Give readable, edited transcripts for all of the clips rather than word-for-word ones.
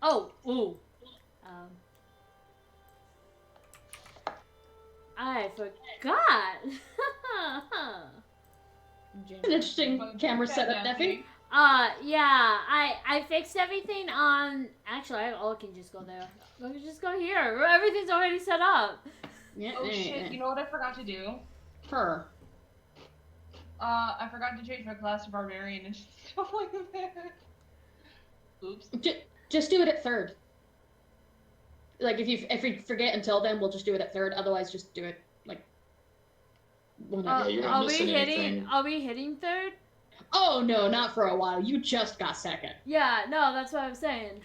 Oh, ooh. Um, I forgot. An interesting camera setup, Neffy. Yeah, I fixed everything on. Actually, I can just go there. I can just go here. Everything's already set up. Yeah, Oh shit! You know what I forgot to do? Her. I forgot to change my class to barbarian and stuff like that. Oops. Just do it at third. Like if we forget until then, we'll just do it at third. Otherwise, just do it like whenever. Yeah, you're not missing anything. Are we hitting third? Oh no, not for a while. You just got second. Yeah, no, that's what I'm saying.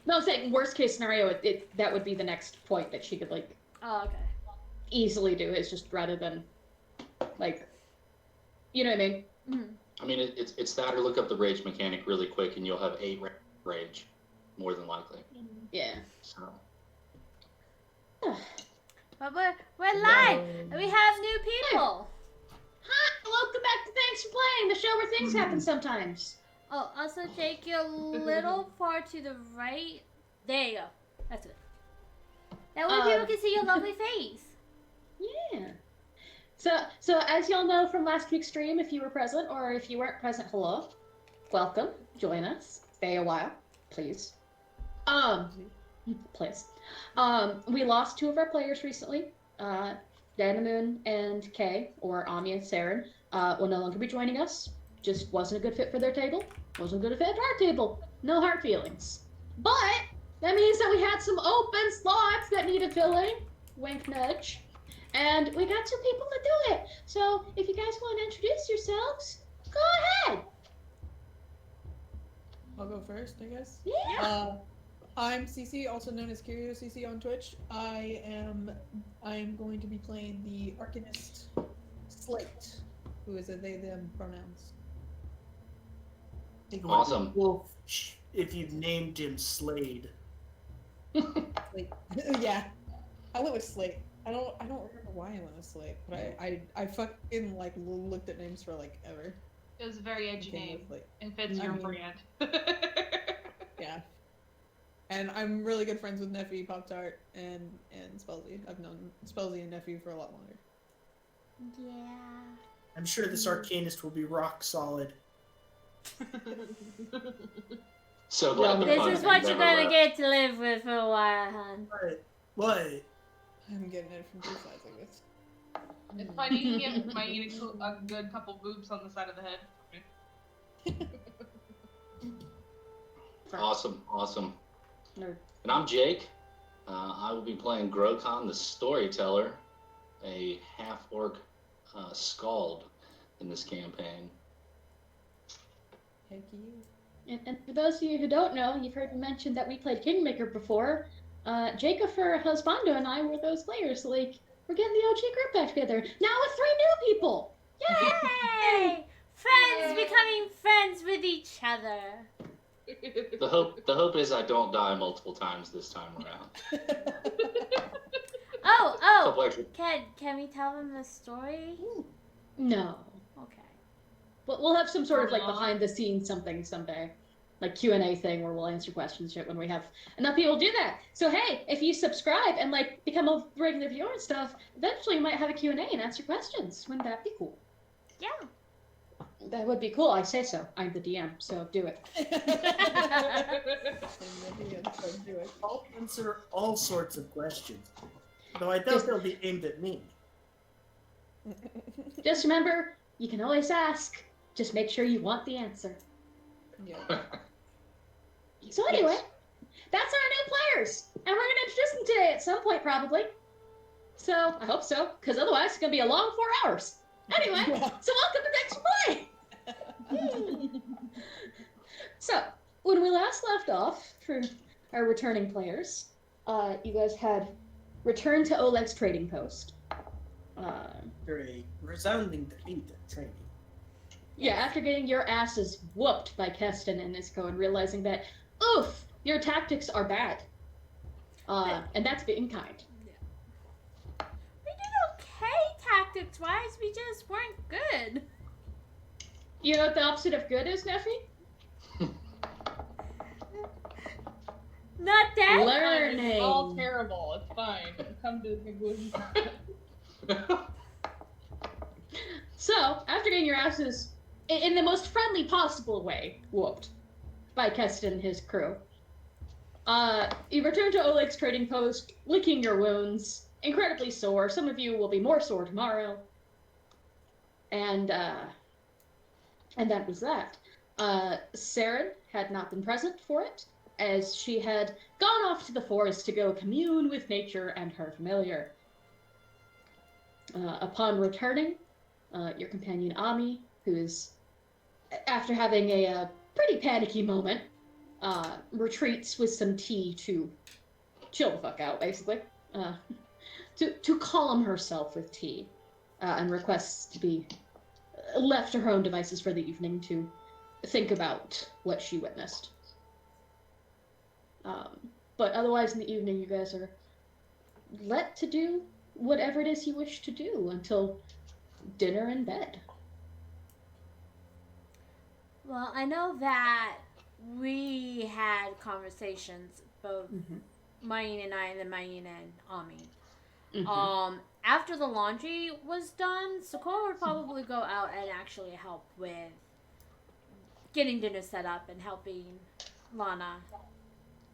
No, I'm saying worst case scenario, that would be the next point that she could like. Oh, okay. Easily do. It's just rather than like, you know what I mean. Mm-hmm. I mean, it's that or look up the rage mechanic really quick, and you'll have 8 rage, more than likely. Yeah. So. But we're live, and we have new people. Hi, welcome back to Thanks for Playing, the show where things happen sometimes. Oh, also take you a little far to the right. There you go. That's it. That way people can see your lovely face. Yeah. So as y'all know from last week's stream, if you were present, or if you weren't present, hello. Welcome. Join us. Stay a while, please. Please. We lost 2 of our players recently. Danamoon and Kay, or Ahmi and Saren, will no longer be joining us. Just wasn't a good fit for their table. Wasn't a good fit for our table. No hard feelings. But that means that we had some open slots that needed filling. Wink nudge. And we got 2 people to do it. So if you guys want to introduce yourselves, go ahead. I'll go first, I guess. Yeah. I'm CC, also known as Curio CC on Twitch. I am going to be playing the Arcanist Slate, who is a they/them pronouns. Awesome. Well, if you named him Slade. Slate. Yeah, I went with Slate. I don't remember why I went with Slate, but I fucking like looked at names for like ever. It was a very edgy name. It fits I your mean, brand. Yeah. And I'm really good friends with Neffy, Pop-Tart, and Spelzy. I've known Spelzy and Neffy for a lot longer. Yeah. I'm sure this Arcanist will be rock solid. So glad the This fun is what never you're gonna left. get to live with for a while, hon. What? I'm getting it from 2 sides, I guess. It's fine. You can get a good couple boobs on the side of the head. Awesome. Nerd. And I'm Jake. I will be playing Grokon the Storyteller, a half-orc skald in this campaign. Heck you. And for those of you who don't know, you've heard me mention that we played Kingmaker before. Jacob for Husbando and I were those players. So, like, we're getting the OG group back together. Now with 3 new people! Yay! Friends becoming friends with each other. The hope is I don't die multiple times this time around. Oh! Can we tell them the story? No. Okay. But we'll have some sort of like behind the scenes something someday. Like Q&A thing where we'll answer questions shit when we have enough people do that. So hey, if you subscribe and like become a regular viewer and stuff, eventually you might have a Q&A and answer questions. Wouldn't that be cool? Yeah. That would be cool. I say so. I'm the DM, so do it. I'll answer all sorts of questions. Though I doubt they'll be aimed at me. Just remember, you can always ask. Just make sure you want the answer. Yeah. So anyway, that's our new players. And we're going to introduce them today at some point, probably. So, I hope so, because otherwise it's going to be a long 4 hours. Anyway, so welcome to Thanks for Playing! So, when we last left off for our returning players, you guys had returned to Oleg's trading post. After a resounding defeat at training. Yeah, after getting your asses whooped by Keston and Isco and realizing that, oof, your tactics are bad. And that's being kind. We did okay tactics-wise, we just weren't good. You know what the opposite of good is, Neffy? Not that. Learning. It's all terrible. It's fine. Come to the conclusion. So, after getting your asses, in the most friendly possible way, whooped by Keston and his crew, you return to Oleg's trading post, licking your wounds, incredibly sore. Some of you will be more sore tomorrow. And that was that. Saren had not been present for it, as she had gone off to the forest to go commune with nature and her familiar. Upon returning, your companion Ahmi, who is, after having a pretty panicky moment, retreats with some tea to chill the fuck out, basically. To calm herself with tea, and requests to be left to her own devices for the evening to think about what she witnessed. But otherwise, in the evening, you guys are let to do whatever it is you wish to do until dinner and bed. Well, I know that we had conversations, both Mayin and I, and then Mayin and Ami. After the laundry was done, Sakura would probably go out and actually help with getting dinner set up and helping Lana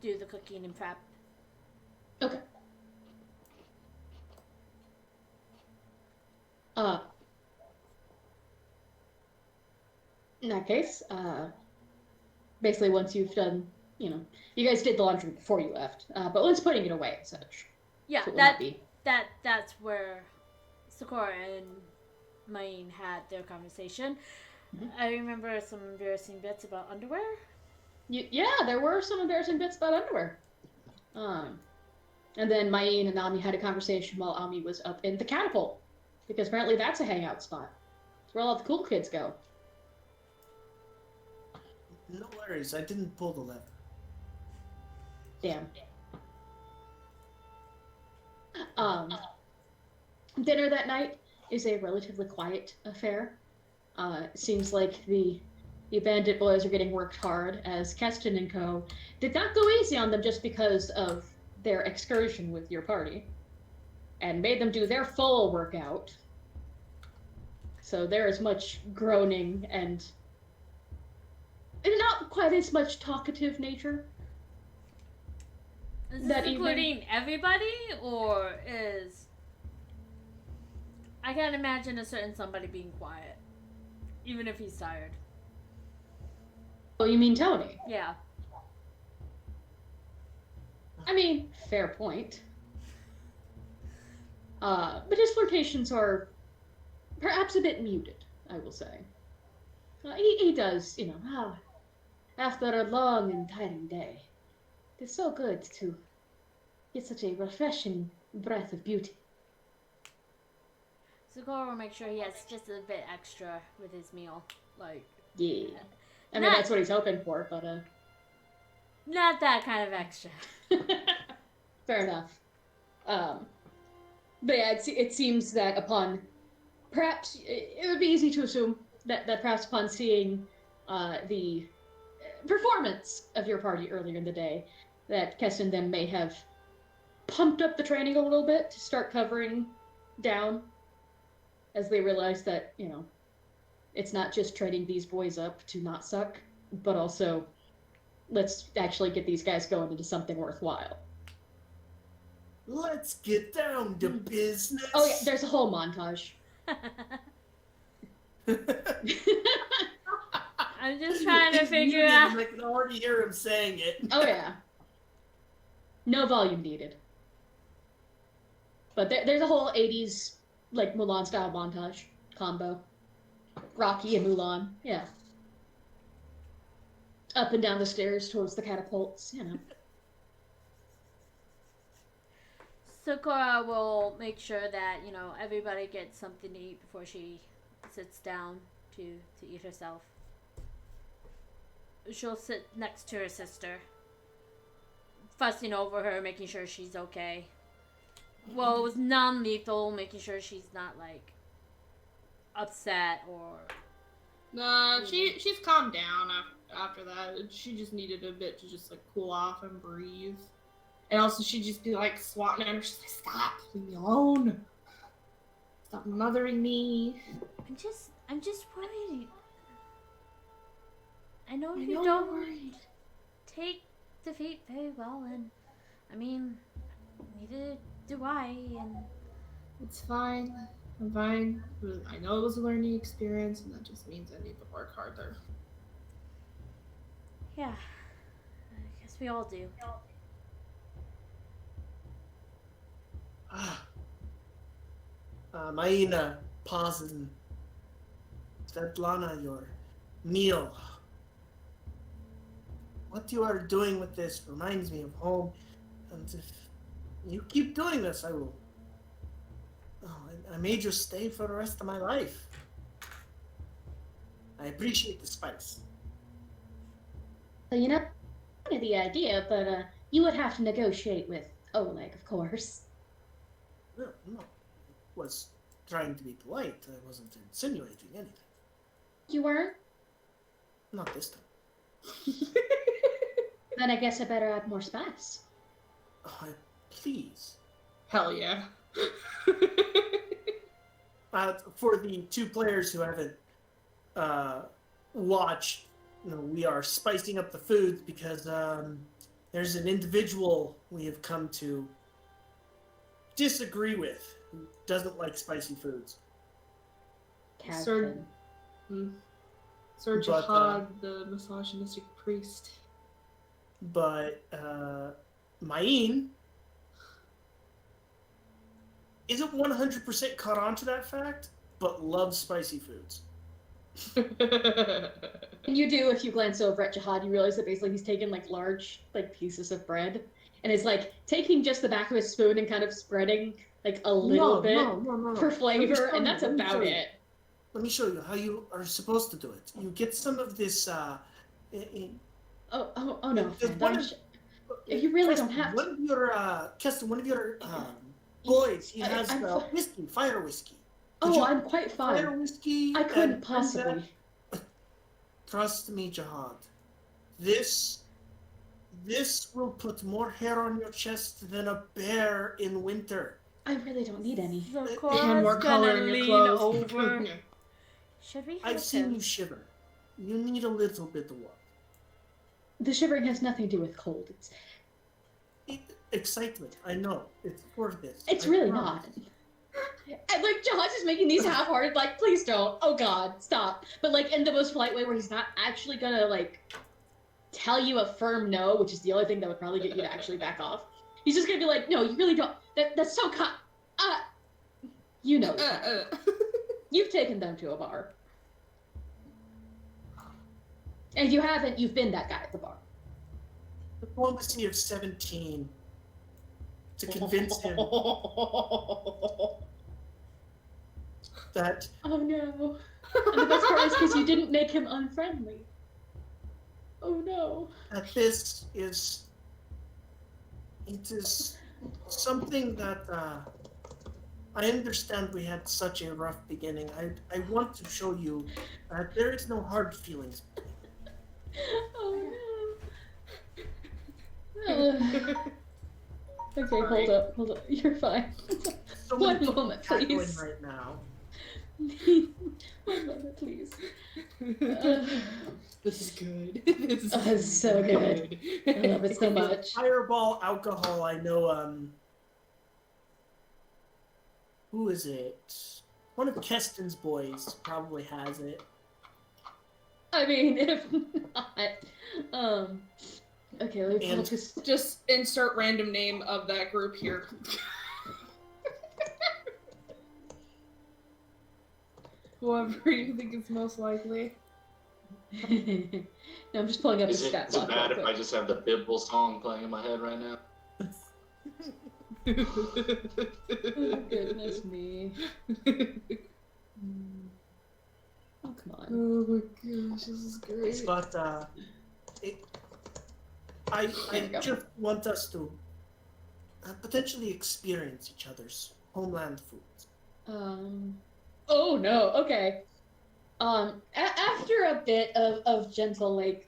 do the cooking and prep. Okay. In that case, basically once you've done, you guys did the laundry before you left, but once putting it away and such. Yeah, so that's where Sakura and Mayin had their conversation. I remember some embarrassing bits about underwear. Yeah, there were some embarrassing bits about underwear. And then Mayin and Ami had a conversation while Ami was up in the catapult, because apparently that's a hangout spot. It's where all the cool kids go. No worries, I didn't pull the lever. Damn. Dinner that night is a relatively quiet affair. It seems like the bandit boys are getting worked hard, as Keston and co. did not go easy on them just because of their excursion with your party, and made them do their full workout. So there is much groaning and not quite as much talkative nature. Is this that including everybody, or is... I can't imagine a certain somebody being quiet, even if he's tired. Oh, you mean Tony? Yeah. I mean, fair point. But his flirtations are perhaps a bit muted, I will say. He does, after a long and tiring day, it's so good to get such a refreshing breath of beauty. Sakura will make sure he has just a bit extra with his meal. Yeah. I mean, that's what he's hoping for, but, Not that kind of extra. Fair enough. But yeah, it seems that upon... Perhaps, it would be easy to assume that perhaps upon seeing the performance of your party earlier in the day, that Keston then may have pumped up the training a little bit to start covering down, as they realize that, it's not just training these boys up to not suck, but also let's actually get these guys going into something worthwhile. Let's get down to business. Oh yeah, there's a whole montage. I'm just trying to He's figure muted, out... and I can already hear him saying it. Oh yeah. No volume needed. But there's a whole 80s, Mulan style montage combo. Rocky and Mulan, yeah. Up and down the stairs towards the catapults, Sakura will make sure that, everybody gets something to eat before she sits down to eat herself. She'll sit next to her sister, fussing over her, making sure she's okay. Well, it was non-lethal, making sure she's not, upset or She's calmed down after that. She just needed a bit to just like cool off and breathe. And also she'd just be like swatting at her. She's like, "Stop, leave me alone. Stop mothering me." I'm just worried. I know I you know don't you're worried. take defeat very well, and I mean, neither do I, and It's fine. I'm fine. I know it was a learning experience, and that just means I need to work harder. yeah, I guess we all do. Maina pauses and Svetlana, your meal. What you are doing with this reminds me of home, and if you keep doing this, I will. Oh, I may just stay for the rest of my life. I appreciate the spice. So, you know, the idea, but you would have to negotiate with Oleg, of course. No, I was trying to be polite. I wasn't insinuating anything. You weren't? Not this time. Then I guess I better add more spice. Oh, please. Hell yeah. For the 2 players who haven't watched, we are spicing up the food because there's an individual we have come to disagree with who doesn't like spicy foods. Sir But, Jihad, the misogynistic priest. But Maine isn't 100% caught on to that fact, but loves spicy foods. And you do, if you glance over at Jihad, you realize that basically he's taken like large pieces of bread and is like taking just the back of his spoon and kind of spreading like a little bit for flavor, and that's about it. Let me show you how you are supposed to do it. You get some of this. Oh no, friend. You really don't have one of your Keston, one of your boys. He has whiskey, fire whiskey. I'm quite fine. Fire whiskey. I couldn't possibly. Trust me, Jihad. This will put more hair on your chest than a bear in winter. I really don't need any. So And Cora's more color gonna in your lean clothes. over. Should we? I've seen you shiver. You need a little bit of warmth. The shivering has nothing to do with cold. It's Excitement. I know. It's for this. It's I really promise. not. And like Josh is making these half-hearted, like, please don't. Oh God, stop. But like in the most polite way, where he's not actually gonna like tell you a firm no, which is the only thing that would probably get you to actually back off. He's just gonna be like, no, you really don't. That's so you know, you've taken them to a bar, and if you haven't, you've been that guy at the bar. Diplomacy of 17 to convince him that Oh no. And the best part is because you didn't make him unfriendly. Oh no. this is something that I understand we had such a rough beginning. I want to show you that there is no hard feelings. Oh no. Okay, hold up. You're fine. So One many moment, people tackling please. right now. 1 moment, please. This is good. It's so good. I love it so much. Fireball alcohol. I know. Who is it? One of Keston's boys probably has it. I mean, if not, okay, let me Just insert random name of that group here. Whoever you think is most likely. No, I'm just pulling up his Is stat it block. bad real if I quick. just have the Bibble song playing in my head right now? Oh, goodness me. Oh, come on. Oh my gosh, this is great. But I There you go. just want us to potentially experience each other's homeland foods. Oh no, okay. After a bit of gentle, like,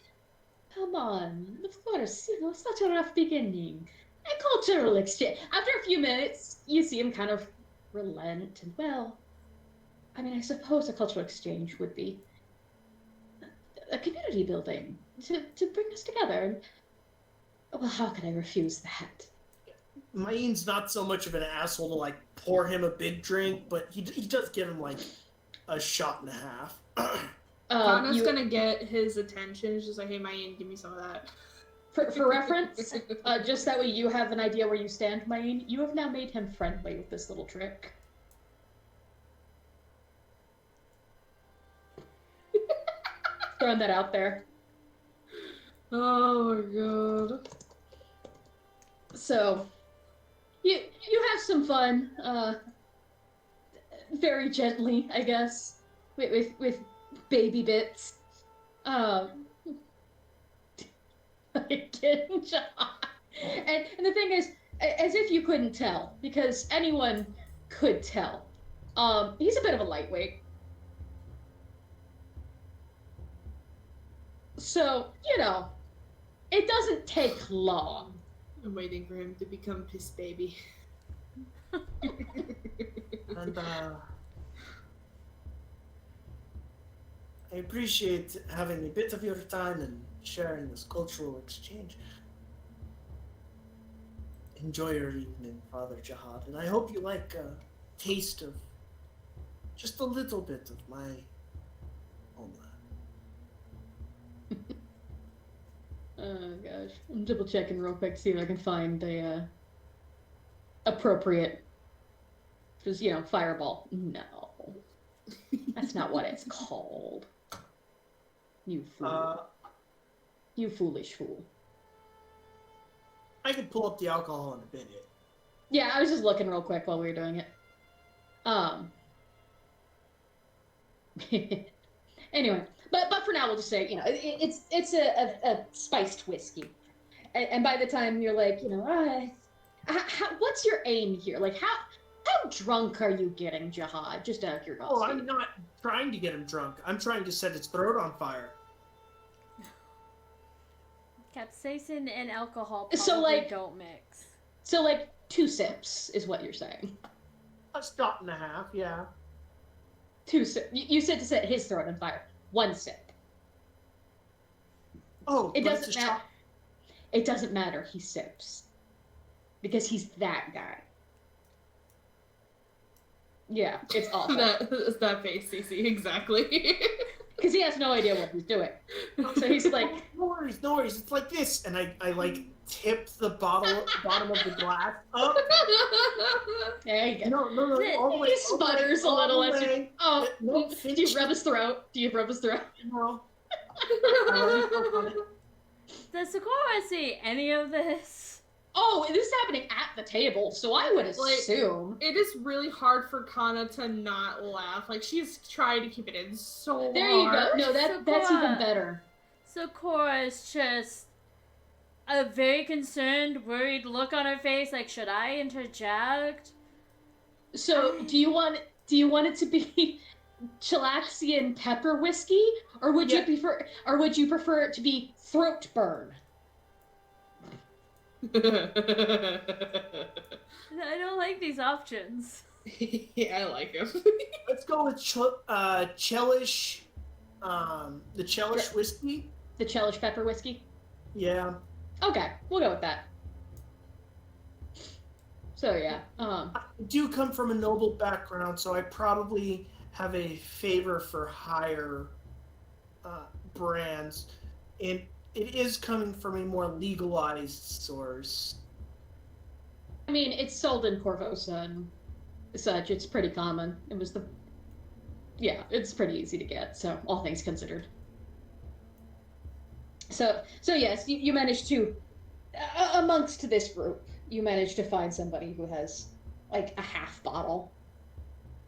come on, of course, it's not a rough beginning. A cultural exchange. After a few minutes, you see him kind of relent, and well, I mean, I suppose a cultural exchange would be a community building to bring us together. Well, how could I refuse that? Mayne's not so much of an asshole to like pour him a big drink, but he does give him like a shot and a half. Kana's gonna get his attention. It's just like, hey, Mayan, give me some of that. For reference, just that way you have an idea where you stand, Mayne, you have now made him friendly with this little trick. Throwing that out there. Oh my god. So, you have some fun, very gently, I guess, with baby bits. Again, and the thing is, as if you couldn't tell, because anyone could tell, he's a bit of a lightweight. So, it doesn't take long. I'm waiting for him to become piss baby. And I appreciate having a bit of your time and sharing this cultural exchange. Enjoy your evening, Father Jihad, and I hope you like a taste of just a little bit of my homeland. Oh gosh, I'm double checking real quick to see if I can find a appropriate, just fireball. No, that's not what it's called. You fool! You foolish fool! I could pull up the alcohol in a minute. Yeah, I was just looking real quick while we were doing it. Anyway, but for now we'll just say, it's a spiced whiskey, and by the time you're like, what's your aim here? Like, how drunk are you getting, Jihad? Just out of curiosity. Oh, I'm not trying to get him drunk. I'm trying to set his throat on fire. Capsaicin and alcohol probably So, like, don't mix. So, like, 2 sips is what you're saying. A shot and a half, yeah. 2 sips. You said to set his throat on fire. 1 sip. Oh, it doesn't matter. It doesn't matter. He sips because he's that guy. Yeah, it's awful. that face, Cece, exactly. Because he has no idea what he's doing. So he's like, no worries. It's like this, and I like tip the bottom of the glass up. There you go. No. He sputters a little as you. Oh, no, do you rub his throat? No. Does Sakura see any of this? Oh, this is happening at the table, so I would assume. It is really hard for Kana to not laugh. Like, she's trying to keep it in so There hard. you go. No, that's even better. Sakura is just a very concerned, worried look on her face. Like, should I interject? So, do you want it to be Chilaxian pepper whiskey, or would you prefer it to be throat burn? I don't like these options. Yeah, I like him. Let's go with Chelish, the Chelish whiskey. The Chelish pepper whiskey? Yeah. Okay, we'll go with that. So yeah, I do come from a noble background, so I probably have a favor for higher brands, and it is coming from a more legalized source. I mean, it's sold in Corvosa and such. It's pretty common. It's pretty easy to get. So all things considered. So yes, you managed to, amongst this group, you managed to find somebody who has like a half bottle.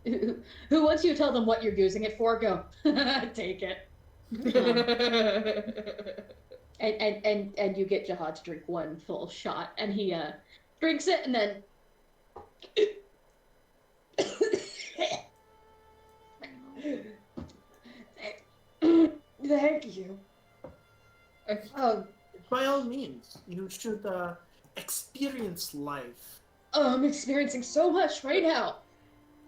Who once you tell them what you're using it for, go take it. And you get Jihad to drink 1 full shot, and he drinks it, and then Thank you. By all means, you should experience life. I'm experiencing so much right now.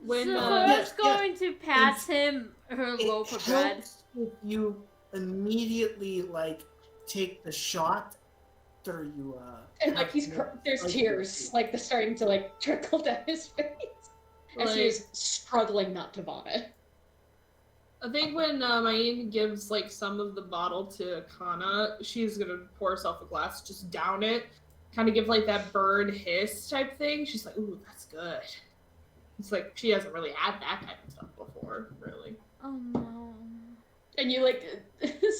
When so yes, Cora's going to pass him her It loaf of bread. helps if you immediately like take the shot after you And like have there's like, tears like starting to like trickle down his face as he Like- is struggling not to vomit. I think when Mayin gives like some of the bottle to Kana, she's gonna pour herself a glass, just down it, kind of give like that bird hiss type thing. She's like, "Ooh, that's good." It's like she hasn't really had that kind of stuff before, really. Oh no. And you like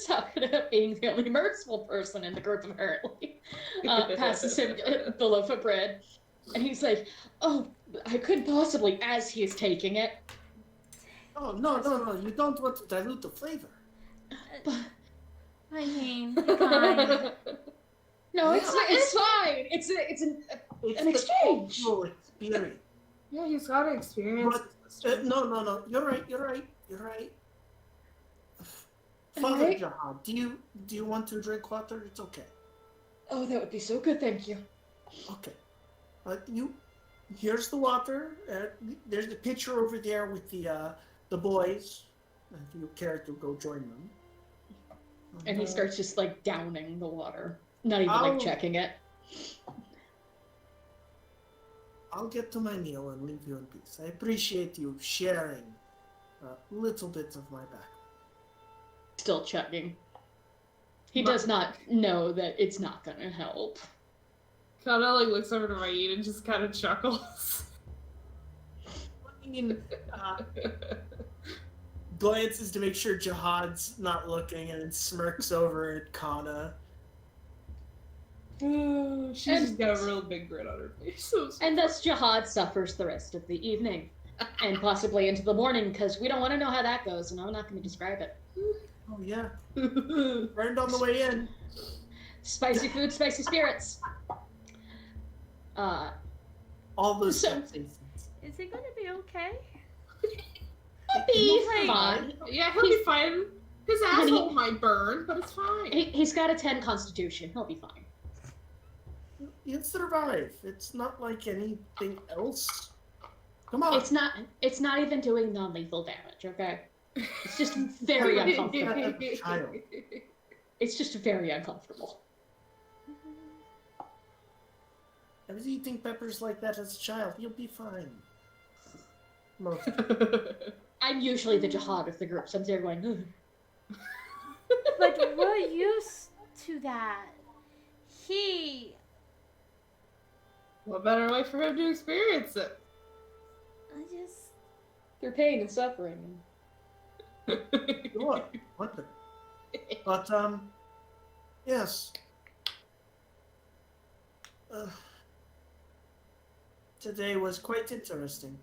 Sakura, being the only merciful person in the group apparently, passes him the loaf of bread, and he's like, "Oh, I couldn't possibly," as he is taking it. Oh no! You don't want to dilute the flavor. I mean, be kind. No, Yeah. it's fine. It's an It's An the exchange. cultural experience. Yeah, he's got to experience. But no. You're right. Father Alright. Jahan, do you want to drink water? It's okay. Oh, that would be so good, thank you. Okay. Here's the water. There's the pitcher over there with the boys. If you care to go join them. And he starts just like downing the water, not even Ow. like checking it. I'll get to my meal and leave you in peace. I appreciate you sharing little bits of my back. Still checking. He But- does not know that it's not gonna help. Kana like looks over to Mayin and just kind of chuckles. I mean, glances to make sure Jihad's not looking and then smirks over at Kana. She's just got a real big grin on her face. And thus Jihad suffers the rest of the evening. And possibly into the morning, because we don't want to know how that goes, and I'm not going to describe it. Oh yeah, burned on the way in. Spicy food, spicy spirits. All those So- sensations. Is he gonna be okay? Be Like- fine. Yeah, he'll be fine. His Honey- asshole might burn, but it's fine. He's got a 10 constitution. He'll be fine. You'd survive. It's not like anything else. Come on. It's not even doing non-lethal damage, okay? It's just very uncomfortable. Child. It's just very uncomfortable. I was eating peppers like that as a child. You'll be fine. Most. I'm usually the Jihad of the group, so I'm there going, "Ugh." But we're used to that. He. What better way for him to experience it? I just. Through pain and suffering. Sure. Wonder. But yes. Today was quite interesting.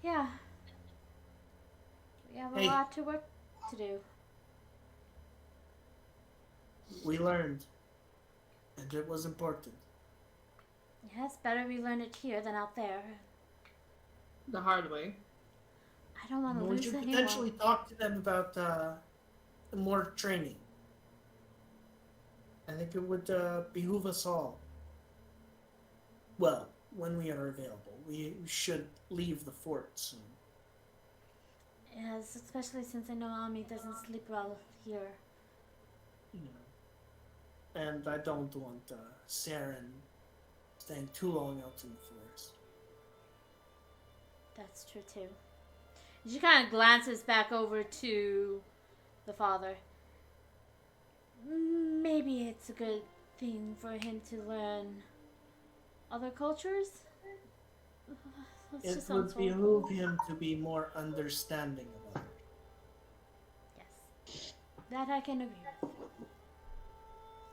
Yeah. We have a Hey. lot to work to do. We learned, and it was important. Yeah, it's better we learn it here than out there. The hard way. I don't want to We lose should anyone. potentially talk to them about more training. I think it would behoove us all. Well, when we are available, we should leave the fort soon. Yes, especially since I know Ahmi doesn't sleep well here. You know. And I don't want Saren staying too long out in the forest. That's true too. She kind of glances back over to the father. Maybe it's a good thing for him to learn other cultures. Let's It just would unfold. behoove him to be more understanding of others. Yes, that I can agree with.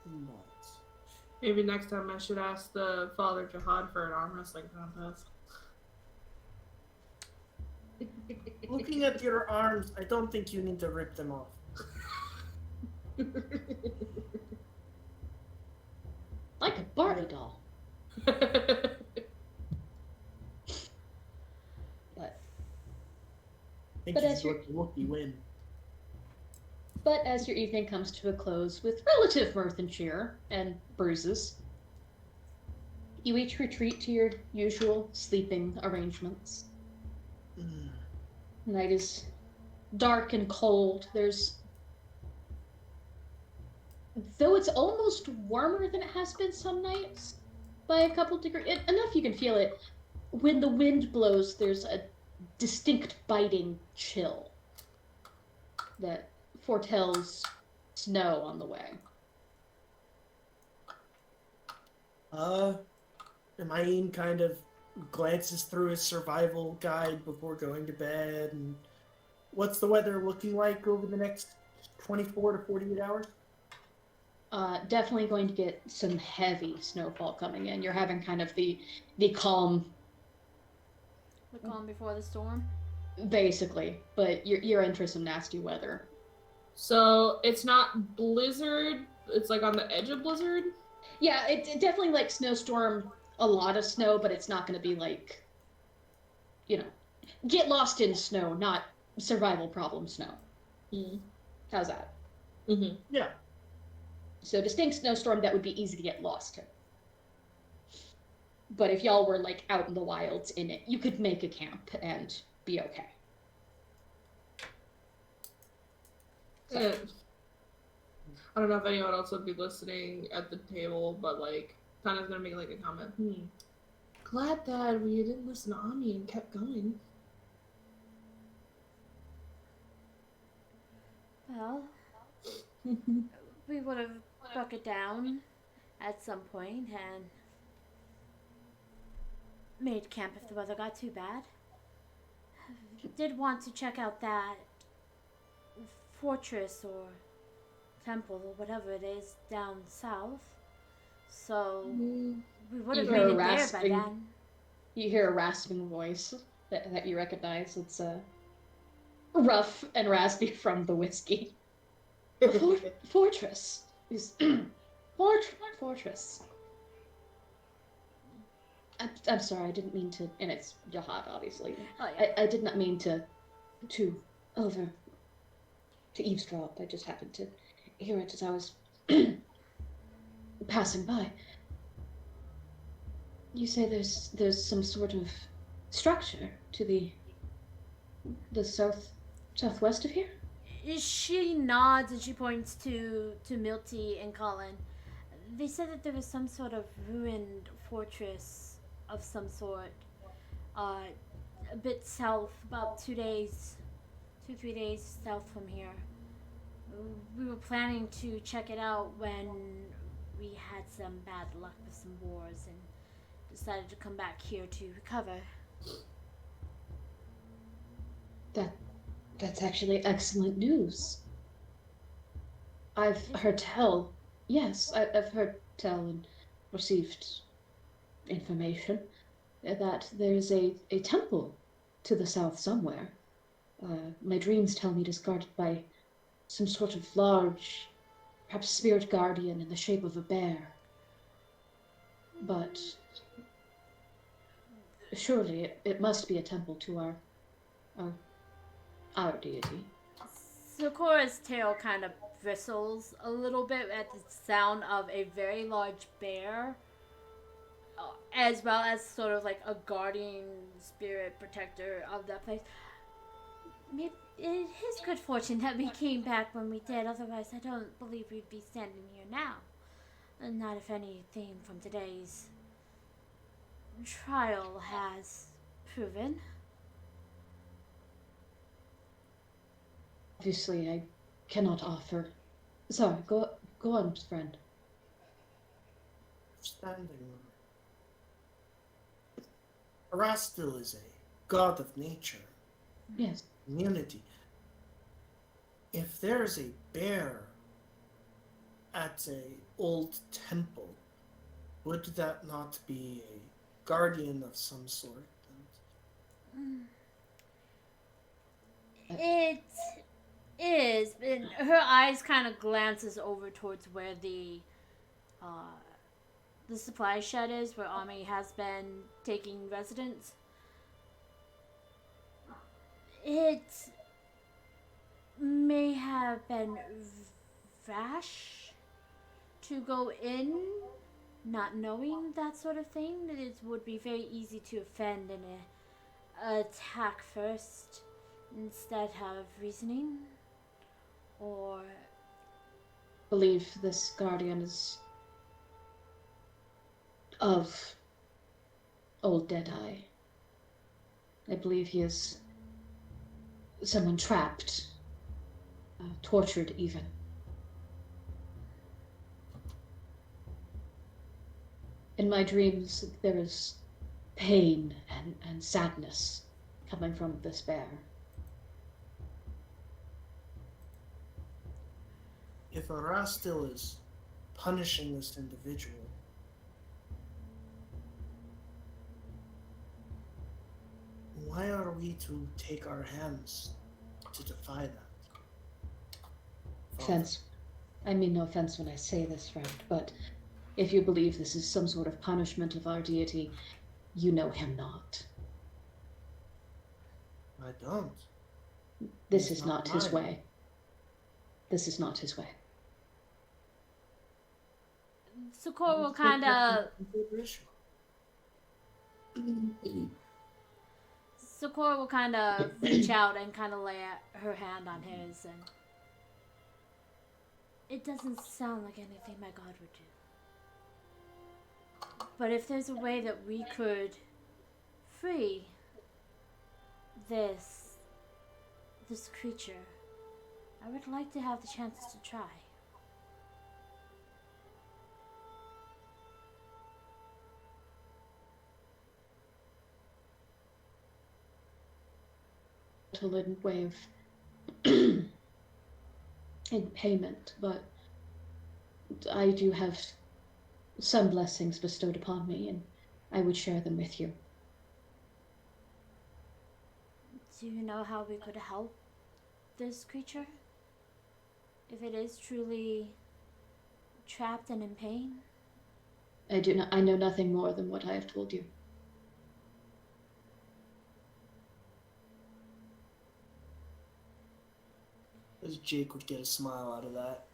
But Maybe next time I should ask the Father Jihad for an arm wrestling contest. looking at your arms, I don't think you need to rip them off. Like a Barbie doll. But think But he's as your looky win. But as your evening comes to a close with relative mirth and cheer and bruises, you each retreat to your usual sleeping arrangements. Mm. The night is dark and cold. Though it's almost warmer than it has been some nights by a couple degrees, enough you can feel it. When the wind blows, there's a distinct biting chill that foretells snow on the way. Maine kind of glances through his survival guide before going to bed. And what's the weather looking like over the next 24 to 48 hours? Definitely going to get some heavy snowfall coming in. You're having kind of the calm, The calm before the storm. basically, but you're in for some nasty weather. So it's not blizzard. It's like on the edge of blizzard. Yeah, it definitely like snowstorm, a lot of snow, but it's not going to be like, get lost in snow, not survival problem snow. Mm. How's that? Mm-hmm. Yeah. So distinct snowstorm that would be easy to get lost in. But if y'all were like out in the wilds in it, you could make a camp and be okay. I don't know if anyone else would be listening at the table, but like, kind of gonna make like a comment. Glad that we didn't listen to Ahmi and kept going. Well, we would have buckled down at some point and made camp if the weather got too bad. Did want to check out that fortress or temple or whatever it is down south. So we would have You made hear it there by rasping. then. You hear a rasping voice that you recognize. It's rough and raspy from the whiskey. Fortress is fortress. I'm sorry, I didn't mean to, and it's Jihad, obviously. Oh, yeah. I did not mean to eavesdrop. I just happened to hear it as I was passing by. You say there's some sort of structure to the southwest of here? She nods and she points to Milty and Colin. They said that there was some sort of ruined fortress of some sort, a bit south, about 3 days south from here. We were planning to check it out when we had some bad luck with some wars and decided to come back here to recover. That's actually excellent news. I've heard tell. Yes, I've heard tell and received information that there's a temple to the south somewhere. My dreams tell me it is guarded by some sort of large, perhaps spirit guardian in the shape of a bear. But surely it must be a temple to our deity. Sokora's tail kind of bristles a little bit at the sound of a very large bear, as well as sort of like a guardian spirit protector of that place. Maybe it is good fortune that we came back when we did, otherwise I don't believe we'd be standing here now. And not if anything from today's trial has proven. Obviously, I cannot offer. Sorry, go on, friend. Standing. Erastil is a god of nature, Yes. community. If there's a bear at a old temple, would that not be a guardian of some sort? It is, and her eyes kind of glances over towards where the supply shed is, where Ahmi has been taking residence. It have been rash to go in not knowing that sort of thing. That it would be very easy to offend and attack first instead of reasoning? Or Believe this guardian is of old Deadeye. I believe he is someone trapped, tortured even. In my dreams, there is pain and sadness coming from this bear. If Arastil is punishing this individual, why are we to take our hands to defy that? Offense. I mean no offense when I say this, friend, but if you believe this is some sort of punishment of our deity, you know him not. I don't. This He's is not his mine. way. This is not his way. Sakura will Let's take kind that of into consideration. Sakura will kind of reach out and kind of lay her hand on his, and it doesn't sound like anything my god would do. But if there's a way that we could free this creature, I would like to have the chance to try. In way of in payment, but I do have some blessings bestowed upon me, and I would share them with you. Do you know how we could help this creature? If it is truly trapped and in pain? I do not. I know nothing more than what I have told you. As Jake would get a smile out of that.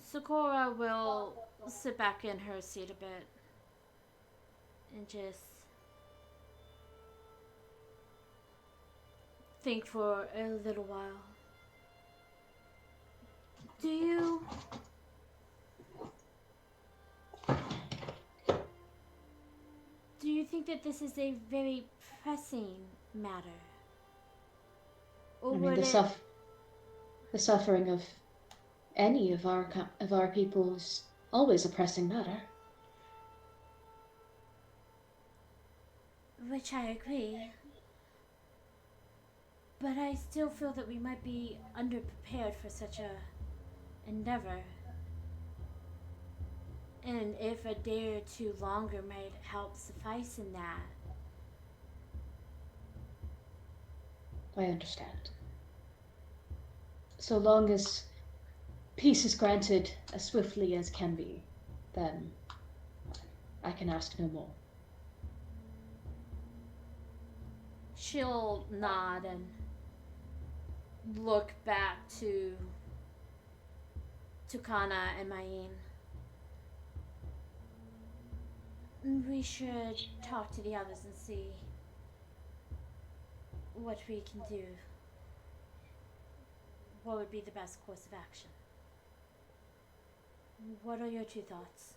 Sakura will sit back in her seat a bit and just think for a little while. Do you think that this is a very pressing matter? Or I mean, would the suffering of any of our people is always a pressing matter. Which I agree. But I still feel that we might be underprepared for such a endeavor. And if a day or two longer might help suffice in that. I understand. So long as peace is granted as swiftly as can be, then I can ask no more. She'll nod and look back to Kana and Mayin. We should talk to the others and see what we can do. What would be the best course of action? What are your two thoughts?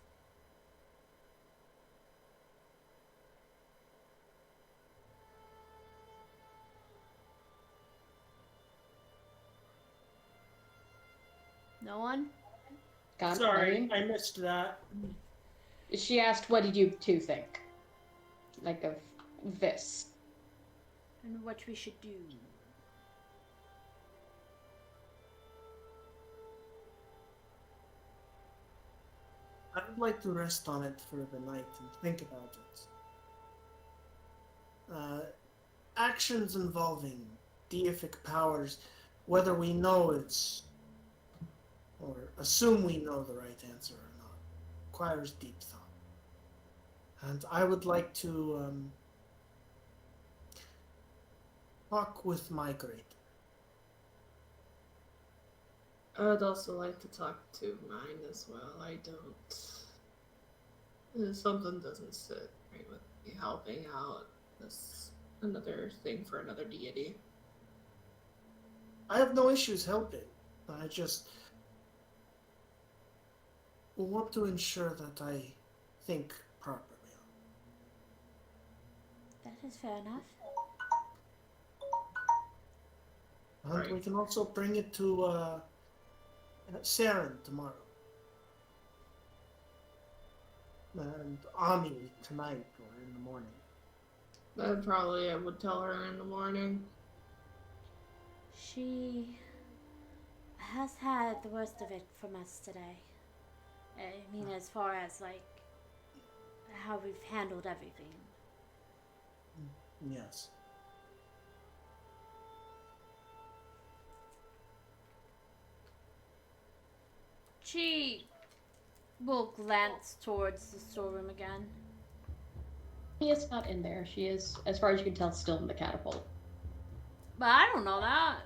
No one? God, Sorry, I missed that. She asked, what did you two think? Like of this? And what we should do. I would like to rest on it for the night and think about it. Actions involving deific powers, whether we know it's or assume we know the right answer or not, requires deep thought. And I would like to talk with my great. I would also like to talk to mine as well. I don't. Something doesn't sit right with me helping out. That's another thing for another deity. I have no issues helping. I just want to ensure that I think properly. That is fair enough. And Right. we can also bring it to Saren tomorrow. And Ahmi tonight or in the morning. I would tell her in the morning. She has had the worst of it from us today. I mean, as far as, like, how we've handled everything. Yes. She will glance towards the storeroom again. She is not in there. She is, as far as you can tell, still in the catapult. But I don't know that.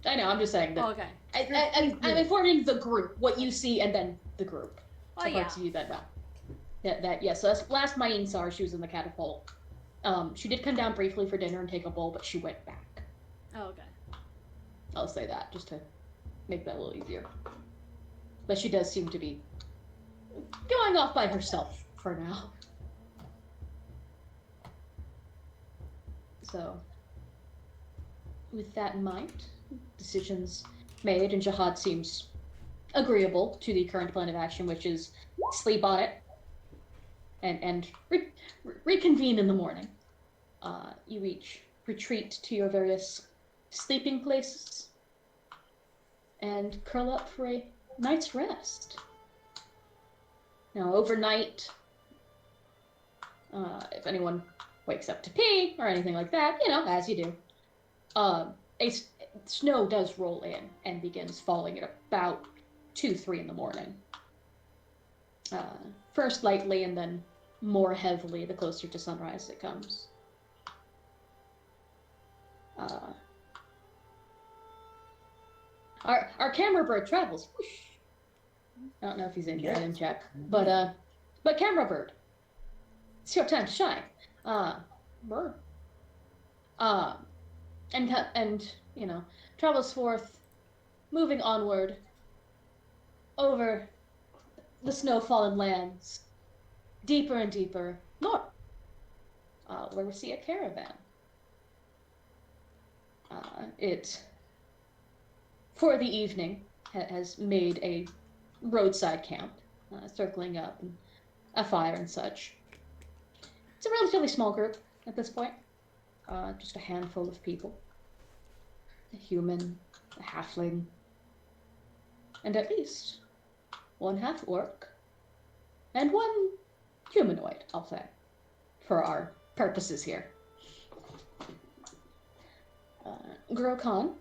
I know, I'm just saying that. Okay. I'm informing the group what you see and then the group. Oh, The yeah. parts of you that know. Yes, so that's last Mayeen saw her, she was in the catapult. She did come down briefly for dinner and take a bowl, but she went back. Oh, okay. I'll say that, just to make that a little easier. But she does seem to be going off by herself for now. So, with that in mind, decisions made, and Jihad seems agreeable to the current plan of action, which is sleep on it and reconvene in the morning. You each retreat to your various sleeping places and curl up for a night's rest. Now, overnight, if anyone wakes up to pee or anything like that, as you do, snow does roll in and begins falling at about 2-3 in the morning. First lightly and then more heavily the closer to sunrise it comes. Our camera bird travels. Whoosh. I don't know if he's in here. I didn't check. But camera bird, it's your time to shine. Bird. And travels forth, moving onward over the snow-fallen lands, deeper and deeper north, where we see a caravan. It, for the evening, has made a roadside camp, circling up and a fire and such. It's a relatively small group at this point, just a handful of people. A human, a halfling, and at least one half-orc, and one humanoid, I'll say, for our purposes here. Grokon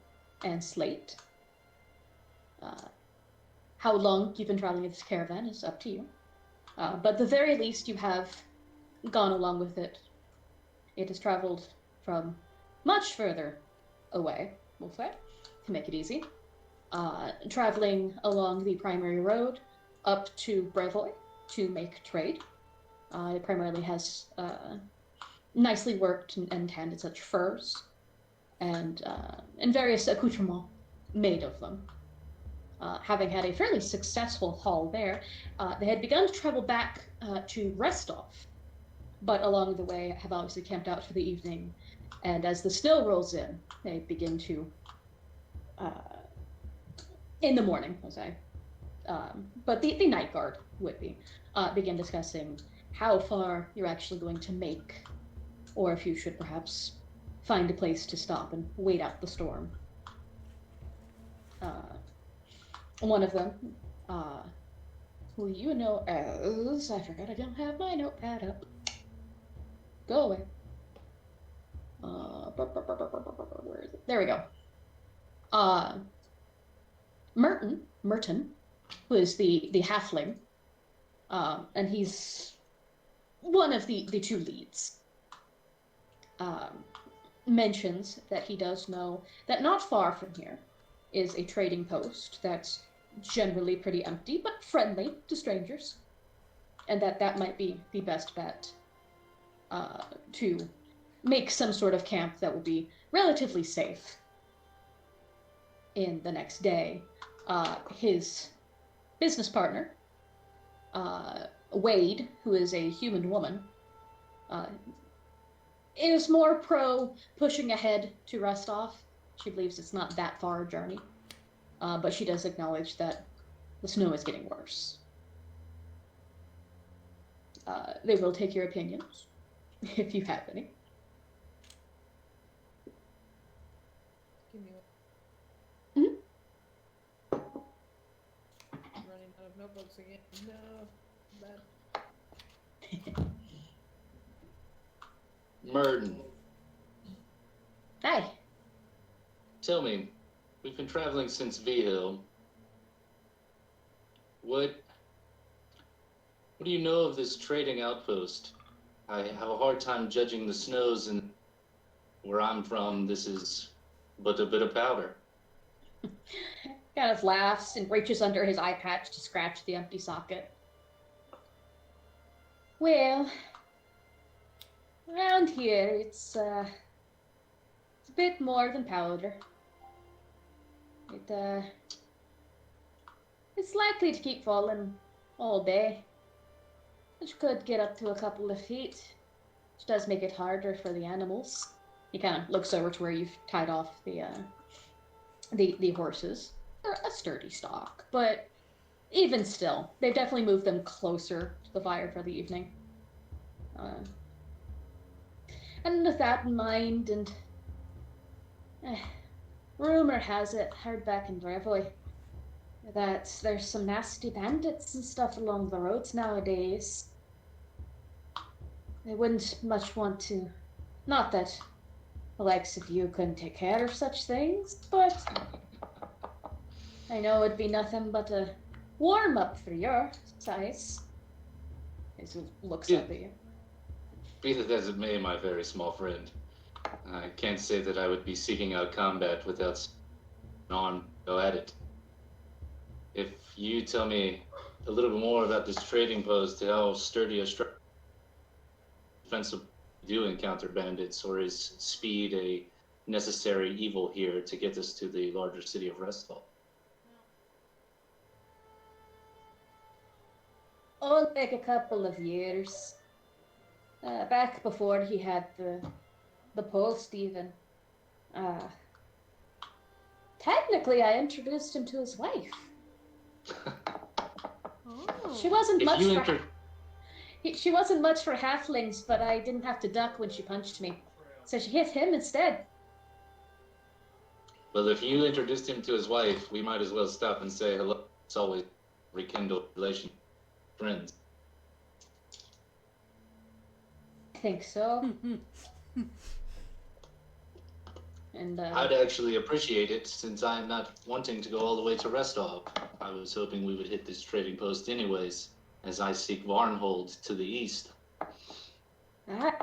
and Slate. How long you've been traveling with this caravan is up to you. But at the very least, you have gone along with it. It has traveled from much further away, we'll say, to make it easy. Traveling along the primary road up to Brevoy to make trade. It primarily has nicely worked and tanned such furs and various accoutrements made of them. Having had a fairly successful haul there, they had begun to travel back to Restov, but along the way have obviously camped out for the evening, and as the snow rolls in, they begin to, in the morning, I'll say, but the night guard would begin discussing how far you're actually going to make, or if you should perhaps find a place to stop and wait out the storm. One of them, who you know as, I forgot I don't have my notepad up. Go away. Where is it? There we go. Merton, who is the halfling, and he's one of the two leads. mentions that he does know that not far from here is a trading post that's generally pretty empty but friendly to strangers, and that might be the best bet to make some sort of camp that will be relatively safe in the next day. His business partner, Wade, who is a human woman, is more pro pushing ahead to Rostov. She believes it's not that far a journey, but she does acknowledge that the snow is getting worse. They will take your opinions, if you have any. Give me Mhm. one. Running out of notebooks again. No, bad. Merton, Hi. tell me, we've been traveling since V-Hill. What do you know of this trading outpost? I have a hard time judging the snows, and where I'm from, this is but a bit of powder. Kind of laughs and reaches under his eye patch to scratch the empty socket. Well, around here, it's a bit more than powder. It's likely to keep falling all day, which could get up to a couple of feet, which does make it harder for the animals. He kind of looks over to where you've tied off the horses. They're a sturdy stock, but even still, they've definitely moved them closer to the fire for the evening. And with that in mind, and rumor has it, heard back in Brevoy, that there's some nasty bandits and stuff along the roads nowadays. They wouldn't much want to. Not that the likes of you couldn't take care of such things, but I know it'd be nothing but a warm up for your size. As he looks up at you. Be that as it may, my very small friend, I can't say that I would be seeking out combat without on go at it. If you tell me a little bit more about this trading post, how sturdy a defensive do encounter bandits, or is speed a necessary evil here to get us to the larger city of Restall? Only like a couple of years. Back before he had the post even. Technically, I introduced him to his wife. Oh. She wasn't If much you for she wasn't much for halflings, but I didn't have to duck when she punched me, so she hit him instead. Well, if you introduced him to his wife, we might as well stop and say hello. It's always rekindle relation friends. I think so. And I'd actually appreciate it, since I'm not wanting to go all the way to Restov. I was hoping we would hit this trading post anyways, as I seek Varnhold to the east. I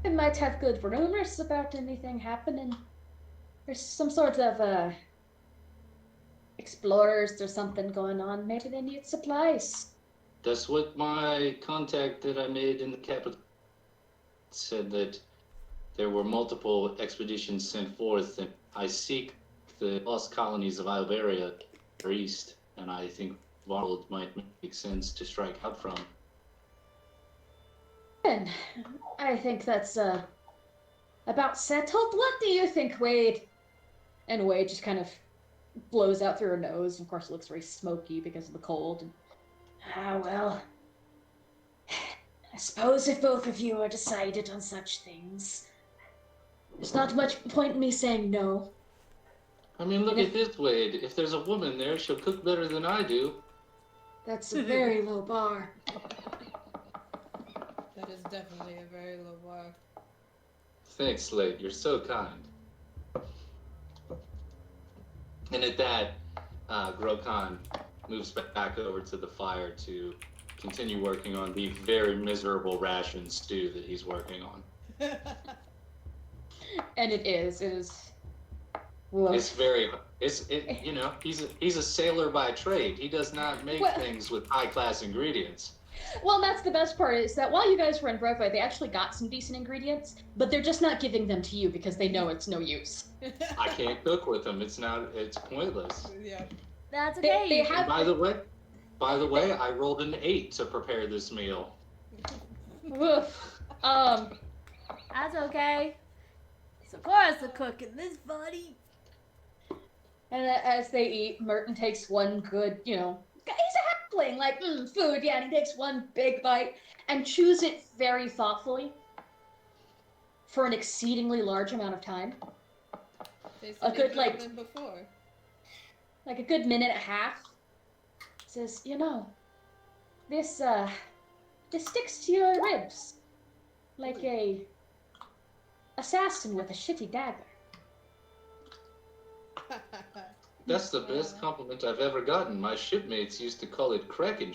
might have good rumors about anything happening. There's some sort of explorers or something going on. Maybe they need supplies. That's what my contact that I made in the capital said, that there were multiple expeditions sent forth, and I seek the lost colonies of Iberia east, and I think Varnhold might make sense to strike out from. And I think that's about settled. What do you think, Wade? And Wade just kind of blows out through her nose. Of course, it looks very smoky because of the cold. Well, I suppose if both of you are decided on such things, there's not much point in me saying no. I mean, look at this, Wade. If there's a woman there, she'll cook better than I do. That's a very low bar. That is definitely a very low bar. Thanks, Slate. You're so kind. And at that, Grokhan moves back over to the fire to continue working on the very miserable ration stew that he's working on. And it is. It's Woof. very, you know, he's a sailor by trade. He does not make Well- things with high class ingredients. Well, that's the best part is that while you guys were in Broadway, they actually got some decent ingredients, but they're just not giving them to you because they know it's no use. I can't cook with them. It's pointless. Yeah. That's They- okay. they And have- by the way, I rolled an 8 to prepare this meal. Woof. That's okay. Sakura's the cook in this, buddy. And as they eat, Merton takes one good, he's a halfling, like, food, yeah, and he takes one big bite and chews it very thoughtfully for an exceedingly large amount of time. Tasted A good, better like- than before. Like a good minute and a half. Says, this sticks to your ribs. Like a assassin with a shitty dagger. That's the best compliment I've ever gotten. My shipmates used to call it crackin'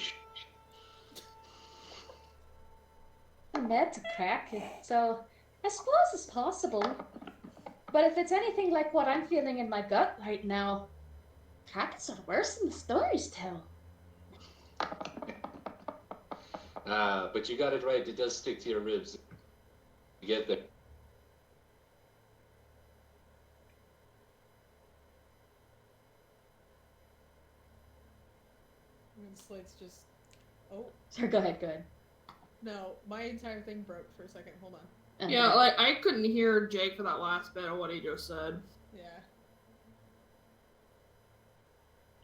And that's a crack. So, I suppose it's possible. But if it's anything like what I'm feeling in my gut right now, crackers are worse than the stories tell. But you got it right. It does stick to your ribs. You get there. And Slate's just. Oh, Sure, go ahead, no. My entire thing broke for a second. Hold on. Yeah, like I couldn't hear Jake for that last bit of what he just said. Yeah.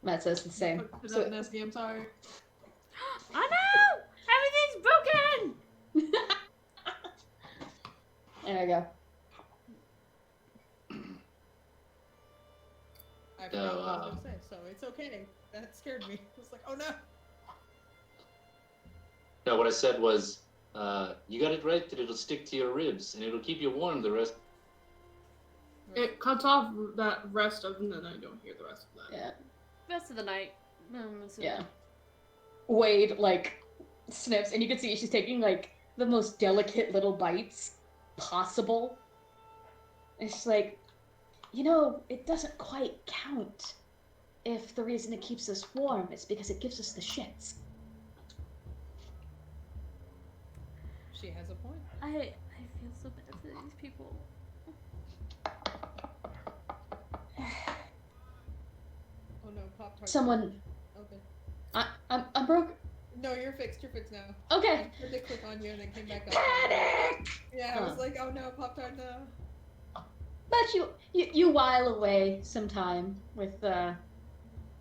Matt says the same. Put So- up, Nessie, I'm sorry. Oh no! Everything's broken! There we go. I forgot what I was going to say, so it's okay. That scared me. I was like, oh no! No, what I said was, you got it right that it'll stick to your ribs and it'll keep you warm the rest. It cuts off that rest of, and then I don't hear the rest of that. Yeah. Rest of the night. Yeah. Wade, sniffs, and you can see she's taking, the most delicate little bites possible. And she's like, it doesn't quite count if the reason it keeps us warm is because it gives us the shits. She has a point. I feel so bad for these people. Oh no, Pop Tart. Someone, Okay. I'm broke. No, you're fixed. You're fixed now. Okay. I tried to click on you and then came back up. Panic! Yeah, I was Huh. like, oh no, Pop Tart, no. But you while away some time with,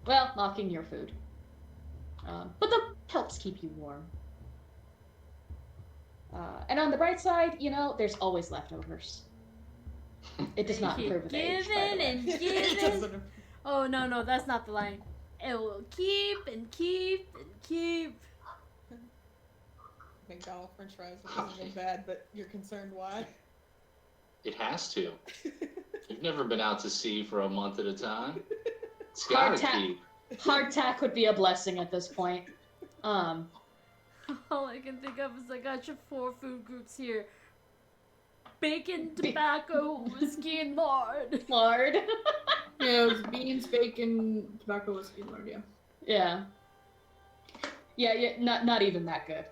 knocking your food. But that helps keep you warm. And on the bright side, there's always leftovers. It does not improve with age, by the Given way. and It given. doesn't- Oh no, that's not the line. It will keep and keep and keep. McDonald's French fries, which isn't so bad, but you're concerned why? It has to. You've never been out to sea for a month at a time. It's Hard gotta tap. keep. Hardtack would be a blessing at this point. All I can think of is I got your 4 food groups here. Bacon, tobacco, whiskey, and lard. Lord. Yeah, it was beans, bacon, tobacco, whiskey, and lard, yeah. Yeah, not even that good.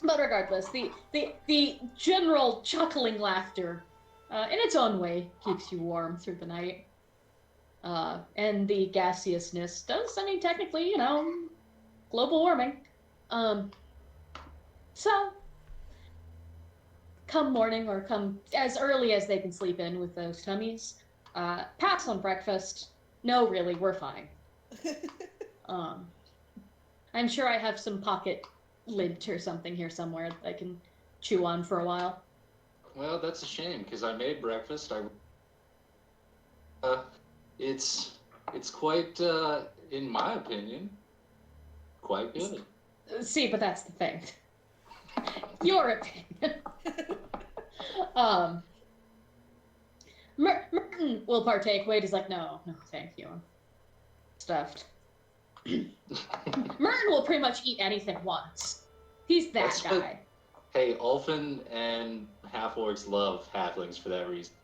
But regardless, the general chuckling laughter, in its own way, keeps you warm through the night. And the gaseousness does, technically, global warming. So, come morning or come as early as they can sleep in with those tummies, pass on breakfast. No, really, we're fine. I'm sure I have some pocket lint or something here somewhere that I can chew on for a while. Well, that's a shame because I made breakfast. It's quite, in my opinion, quite good. See, but that's the thing. Your opinion. Merton will partake. Wade is like, no, thank you. I'm stuffed. Merton will pretty much eat anything once. He's that That's guy. what- Hey, Ulfin and half-orcs love halflings for that reason.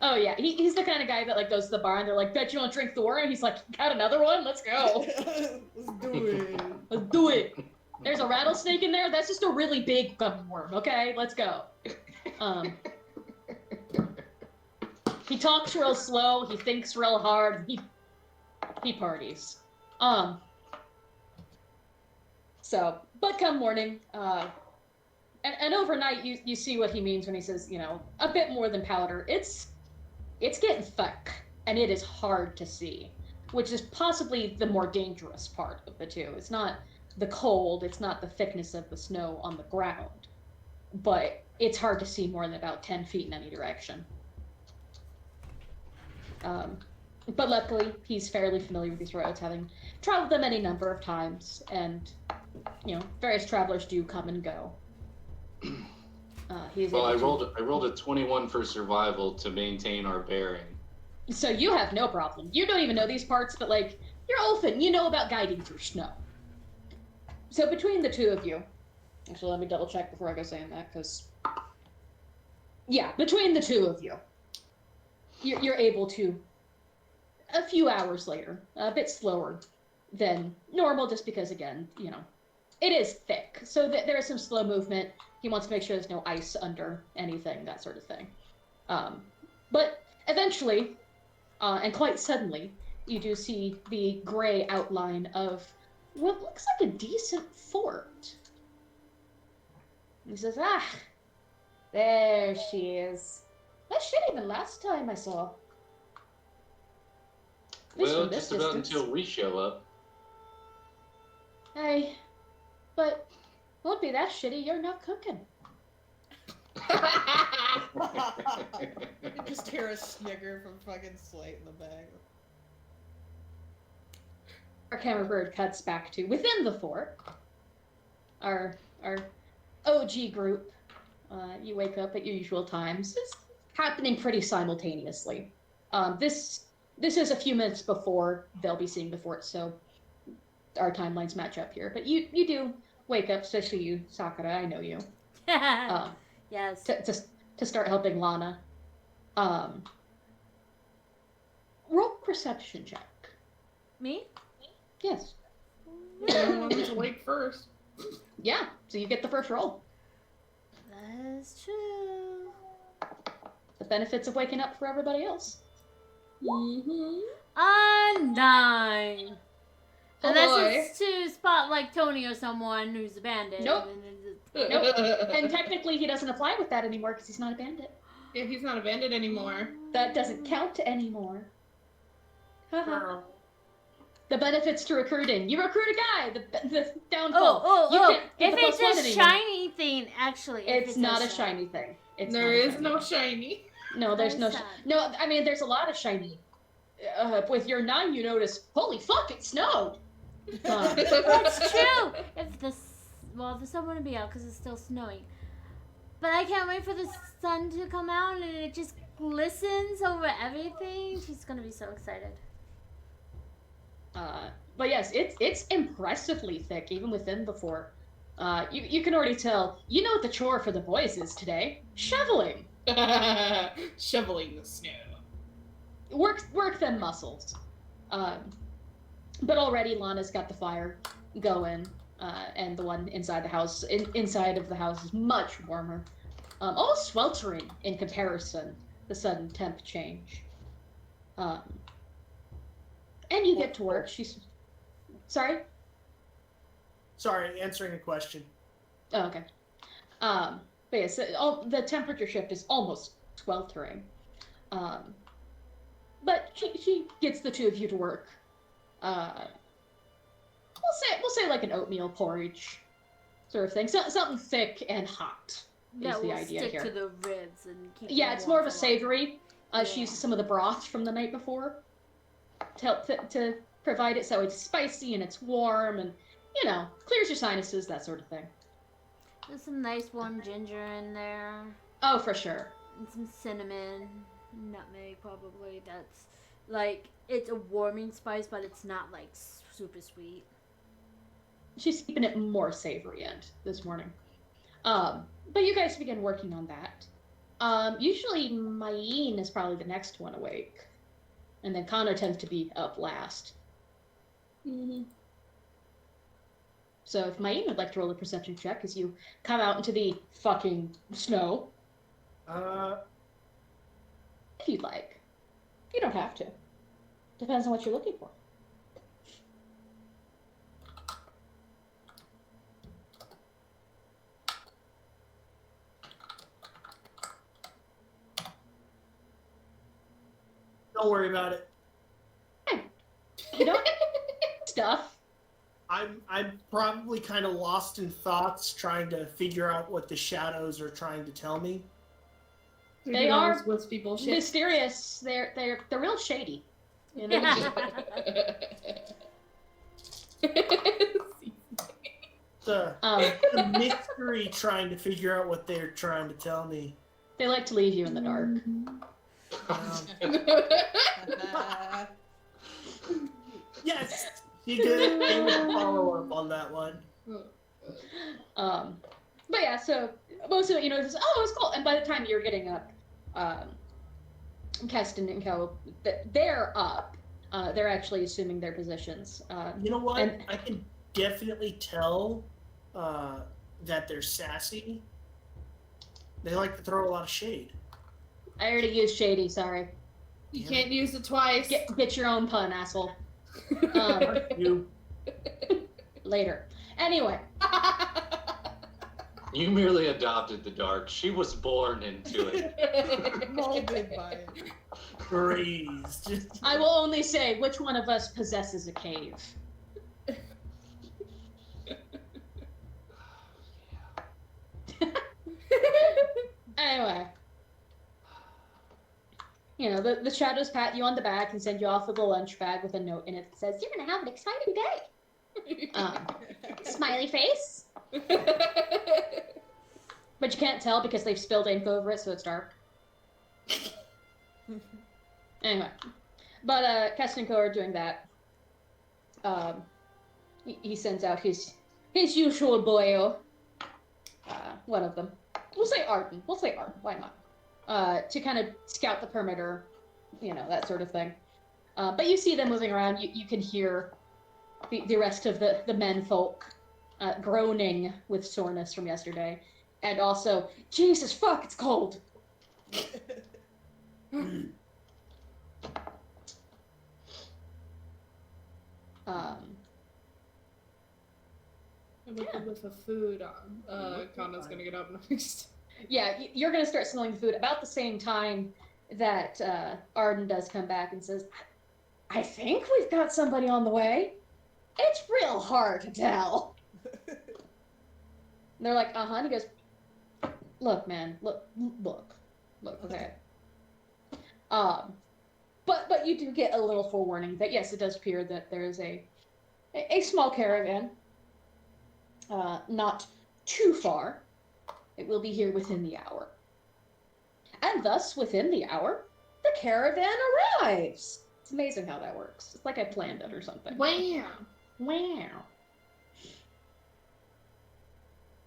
Oh yeah, he's the kind of guy that like goes to the bar and they're like, "Bet you don't drink the water," and he's like, "Got another one? Let's go. Let's do it. Let's do it." There's a rattlesnake in there. That's just a really big gummy worm. Okay, let's go. He talks real slow. He thinks real hard. He parties. So, but come morning, and overnight, you see what he means when he says, a bit more than powder. It's getting thick, and it is hard to see, which is possibly the more dangerous part of the two. It's not the cold, it's not the thickness of the snow on the ground, but it's hard to see more than about 10 feet in any direction. But luckily, he's fairly familiar with these roads, having traveled them any number of times, and, various travelers do come and go. Well, I rolled a 21 for survival to maintain our bearing. So you have no problem. You don't even know these parts, but, you're Ulfin. You know about guiding through snow. So between the two of you... Actually, let me double check before I go saying that, because... Yeah, between the two of you, you're able to, a few hours later, a bit slower than normal, just because, again, it is thick. So there is some slow movement. He wants to make sure there's no ice under anything, that sort of thing. But eventually, and quite suddenly, you do see the gray outline of what looks like a decent fort. He says, there she is. That shit even last time I saw. At least Well, from this just about distance. until we show up. Hey, but won't be that shitty. You're not cooking. You just hear a snigger from fucking Slate in the back. Our camera bird cuts back to within the fort. Our OG group. You wake up at your usual times. It's happening pretty simultaneously. This is a few minutes before they'll be seeing the fort, so our timelines match up here. But you do wake up, especially you, Sakura. I know you. Yes. To start helping Lana. Roll perception check. Me? Yes. No one was awake first. Yeah. So you get the first roll. That's true. The benefits of waking up for everybody else. Mm-hmm. A 9. Oh Unless boy. it's to spot like Tony or someone who's a bandit. Nope. And then Nope. And technically he doesn't apply with that anymore because he's not a bandit. Yeah, he's not a bandit anymore. That doesn't count anymore. Haha. Girl. The benefits to recruiting. You recruit a guy. The downfall. You Oh. can't get If the it's +1 a anymore. shiny thing, actually. if It's not a shiny thing. It's There not a is shiny no thing. shiny. No, there's no. Sad. No, I mean, there's a lot of shiny. With your 9, you notice, holy fuck, it snowed. That's true. If the sun wouldn't be out because it's still snowing. But I can't wait for the sun to come out and it just glistens over everything. She's gonna be so excited. But yes, it's impressively thick, even within the fort. You can already tell. You know what the chore for the boys is today? Shoveling. Shoveling the snow. Work them muscles. But already Lana's got the fire going, and the one inside the house, inside of the house is much warmer. All sweltering in comparison, the sudden temp change. And you get to work. She's... Sorry? Sorry, answering a question. Oh, okay. But yes, the temperature shift is almost sweltering. But she gets the two of you to work. We'll say like an oatmeal porridge sort of thing. Something thick and hot is That the will idea stick here. to the ribs and keep Yeah, them it's warm more of a for longer. savory. She uses some of the broth from the night before to help to provide it so it's spicy and it's warm and, clears your sinuses, that sort of thing. There's some nice warm ginger in there. Oh, for sure. And some cinnamon. Nutmeg, probably. That's, it's a warming spice, but it's not, super sweet. She's keeping it more savory end this morning. But you guys begin working on that. Usually Mayeen is probably the next one awake. And then Kana tends to be up last. Mm-hmm. So if Mayeen would like to roll a perception check as you come out into the fucking snow. If you'd like. You don't have to. Depends on what you're looking for. Don't worry about it. You don't stuff. I'm probably kind of lost in thoughts, trying to figure out what the shadows are trying to tell me. They are wispy bullshit. mysterious. They're real shady. You know? The mystery trying to figure out what they're trying to tell me. They like to leave you in the dark. Yes, you good follow up on that one. But yeah, so most of it, just, oh, it was cool. And by the time you're getting up, Keston and Co, they're up. They're actually assuming their positions. You know what? and- I can definitely tell that they're sassy. They like to throw a lot of shade. I already used shady. Sorry. You can't use it twice. Get your own pun, asshole. You. Later. Anyway. You merely adopted the dark. She was born into it. Molded by it. Raised. I will only say which one of us possesses a cave. Anyway. The shadows pat you on the back and send you off with a lunch bag with a note in it that says, "You're going to have an exciting day." Smiley face. But you can't tell because they've spilled ink over it, so it's dark. Anyway. But Keston and Co are doing that. He sends out his usual boyo. One of them. We'll say Arden. Why not? To kind of scout the perimeter, that sort of thing. But you see them moving around. You can hear the rest of the men folk groaning with soreness from yesterday. And also, Jesus fuck, it's cold! With the food, Kana's gonna get up next. Yeah, you're gonna start smelling the food about the same time that Arden does come back and says, "I think we've got somebody on the way. It's real hard to tell." And they're like, "Uh-huh," and he goes, "Look, man, look, okay." But you do get a little forewarning that yes, it does appear that there is a small caravan, not too far. It will be here within the hour. And thus, within the hour, the caravan arrives. It's amazing how that works. It's like I planned it or something. Wow.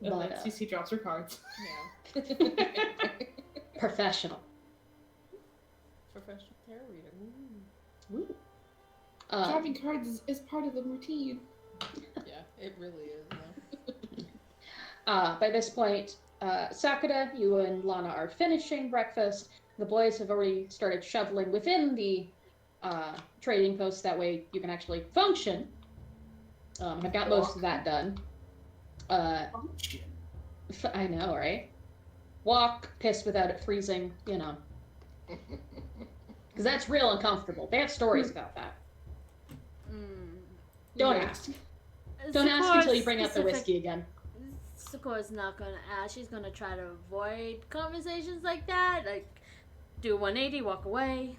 But, CC drops her cards. Yeah. professional. Professional tarot reader. Ooh. Dropping cards is part of the routine. Yeah, it really is. By this point, Sakura, you and Lana are finishing breakfast. The boys have already started shoveling within the trading post. That way you can actually function. I've got most of that done. I know, right? Walk, piss without it freezing, Because that's real uncomfortable. They have stories about that. Don't ask. Don't ask until you bring up the whiskey again. Sakura's not gonna ask. She's gonna try to avoid conversations like that. Like, do 180, walk away.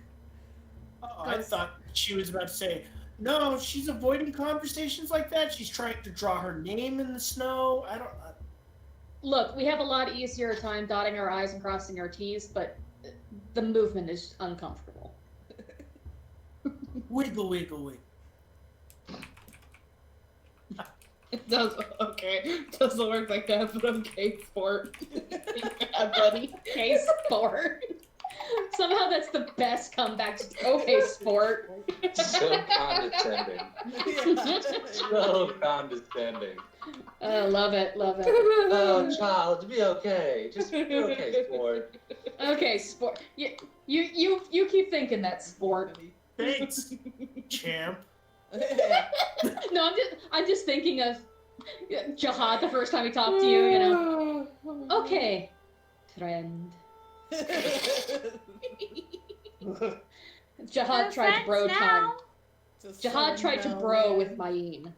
Oh, I thought she was about to say, no, she's avoiding conversations like that. She's trying to draw her name in the snow. I don't. Look, we have a lot easier time dotting our I's and crossing our T's, but the movement is uncomfortable. Wiggle, wiggle, wiggle. It does. Okay. It doesn't work like that, but okay, sport. Yeah, buddy. Okay, sport. Somehow that's the best comeback. Okay, sport. So condescending. Yeah. So condescending. Love it, love it. Oh, child, be okay. Just be okay, sport. Okay, sport. You keep thinking that sport. Thanks, champ. No, I'm just thinking of Jihad the first time he talked to you. You know. Okay, friend. Jihad tried to bro time. Jihad tried to bro with Mayeen.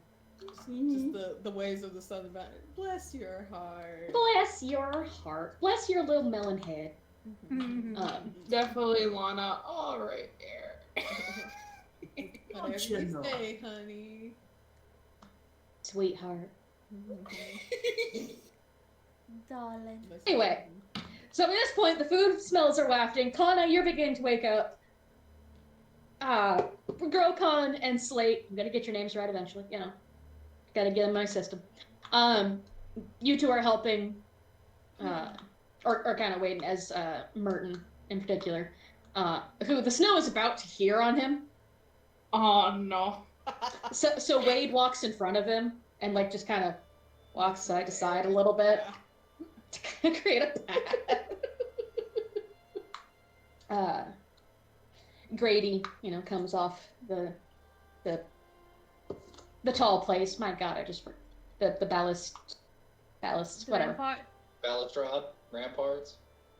Just the ways of the sun of Valor. Bless your heart. Bless your heart. Bless your little melon head. Definitely Lana. All right there. Whatever you you know? say, honey. Sweetheart. Darling. Anyway. So at this point, the food smells are wafting. Kana, you're beginning to wake up. Grokon and Slate, I'm gonna get your names right eventually, you know. Gotta get in my system. You two are helping, or kind of waiting as Merton in particular, who the snow is about to hear on him. Oh no. So Wade walks in front of him and like just kind of walks side to side a little bit to kind of create a path. Grady, you know, comes off the tall place. My God, I just the ballast, whatever. Rampart. Balustrade, ramparts.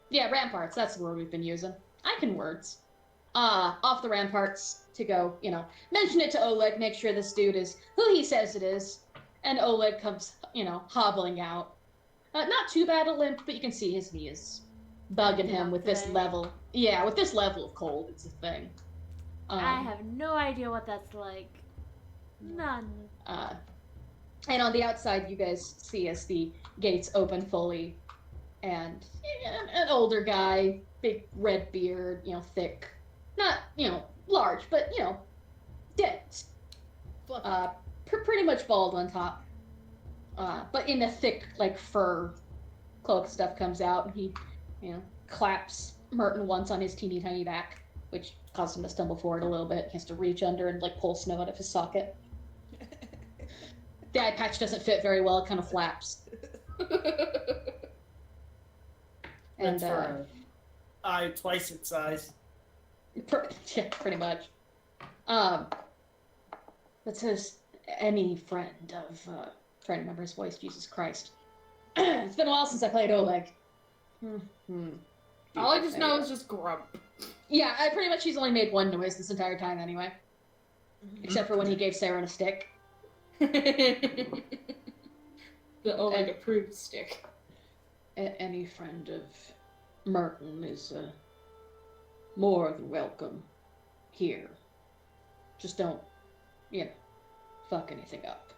Yeah, ramparts. That's the word we've been using. I can words. Off the ramparts to go, you know, mention it to Oleg, make sure this dude is who he says it is. And Oleg comes, you know, hobbling out. Not too bad a limp, but you can see his knee is bugging him with this level. Yeah, with this level of cold, it's a thing. I have no idea what that's like. None. And on the outside, you guys see as the gates open fully, and an older guy, big red beard, you know, thick, not, you know, large, but, you know, dense. Pretty much bald on top. But in a thick, like, fur cloak stuff comes out, and he, you know, claps Merton once on his teeny tiny back, which caused him to stumble forward a little bit. He has to reach under and, like, pull snow out of his socket. The eye patch doesn't fit very well, it kind of flaps. And, For an eye twice its size. yeah, pretty much. That says any friend of, trying to remember his voice, Jesus Christ. It's been a while since I played Oleg. All I just know is just grump. Yeah, pretty much he's only made one noise this entire time anyway. Except for when he gave Sarah a stick. The Oleg approved stick. Any friend of Merton is more than welcome here. Just don't, you know, fuck anything up.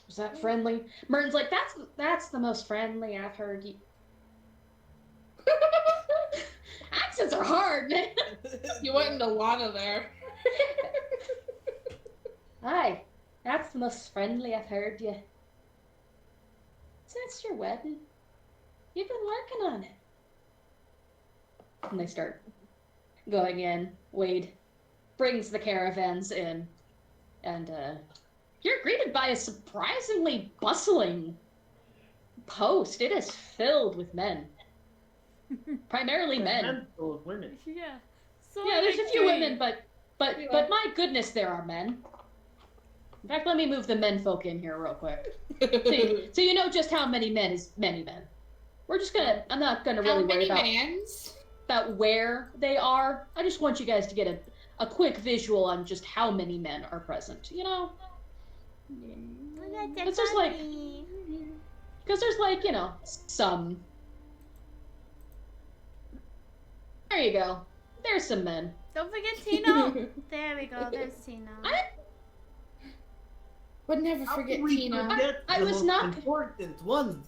Was that friendly? Merton's like, that's the most friendly I've heard you. Accents are hard, man. You went into Lana there. Hi, that's the most friendly I've heard you. Since your wedding, you've been working on it. And they start going in. Wade brings the caravans in, and you're greeted by a surprisingly bustling post. It is filled with men. Primarily men. Handful of women. Yeah. So Yeah, there's a few intrigued. women, but my goodness, there are men. In fact, let me move the men folk in here real quick. So you know just how many men is many men. We're just gonna, I'm not gonna really worry about where they are. I just want you guys to get a quick visual on just how many men are present, you know? It's just like, because there's like, you know, some. There you go. There's some men. Don't forget Tino. There we go. There's Tino. Would never How forget can we Tina. forget I the was most not- important one.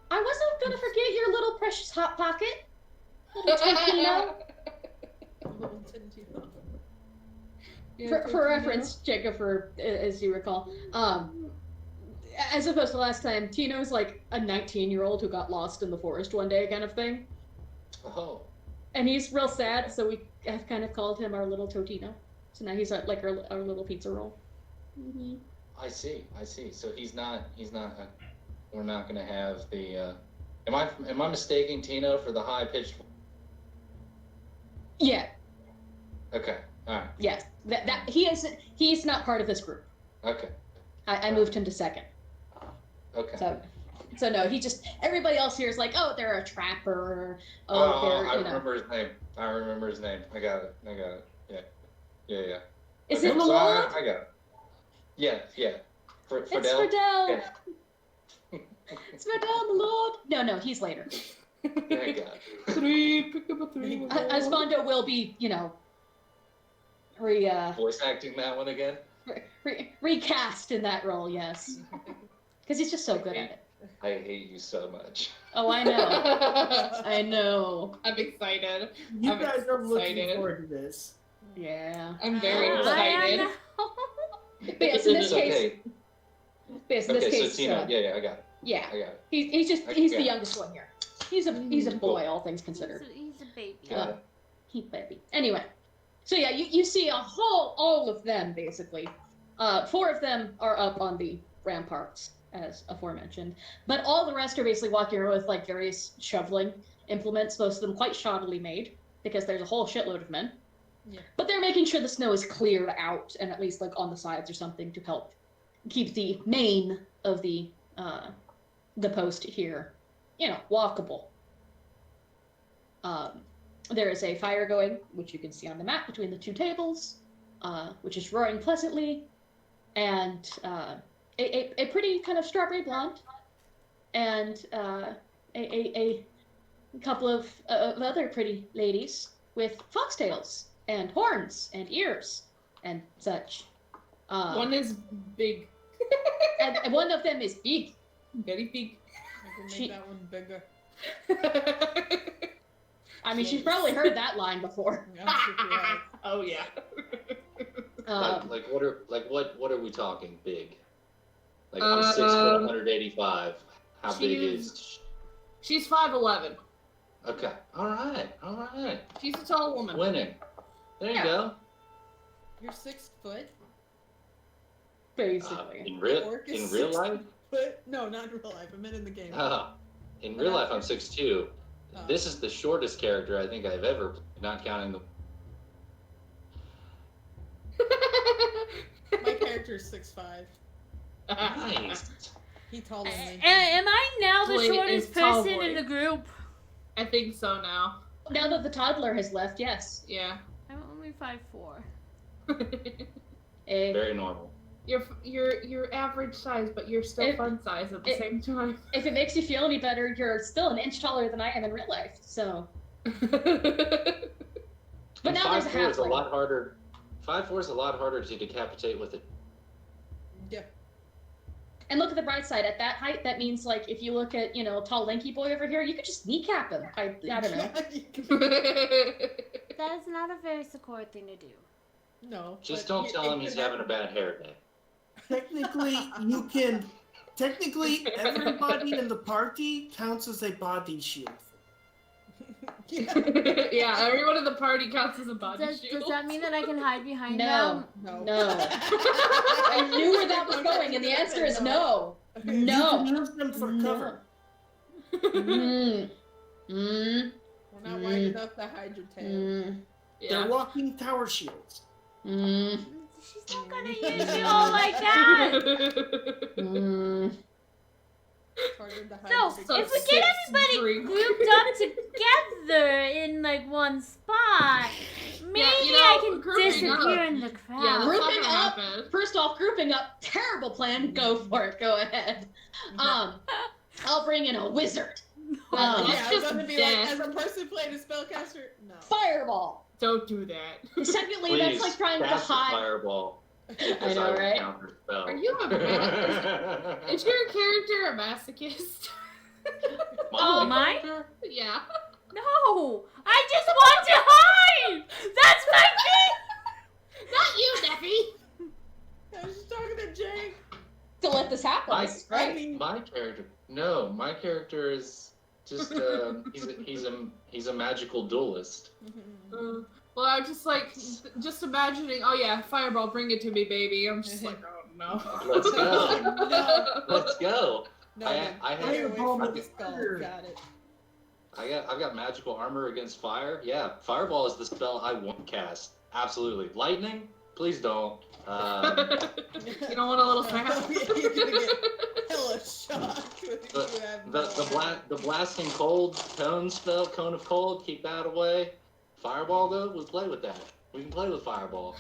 I wasn't gonna forget your little precious hot pocket. Little Tintino. For reference, Jacob, as you recall, as opposed to last time, Tino's like a 19-year-old who got lost in the forest one day kind of thing. Oh. And he's real sad, so we have kind of called him our little Totino. So now he's like our little pizza roll. Mm-hmm. I see. So he's not. We're not gonna have the. Am I mistaking Tino for the high pitched? Yeah. Okay. All right. Yes. That he isn't. He's not part of this group. Okay. I moved him to second. Okay. So no, he just everybody else here is like, oh, they're a trapper. I remember his name. I got it. Yeah. Is it Malone? I got it. Yeah. Fidel. It's Fidel. Yeah. It's Fidel Malone. No, he's later. Thank God. Pick up a 3. Asmondo will be, Voice acting that one again. Recast in that role, yes. Because he's just so good at it. I hate you so much. Oh, I know. I know. I'm excited. You I'm guys are looking excited. forward to this. Yeah. I'm very I excited. know. But yes, in this case. Okay. Yes, in this Okay, case. so Tino, yeah, I got it. Yeah. I got it. He's Okay. the youngest one here. He's a boy, all things considered. He's a baby. Got it. He baby. Anyway, so yeah, you see all of them basically. 4 of them are up on the ramparts, as aforementioned, but all the rest are basically walking around with like various shoveling implements, most of them quite shoddily made, because there's a whole shitload of men. Yeah. But they're making sure the snow is cleared out, and at least like on the sides or something to help keep the main of the post here, walkable. There is a fire going, which you can see on the map between the 2 tables, which is roaring pleasantly, and a pretty kind of strawberry blonde, and a couple of other pretty ladies with foxtails and horns and ears and such. One is big. and one of them is big. Very big. I can make that one bigger. I mean, she's probably heard that line before. I'm sure you have. Oh yeah. What are we talking big? Like I'm 6 foot 185. How big is? She's 5'11". Okay. All right. She's a tall woman. Winning. There you go. You're 6 foot. Basically. In Orc is real 6 life? foot? No, not in real life. I meant in the game. In real life, I'm 6'2". Oh. This is the shortest character I think I've ever played, not counting the. My character is 6'5". Nice. He taller than me. Am I now the Blade shortest is tall person boy. in the group? I think so now. Now that the toddler has left, yes. Yeah. I'm only 5'4". Very normal. You're average size, but you're still fun size at the same time. If it makes you feel any better, you're still an inch taller than I am in real life, so. But And now there's a 5'4" is a halfling. lot harder. 5'4" is a lot harder to decapitate with it. Yeah. And look at the bright side. At that height, that means, like, if you look at, tall lanky boy over here, you could just kneecap him. I don't know. That is not a very Sakura thing to do. No. Just but don't you- tell it him he's could having a bad hair day. Technically, everybody in the party counts as a body shield. Yeah, everyone in the party counts as a body Does shield. that mean that I can hide behind No. them? No. No. I knew where that was going, and the answer is no. No. You can use them for No. cover. Mm. Mm. We're not wide enough to hide your tail. Mm. They're walking tower shields. Mm. She's not gonna use you all like that. Mm. It's harder to hide No, the big so if we tail. get six everybody drink. grouped up together in like one spot, maybe I can grouping disappear up. in the Yeah, crowd. that's not Grouping gonna up. happen. First off, grouping up, terrible plan. Go for it. Go ahead. I'll bring in a wizard. Yeah, I was just gonna be death. like, as a person playing a spellcaster, no. Fireball. Don't do that. Secondly, that's like trying to cast a hide. fireball. I know, right? Are you a Is your character a masochist? Oh, mine? Yeah. No, I just want to hide. That's my thing. Not you, Neffy! I was just talking to Jake. To let this happen. My, This is great. I mean, my character. No, my character is just he's a magical duelist. Well, I'm just like, just imagining, oh yeah, fireball, bring it to me, baby. I'm just like, oh no. Let's go. no. Let's go. No, I stay had- away from the skull. Got it. I've got magical armor against fire. Yeah, fireball is the spell I won't cast. Absolutely. Lightning? Please don't. You don't want a little snap? You're gonna get hella shocked if you have the blasting cold cone spell, cone of cold, keep that away. Fireball though, we'll play with that. We can play with fireball.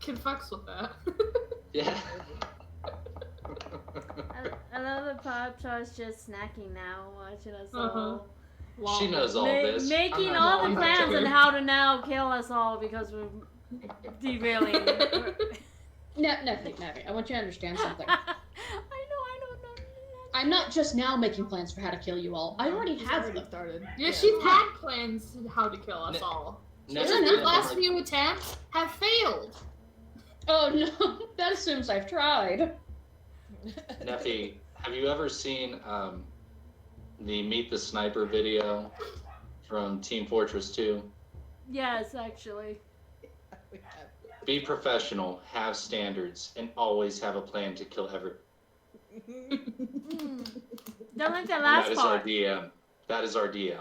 Can fucks with that. Yeah. I love the Pop Char's just snacking now, watching us all. She knows all this. Making I'm all the not plans sure. on how to now kill us all because we're derailing. Nothing. I want you to understand something. I don't know. I'm not just now making plans for how to kill you all. I already have them. started. Yeah, she's had plans to how to kill us all. Next- Isn't the next- last few attempts have failed? Oh no, that assumes I've tried. Neffy, have you ever seen the Meet the Sniper video from Team Fortress 2? Yes, actually. Be professional, have standards, and always have a plan to kill every. Don't like that last That is our part. DM. That is our DM.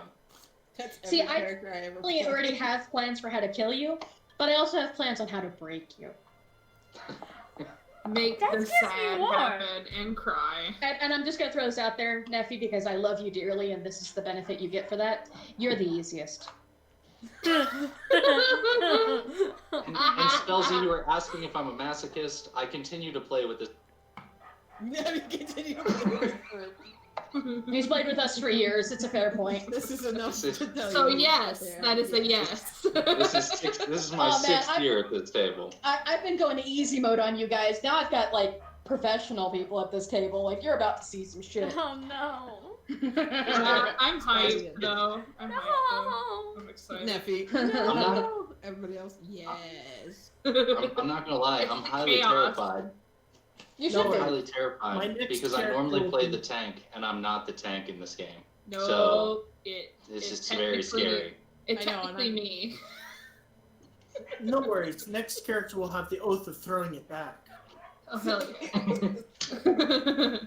That's See, every I character I ever I already have plans for how to kill you, but I also have plans on how to break you. Make That the gives me sad more. happen and cry. And I'm just gonna throw this out there, Neffy, because I love you dearly, and this is the benefit you get for that. You're the easiest. And Spelzy, you were asking if I'm a masochist. I continue to play with this. Yeah, we continue to play for He's played with us for years. It's a fair point. This is enough This to tell So you. yes, Yeah. that is a yes. This is my Oh, man, sixth year at this table. I've been going to easy mode on you guys. Now I've got like professional people at this table. Like you're about to see some shit. Oh no. I'm hyped though. I'm hyped though. No. I'm excited. Neffy. I'm not. Everybody else? Yes. I'm not gonna lie. I'm highly Chaos. terrified. You No, should I'm be. highly My terrified next because I character normally will play be- the tank, and I'm not the tank in this game. No, So, it's just very technically- scary. It's I know, technically and me. No worries. Next character will have the oath of throwing it back. Oh hell yeah.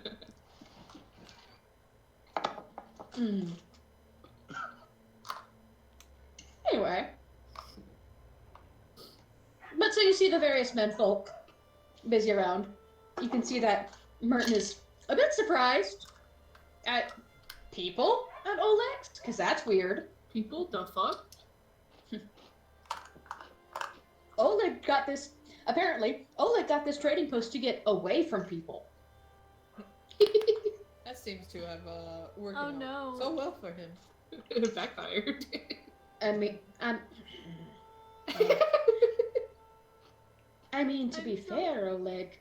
Mm. Anyway. But so you see the various menfolk busy around. You can see that Merton is a bit surprised at people at Oleg's, because that's weird. People, the fuck? Apparently, Oleg got this trading post to get away from people. That seems to have worked Oh, out no. so well for him. It backfired. I mean, to be fair, Oleg,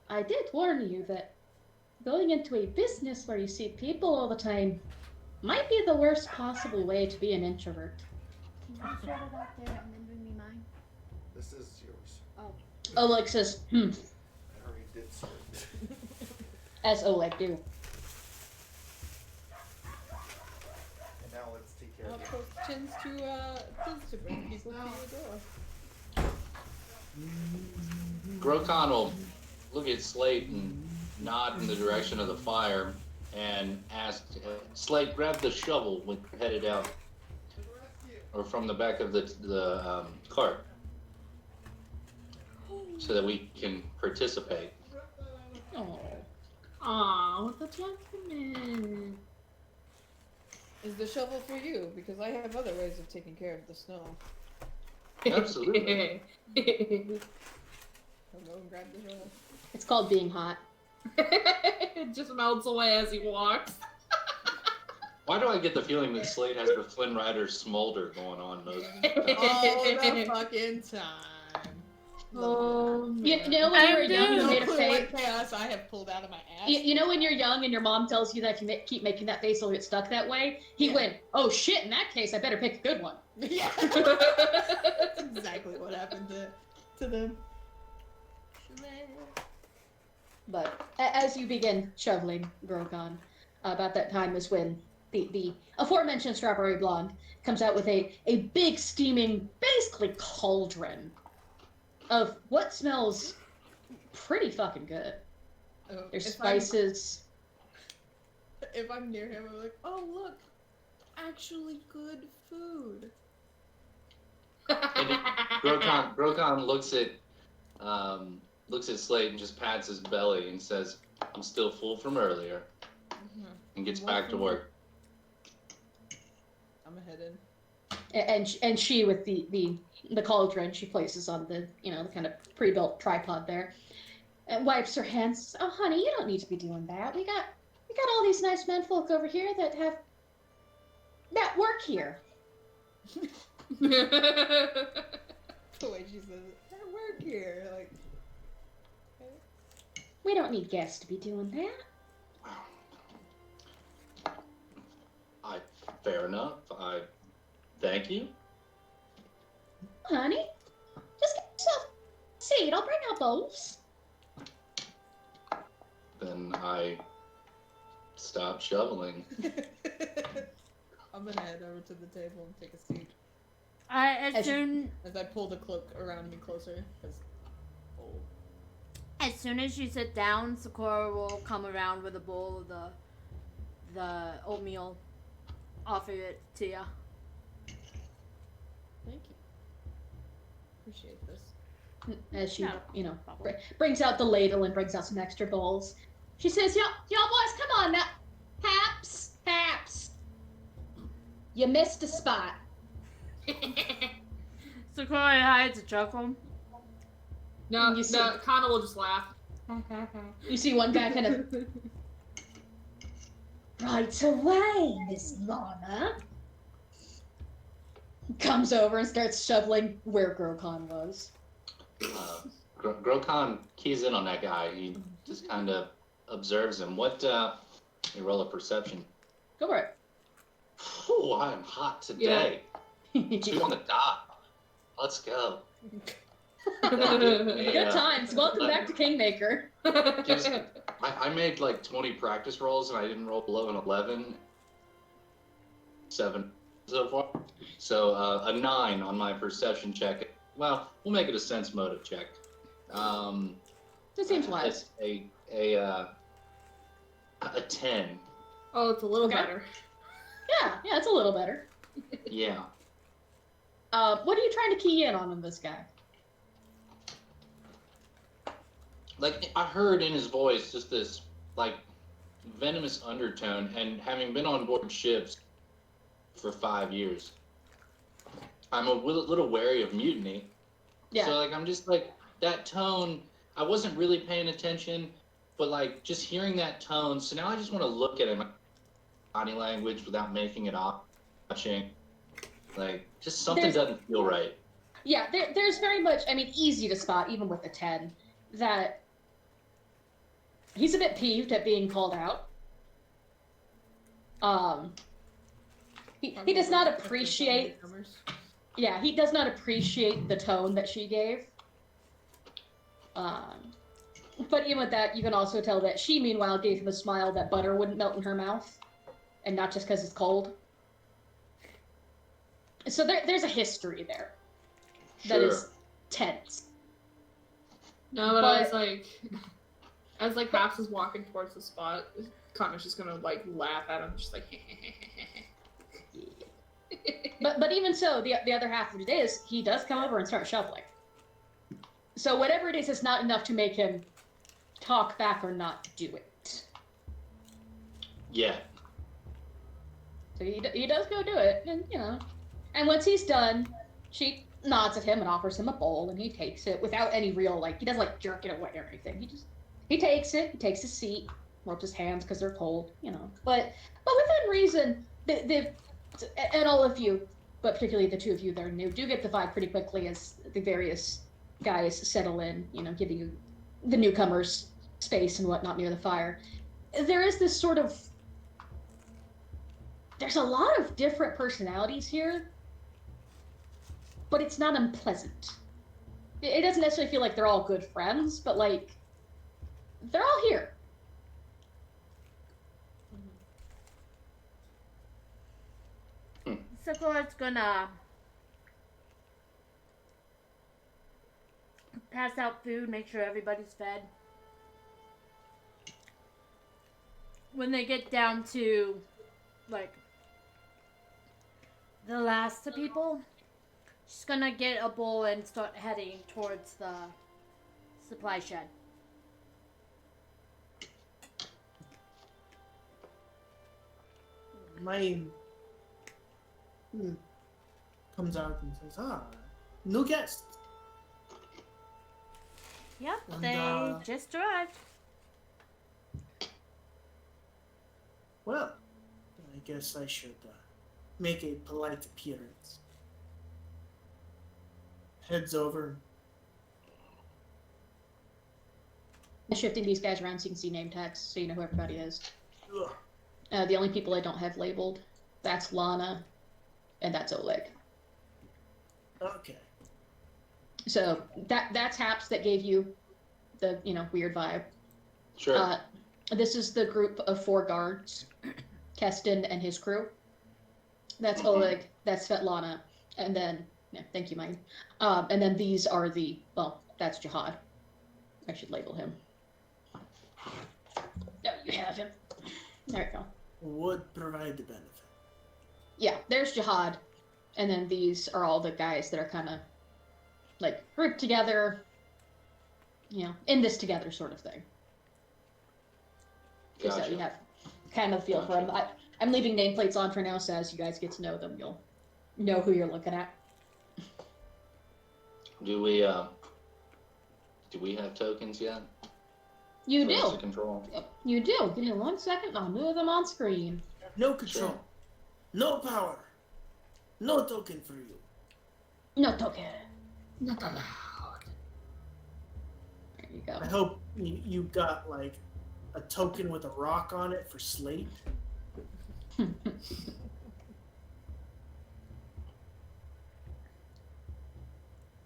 I did warn you that going into a business where you see people all the time might be the worst possible way to be an introvert. Can you shut it up there and then bring me mine? This is yours. Oleg says, I already did so. as Oleg do. And now let's take care of it. Outpost tends to bring people to your door. Grokon will look at Slate and nod in the direction of the fire and ask, Slate, grab the shovel when you're headed out. Or from the back of the cart. So that we can participate. Oh. Aw, what the gentleman. Is the shovel for you? Because I have other ways of taking care of the snow. Absolutely. I'll go and grab the shovel. It's called being hot. It just melts away as he walks. Why do I get the feeling that Slate has the Flynn Rider smolder going on most of the time? All the fucking time. Oh, You man. know when you were I young, do. you No made a clue face. what chaos I have pulled out of my ass. You know when you're young and your mom tells you that if you keep making that face, you'll get stuck that way? He Yeah. went, oh shit, in that case, I better pick a good one. Yeah. That's exactly what happened to them. But as you begin shoveling, Grokon, about that time is when the aforementioned strawberry blonde comes out with a big steaming, basically cauldron of what smells pretty fucking good. Oh, There's if spices. If I'm near him, I'm like, oh look, actually good food. Grokon looks at Slate and just pats his belly and says, "I'm still full from earlier," and gets back to work. I'm gonna head in. And she with the cauldron she places on the the kind of pre-built tripod there, and wipes her hands. Oh honey, you don't need to be doing that. We got all these nice menfolk over here that work here. The way she says it, I work here. Like, We don't need guests to be doing that. Fair enough. Thank you. Honey, just get yourself a seat. I'll bring out bowls. Then I stop shoveling. I'm gonna head over to the table and take a seat As as I pull the cloak around me closer. as soon as you sit down, Sakura will come around with a bowl of the oatmeal, offer it to you. Thank you. Appreciate this. As she, No problem. brings out the ladle and brings out some extra bowls. She says, y'all boys, come on now. Paps. You missed a spot. Sakura hides a chuckle. No, You see- Kana will just laugh. You see one guy kind of, right away, Miss Lana. Comes over and starts shoveling where Grokon was. Grokon keys in on that guy. He just kind of observes him. You roll a perception. Go for it. Oh, I am hot today. 2 on the dot. Let's go. Good times. Welcome back to Kingmaker. I made like 20 practice rolls and I didn't roll below an 11. 7 so far. So a 9 on my perception check. Well, we'll make it a sense motive check. That seems wise. A 10. Oh, it's a little Okay. better. Yeah, it's a little better. Yeah. What are you trying to key in on this guy? Like, I heard in his voice just this, like, venomous undertone, and having been on board ships for 5 years, I'm a little wary of mutiny. Yeah. So, like, I'm just, like, that tone, I wasn't really paying attention, but, like, just hearing that tone, so now I just want to look at him, body language without making it off, watching. Like, just something doesn't feel right. Yeah, there's very much, easy to spot, even with the 10, that he's a bit peeved at being called out. He does not appreciate, he does not appreciate the tone that she gave. But even with that, you can also tell that she, meanwhile, gave him a smile that butter wouldn't melt in her mouth, and not just because it's cold. So there's a history there that is tense. No, but as Haps is walking towards the spot, Kana's just gonna laugh at him, just But even so, the other half of it is he does come over and start shoveling. So whatever it is, it's not enough to make him talk back or not do it. Yeah. So he does go do it, and and once he's done, she nods at him and offers him a bowl, and he takes it without any real he doesn't jerk it away or anything. He takes it, he takes his seat, rubs his hands because they're cold, But within reason, and all of you, but particularly the two of you that are new, do get the vibe pretty quickly as the various guys settle in, giving you the newcomers space and whatnot near the fire. There is this sort of, there's a lot of different personalities here, but it's not unpleasant. It doesn't necessarily feel like they're all good friends, but like they're all here. Sakura's gonna pass out food, make sure everybody's fed. When they get down to, like, the last of people, she's gonna get a bowl and start heading towards the supply shed. My comes out and says, new guest. Yep, And, they just arrived. Well, I guess I should make a polite appearance. Heads over. I'm shifting these guys around so you can see name tags, so you know who everybody is. Ugh. The only people I don't have labeled, that's Lana, and that's Oleg. Okay. So that's Haps that gave you the weird vibe. Sure. This is the group of 4 guards, Keston and his crew. That's Oleg, that's Svetlana, and then thank you, Mike. And then these are that's Jihad. I should label him. No, you have him. There we go. Would provide the benefit. Yeah, there's Jihad, and then these are all the guys that are kind of like grouped together, in this together sort of thing. Just so Gotcha. you have kind of feel for them. I'm leaving nameplates on for now, so as you guys get to know them, you'll know who you're looking at. Do we have tokens yet? You For us do. to control? You do. Give me 1 second, I'll move them on screen. No control. Sure. No power. No token for you. No token. Not allowed. There you go. I hope you got like a token with a rock on it for Slate.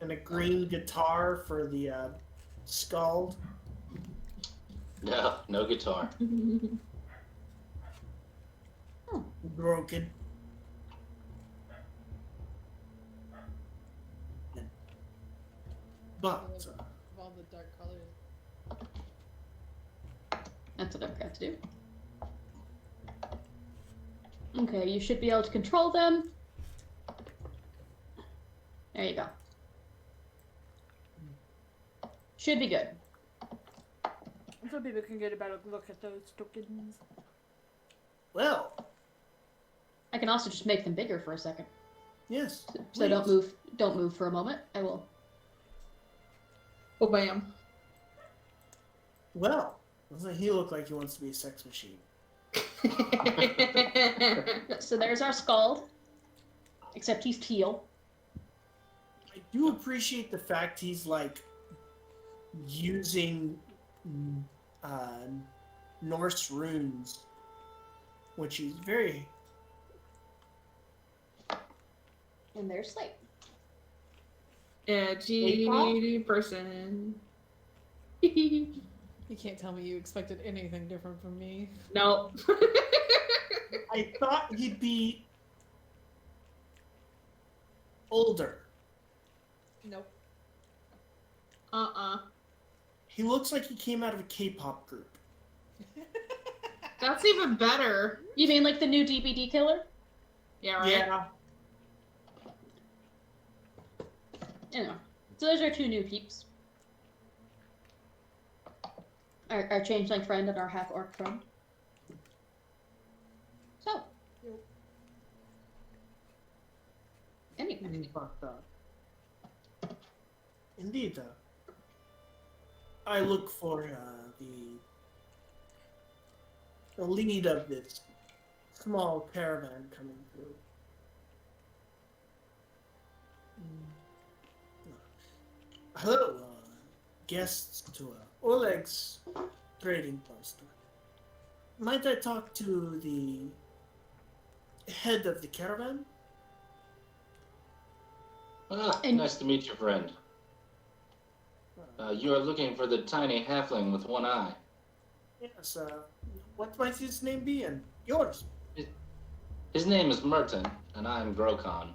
And a green guitar for the Scald. No guitar. Broken. But Of all the dark colors. That's what I've got to do. Okay, you should be able to control them. There you go. Should be good. So people can get a better look at those tokens. well, I can also just make them bigger for a second. yes. So don't please. move for a moment. I will. Oh, bam. Well, doesn't he look like he wants to be a sex machine? So there's our Scald. Except he's teal. I do appreciate the fact he's like using Norse runes, which is very. And there's Slate. Edgy person. You can't tell me you expected anything different from me. No. I thought he'd be older. Nope. He looks like he came out of a K-pop group. That's even better. You mean like the new DVD killer? Yeah, right? Yeah. Anyway, so those are 2 new peeps. Our changeling friend and our half-orc friend. So. Yep. Anyway. But, indeed, I look for the lead of this small caravan coming through. Hello, guests to Oleg's trading post. Might I talk to the head of the caravan? And- Nice to meet your friend. You are looking for the tiny halfling with one eye. Yes, what might his name be, and yours? His name is Merton, and I'm Grokon.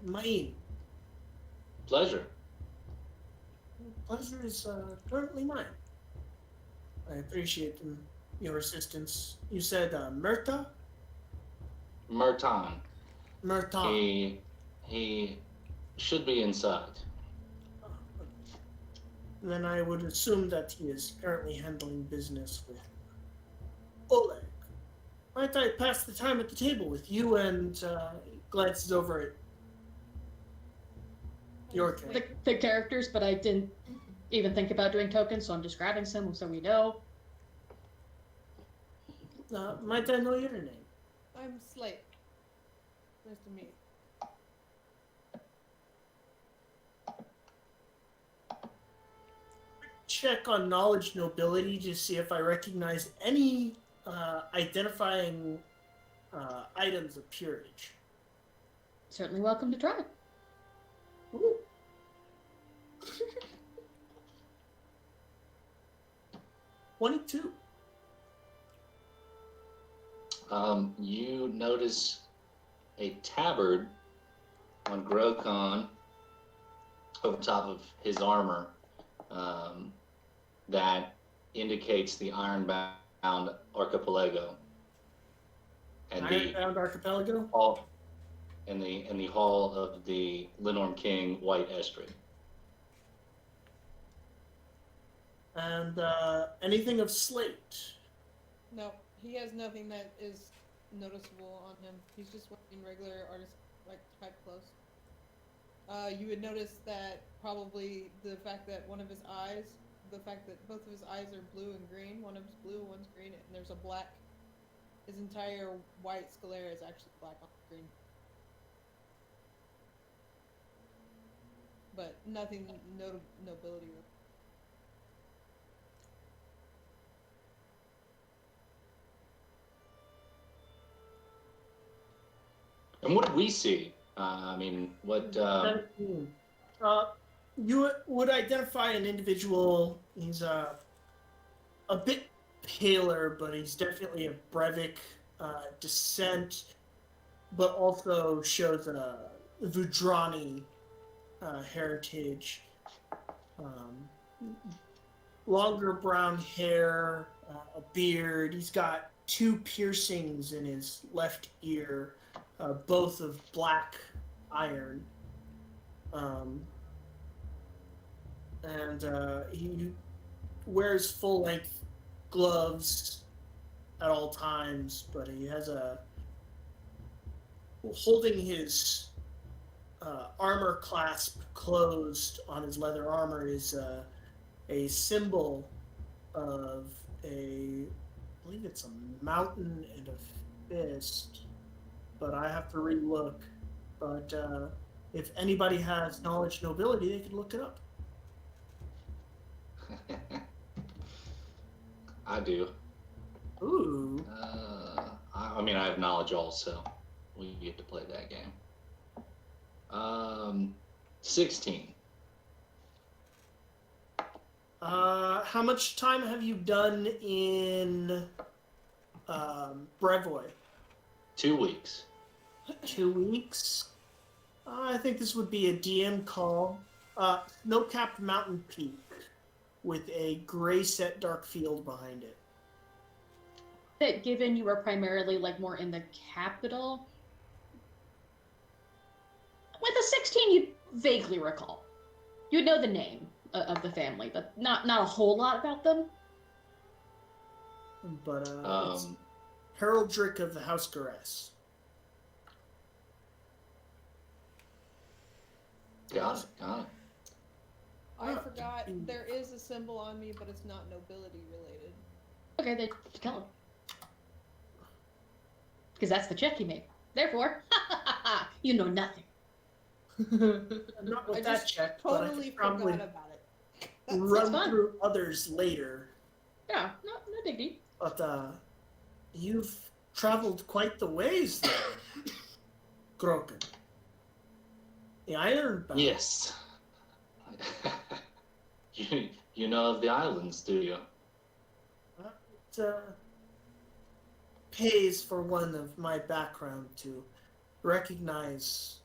Mine. Pleasure. Pleasure is currently mine. I appreciate your assistance. You said Murta? Merton. Murta. He should be inside. Then I would assume that he is currently handling business with Oleg. Might I pass the time at the table with you, and glances over at your character. The characters, but I didn't even think about doing tokens, so I'm just grabbing some so we know. Might I know your name? I'm Slate. Nice to meet you. Check on knowledge nobility to see if I recognize any identifying items of peerage. Certainly welcome to try. Ooh. 22. You notice a tabard on Grokon over top of his armor that indicates the Ironbound Archipelago. And Ironbound Archipelago? hall in the hall of the Linorm King White Estrid. And anything of Slate? No, he has nothing that is noticeable on him. He's just wearing regular artist like type clothes. You would notice that probably the fact that the fact that both of his eyes are blue and green. One of his blue, one's green, and there's a black. His entire white sclera is actually black on green. But nothing nobility. And what do we see? I mean, what? You would identify an individual. He's a bit paler, but he's definitely of Brevic descent, but also shows a Vudrani heritage. Longer brown hair, a beard. He's got 2 piercings in his left ear, both of black iron. And he wears full-length gloves at all times, but he has holding his armor clasp closed on his leather armor is a symbol of I believe it's a mountain and a fist, but I have to re-look. But if anybody has knowledge nobility, they can look it up. I do. Ooh. I mean, I have knowledge also. We get to play that game. 16. How much time have you done in Brevoy? 2 weeks. 2 weeks. I think this would be a DM call. Snow-capped mountain peak with a gray set dark field behind it. That given you were primarily like more in the capital, with a 16 you'd vaguely recall. You'd know the name of the family, but not a whole lot about them. But it's Heraldrick of the House Garess. Got it. I forgot there is a symbol on me, but it's not nobility related. Okay, then tell him. Because that's the check you made. Therefore, you know nothing. Not with I that just check, totally but I could probably forgot about it. That's run fine. through others later. Yeah, no big deal. But you've traveled quite the ways there, Groken. The Ironbound. Yes. you know of the islands, do you? It pays for one of my background to recognize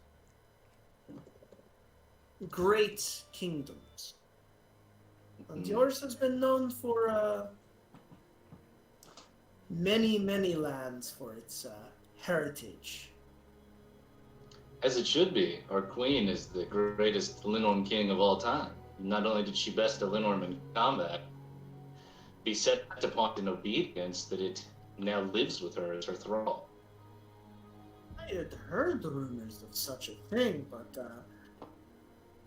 great kingdoms. And yours has been known for many, many lands for its heritage. As it should be. Our queen is the greatest Linnorm king of all time. Not only did she best a Linnorm in combat, be set upon in obedience that it now lives with her as her thrall. I had heard rumors of such a thing, but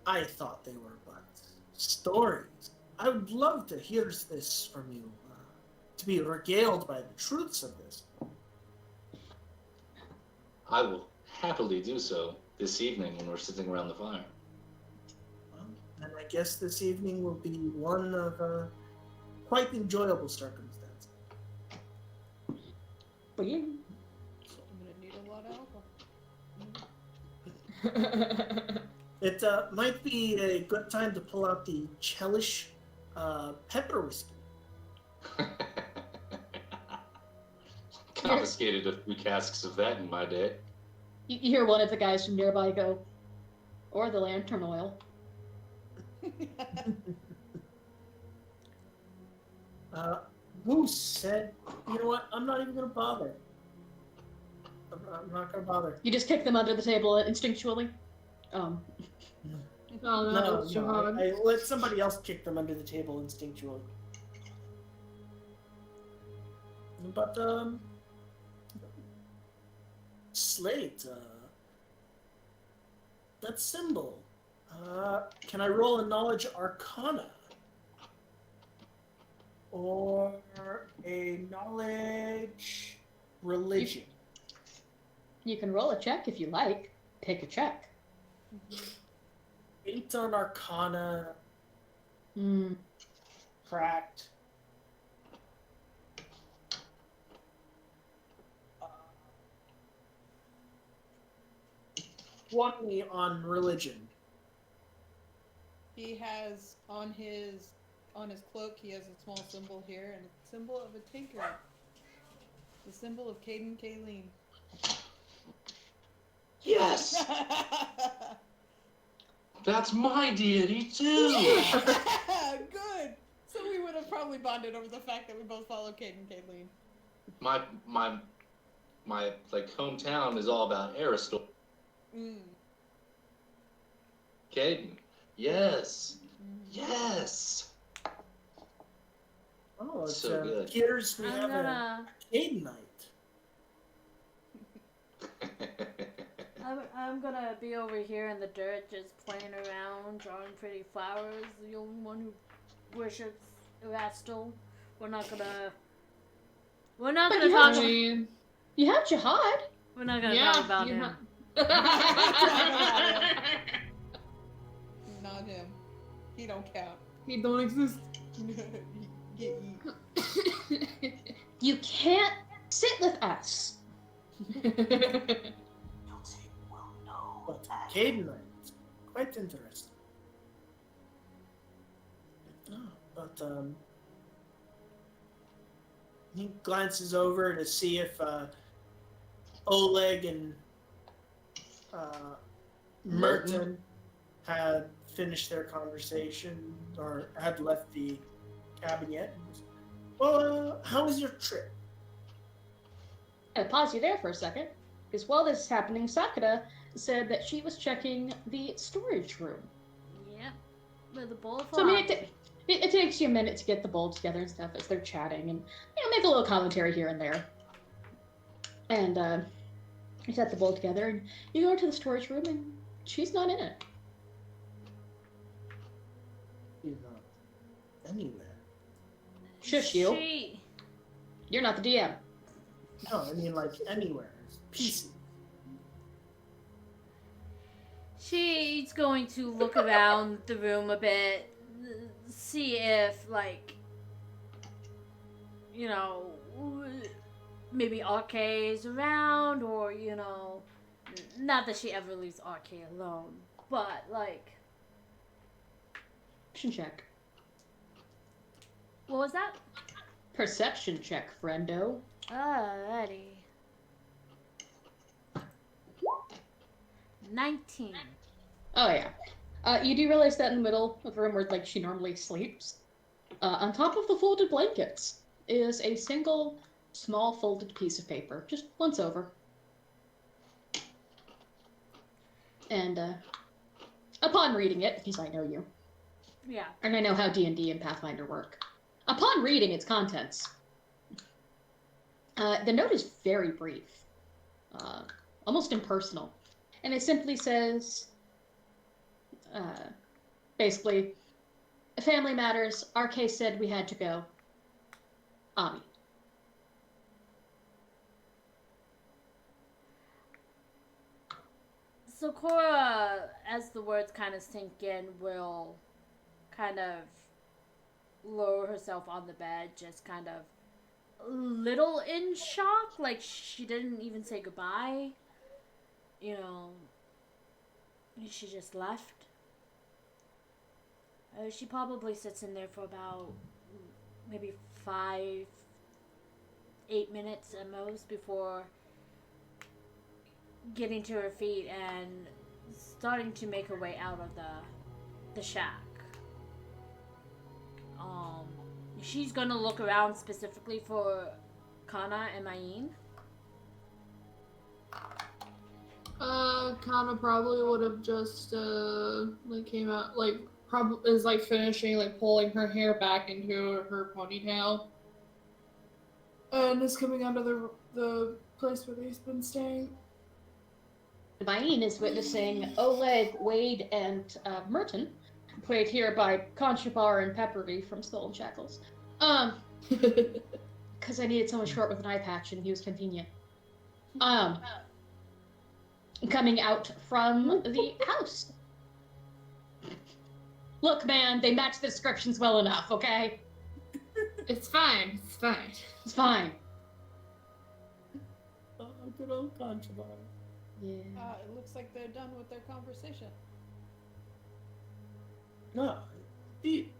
I thought they were but stories. I would love to hear this from you, to be regaled by the truths of this. I will happily do so this evening when we're sitting around the fire. Well, and I guess this evening will be one of quite enjoyable circumstances. But yeah. I'm gonna need a lot of alcohol. It might be a good time to pull out the Chelish pepper whiskey. Confiscated a few casks of that in my day. You hear one of the guys from nearby go, or the lantern oil. Moose said, you know what, I'm not even going to bother. I'm not going to bother. You just kick them under the table instinctually. Oh, No, no, no, I let somebody else kick them under the table instinctually. But, Slate, that symbol, can I roll a knowledge arcana? Or a knowledge religion? You can roll a check if you like. Pick a check. 8 on arcana, Hmm. cracked. 20 on religion. He has on his cloak, he has a small symbol here, and it's a symbol of a tinker. The symbol of Caden Kayleen. Yes! That's my deity too! Yeah, good! So we would have probably bonded over the fact that we both follow Caden Kayleen. My like hometown is all about Aristor. Mm. Caden. Yes. Yes. Oh, it's So good. here's we I'm have gonna, a Cade night. I'm gonna be over here in the dirt, just playing around, drawing pretty flowers. The only one who worships Erastil. We're not gonna But talk. I mean, You have Jihad. We're not gonna yeah, talk about you him. Not him. He don't count. He don't exist. Get yeet. You can't sit with us. But Cade night, quite interesting. Oh, but he glances over to see if Oleg and Merton had finished their conversation or had left the cabin yet. Well, how was your trip? I pause you there for a second, because while this is happening, Sakura said that she was checking the storage room. Yeah, with the bowl of So I mean, flour. it takes you a minute to get the bowl together and stuff as they're chatting, and make a little commentary here and there. And you set the bowl together, and you go into the storage room, and she's not in it. He's not anywhere. Shush you. She, You're not the DM. No, I mean like anywhere. PC. she's going to look around the room a bit, see if, like, you know, maybe RK is around, or, you know, not that she ever leaves RK alone, but like, Perception check. what was that? Perception check, friendo. Alrighty. 19. Oh yeah. You do realize that in the middle of the room where like she normally sleeps, on top of the folded blankets is a single small folded piece of paper, just once over. And upon reading it, because I know you, Yeah. and I know how D&D and Pathfinder work, upon reading its contents, the note is very brief, almost impersonal, and it simply says, basically, family matters. RK said we had to go. Ahmi. Sakura, as the words kind of sink in, will kind of lower herself on the bed, just kind of a little in shock. Like, she didn't even say goodbye. You know, she just left. She probably sits in there for about maybe 5, 8 minutes at most before getting to her feet and starting to make her way out of the shack. She's gonna look around specifically for Kana and Mayin. Kana probably would have just like came out like probably is like finishing like pulling her hair back into her ponytail, and is coming out of the place where they've been staying. Mayin is witnessing Oleg, Wade, and Merton, played here by Conchabar and Peppery from Skull and Shackles. Because I needed someone short with an eye patch, and he was convenient. Coming out from the house. Look, man, they match the descriptions well enough, okay? It's fine. It's fine. It's fine. Oh, good old Conchabar. Yeah. It looks like they're done with their conversation. No, indeed.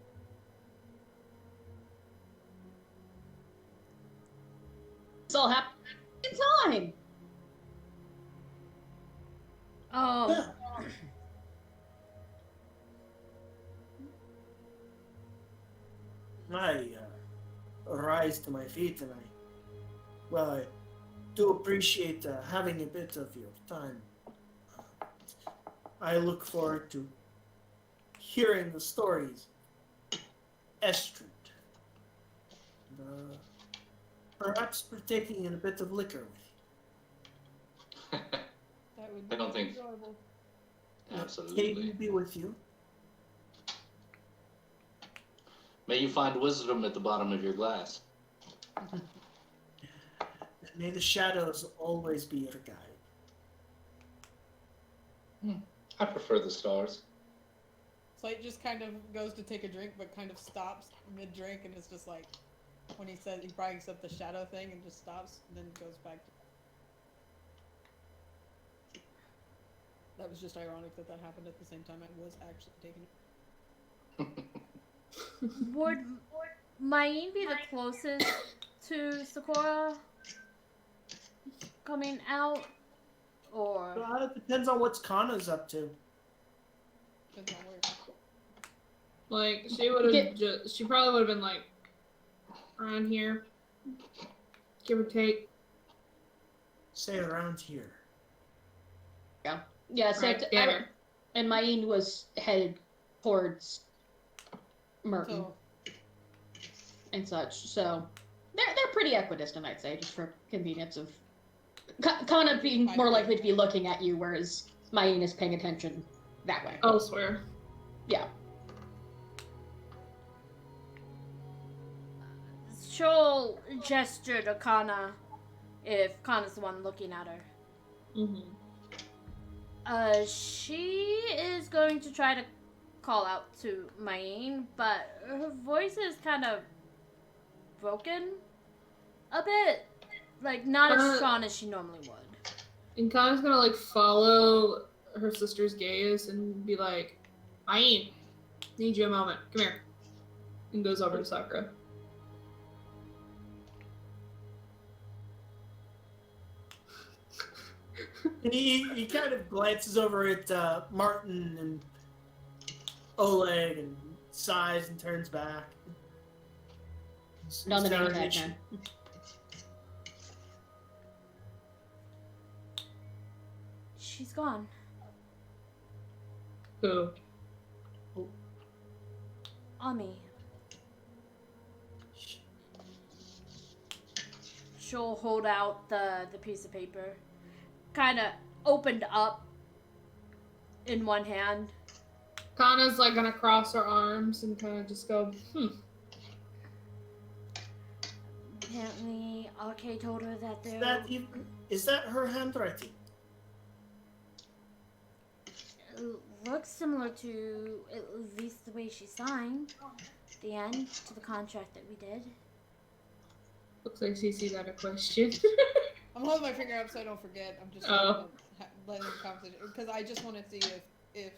It's all happening in time. Oh, Yeah. I rise to my feet and I do appreciate having a bit of your time. I look forward to hearing the stories. Estrid. Perhaps partaking in a bit of liquor with you. That would I don't be think- enjoyable. Kate Absolutely. will be with you. May you find wisdom at the bottom of your glass. May the shadows always be your guide. I prefer the stars. Slate just kind of goes to take a drink, but kind of stops mid-drink, and it's just like, when he says, he brings up the shadow thing and just stops, and then goes back to... That was just ironic that that happened at the same time I was actually taking it. would Mayin be the closest to Sakura coming out? Or It depends on what Kana's up to. Depends on where. Like she would have she probably would have been like around here, give or take. Say around here. Yeah, so Right there. and Mayin was headed towards Merton So, and such, so they're pretty equidistant, I'd say, just for convenience of Kana being more likely to be looking at you, whereas Mayin is paying attention that way. Elsewhere. Yeah. she'll gesture to Kana if Kana's the one looking at her. Mm-hmm. She is going to try to call out to Mayin, but her voice is kind of broken a bit. Like, not as strong as she normally would. And Kana's gonna like follow her sister's gaze and be like, Ain, need you a moment. Come here. And goes over to Sakura. And he kind of glances over at Martin and Oleg and sighs and turns back. Not the name Staring tag, at you. man. She's gone. Who? Ahmi. She'll hold out the piece of paper. Kind of opened up in one hand. Kana's like gonna cross her arms and kind of just go, Apparently, RK told her that there... Is that her handwriting? It looks similar to at least the way she signed the end to the contract that we did. Looks like CC got a question. I'm holding my finger up so I don't forget. I'm just letting the conversation, because I just want to see if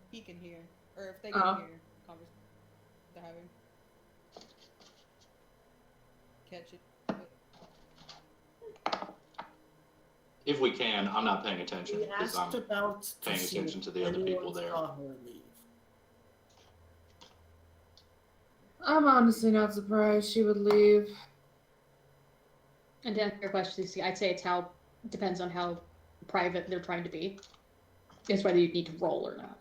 he can hear, or if they can hear the conversation they're having. Catch it. If we can, I'm not paying attention He because asked I'm about paying attention to the other people there. Saw her leave. I'm honestly not surprised she would leave. And to answer your question, CC, I'd say depends on how private they're trying to be. Is whether you need to roll or not.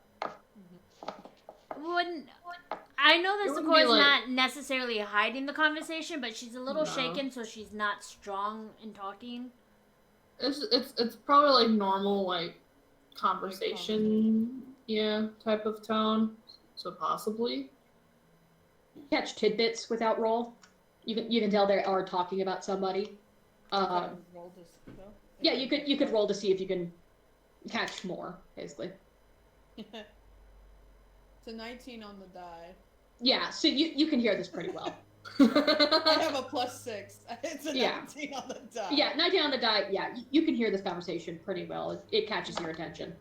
I know that It wouldn't Sakura's be like- not necessarily hiding the conversation, but she's a little No. shaken, so she's not strong in talking. It's probably like normal like conversation, type of tone. So possibly. Catch tidbits without roll. You can tell they are talking about somebody. Roll this, though? Yeah, you could roll to see if you can catch more, basically. It's a 19 on the die. Yeah, so you can hear this pretty well. I have a +6. It's a 19 Yeah. on the die. Yeah, 19 on the die. Yeah, you can hear this conversation pretty well. It catches your attention.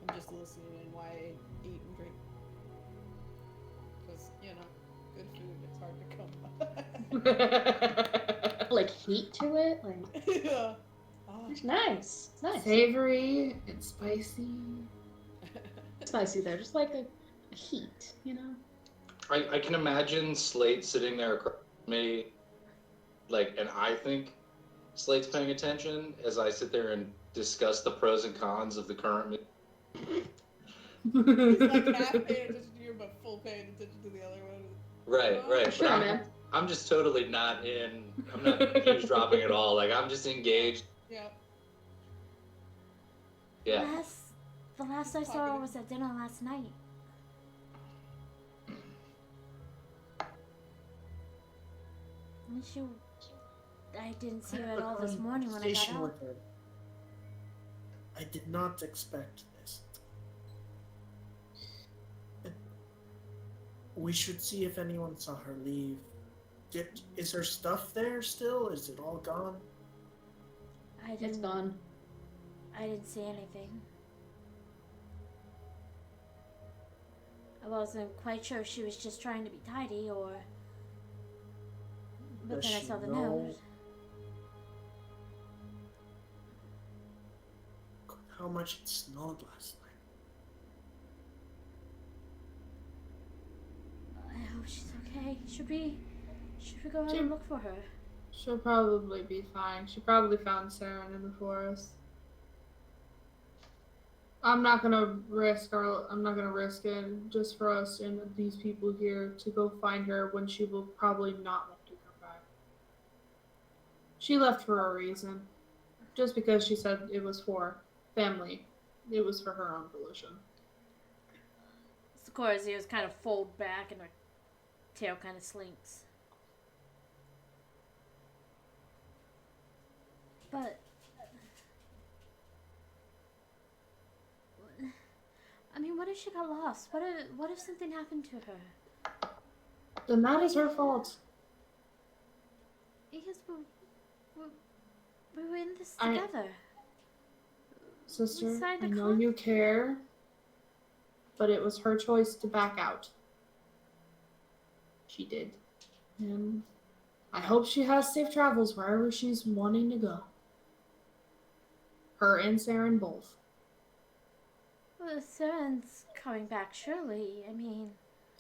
I'm just listening and why I eat and drink. Because, good food, it's hard to come by. Like heat to it, like Yeah. Oh. it's nice. It's nice. Savory and spicy. Spicy there, just like a heat, I can imagine Slate sitting there across from me, and I think Slate's paying attention as I sit there and discuss the pros and cons of the current movie. It's like half paying attention to you, but full paying attention to the other one. Right. Sure, But man. I'm just totally not I'm not eavesdropping at all. Like, I'm just engaged. Yeah. Yeah. The last I saw her was at dinner last night. I didn't see her at all this morning when I got Conversation out. with her. I did not expect this. We should see if anyone saw her leave. Is her stuff there still? Is it all gone? It's gone. I didn't see anything. I wasn't quite sure if she was just trying to be tidy or... But Does then I she saw the know note. how much it snowed last night? I hope she's okay. Should we go out and look for her? She'll probably be fine. She probably found Saren in the forest. I'm not gonna risk it just for us and these people here to go find her when she will probably not want to come back. She left for a reason. Just because she said it was for family. It was for her own volition. Sakura's ears kind of fold back and her tail kind of slinks. But... I mean, what if she got lost? What if something happened to her? Then that is her fault. Because we were in this together. Sister, Inside the I know con- you care, but it was her choice to back out. She did. And I hope she has safe travels wherever she's wanting to go. Her and Saren both. Well, Seren's coming back, surely. I mean,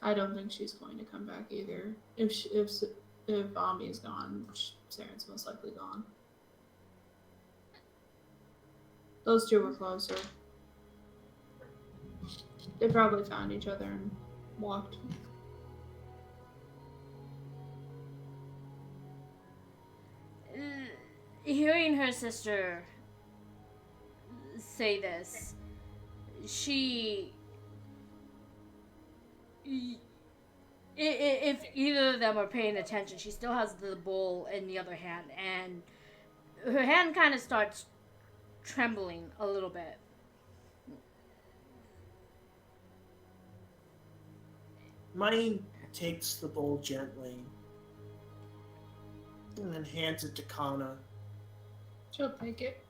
I don't think she's going to come back either. If Ahmi's gone, Saren's most likely gone. Those two were closer. They probably found each other and walked. hearing her sister say this, she. If either of them are paying attention, she still has the bowl in the other hand, and her hand kind of starts trembling a little bit. Mine takes the bowl gently and then hands it to Kana. She'll take it.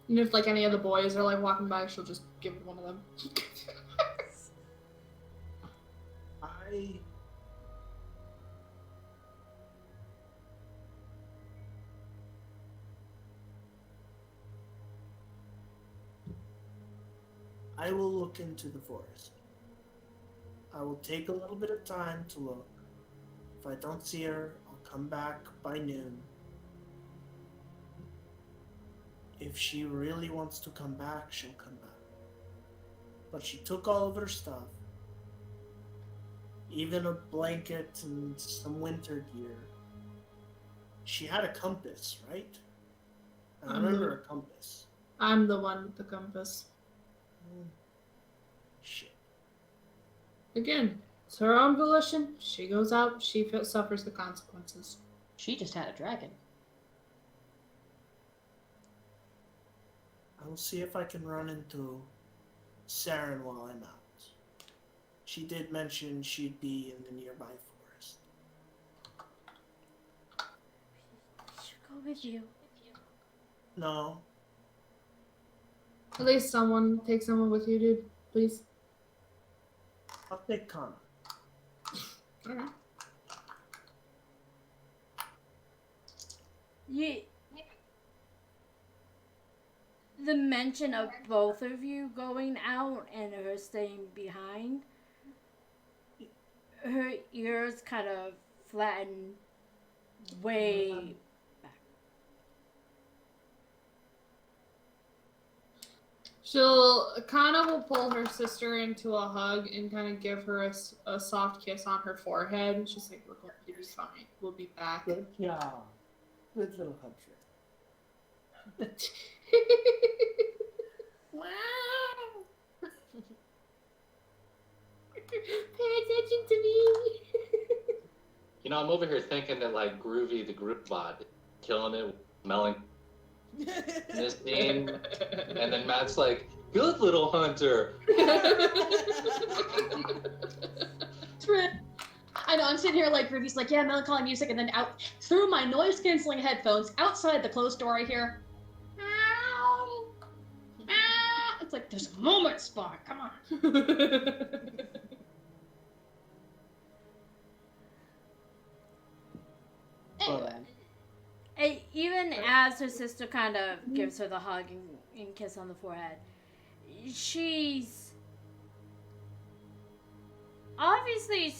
And if like any of the boys are like walking by, she'll just give one of them. I will look into the forest. I will take a little bit of time to look. If I don't see her, I'll come back by noon. If she really wants to come back, she'll come back. But she took all of her stuff, even a blanket and some winter gear. She had a compass, right? I remember a compass. I'm the one with the compass. Shit. Again, it's her own volition. She goes out, she suffers the consequences. She just had a dragon. I will see if I can run into Saren while I'm out. She did mention she'd be in the nearby forest. I should go with you. No, At least take someone with you, dude. Please. I'll take Kana. Okay. The mention of both of you going out and her staying behind, her ears kind of flatten way back. Kana will pull her sister into a hug and kind of give her a soft kiss on her forehead. And she's like, we're going to be fine. We'll be back. Good job. Good little hunter. Wow. Pay attention to me. You know, I'm over here thinking that like Groovy the Group Bot, killing it, smelling this scene, and then Matt's like, "Good little hunter." I know, I'm sitting here like Ruby's like, yeah, melancholy music, and then out through my noise-canceling headphones, outside the closed door, I hear, ow, ah. It's like, there's a moment, Spawn, come on. Anyway. Even as her sister kind of gives her the hug and kiss on the forehead, she's obviously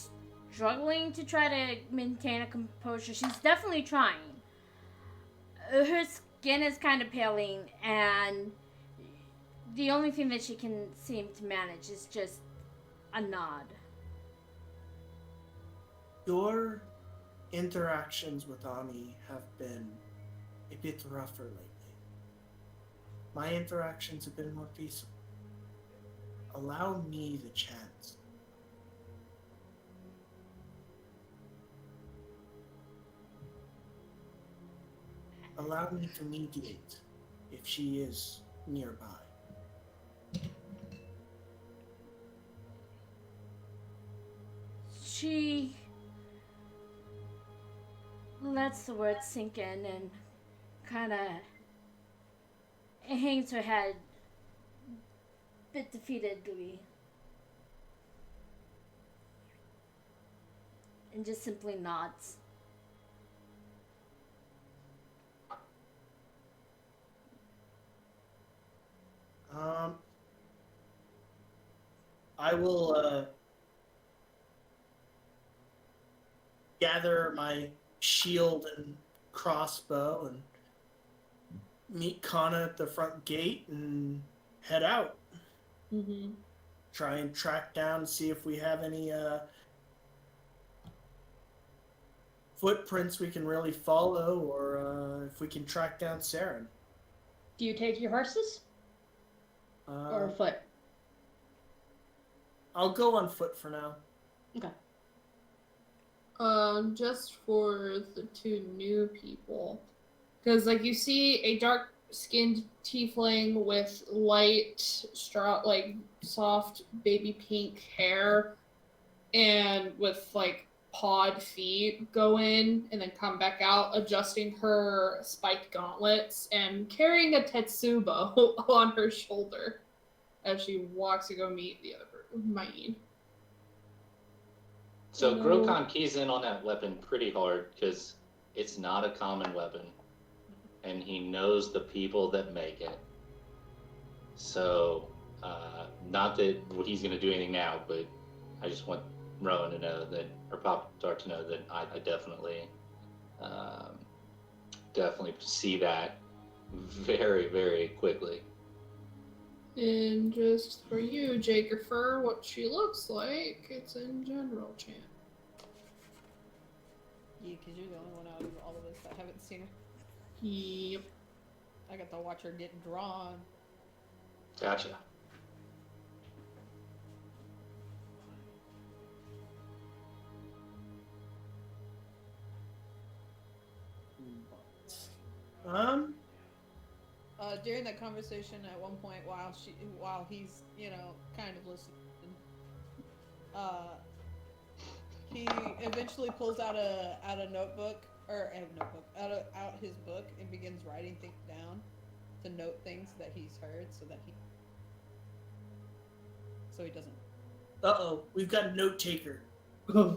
struggling to try to maintain a composure. She's definitely trying. Her skin is kind of paling, and the only thing that she can seem to manage is just a nod. Your interactions with Ahmi have been a bit rougher lately. My interactions have been more peaceful. Allow me the chance. Allow me to mediate if she is nearby. She lets the words sink in and kind of hangs her head a bit defeatedly. And just simply nods. I will gather my shield and crossbow and meet Kana at the front gate and head out. Mm-hmm. Try and track down, see if we have any footprints we can really follow, or if we can track down Saren. Do you take your horses or foot? I'll go on foot for now. Okay. Just for the two new people, because like you see a dark-skinned tiefling with light soft baby pink hair, and with like pawed feet go in and then come back out, adjusting her spiked gauntlets and carrying a tetsubo on her shoulder as she walks to go meet the other Maine. So Grokon keys in on that weapon pretty hard because it's not a common weapon, and he knows the people that make it. So, not that he's going to do anything now, but I just want Rowan to know that, or Pop Tart to know that I definitely, definitely see that very, very quickly. And just for you, Jagerfer, what she looks like, it's in general chant. Yeah, because you're the only one out of all of us that haven't seen her. Yep. I got to watch her get drawn. Gotcha. During that conversation, at one point, while he's kind of listening, he eventually pulls out a notebook out his book and begins writing things down to note things that he's heard so he doesn't. Uh-oh, we've got a note taker.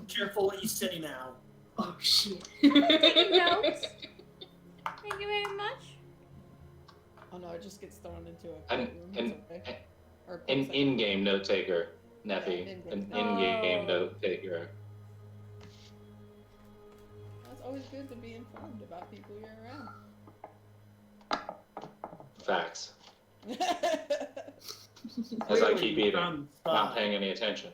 Careful what you say now. Oh shit. Taking notes. Thank you very much. Oh no, it just gets thrown into a An an in-game note taker, Neffy. Yeah, An in-game. in-game note taker. That's always good to be informed about people you're around. Facts. As I keep eating, From not side. paying any attention.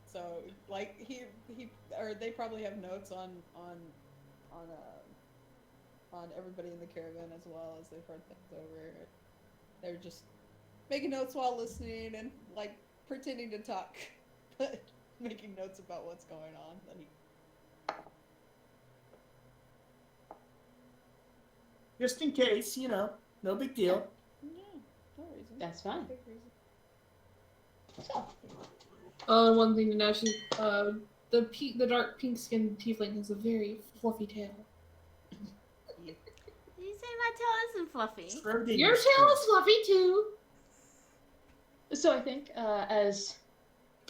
So like they probably have notes on everybody in the caravan as well, as they've heard things over. They're just making notes while listening and like pretending to talk, but making notes about what's going on. Just in case, no big deal. No reason. That's fine. Big reason. One thing to know, the dark pink skinned tiefling has a very fluffy tail. Did you say my tail isn't fluffy? Your tail is fluffy too. So I think as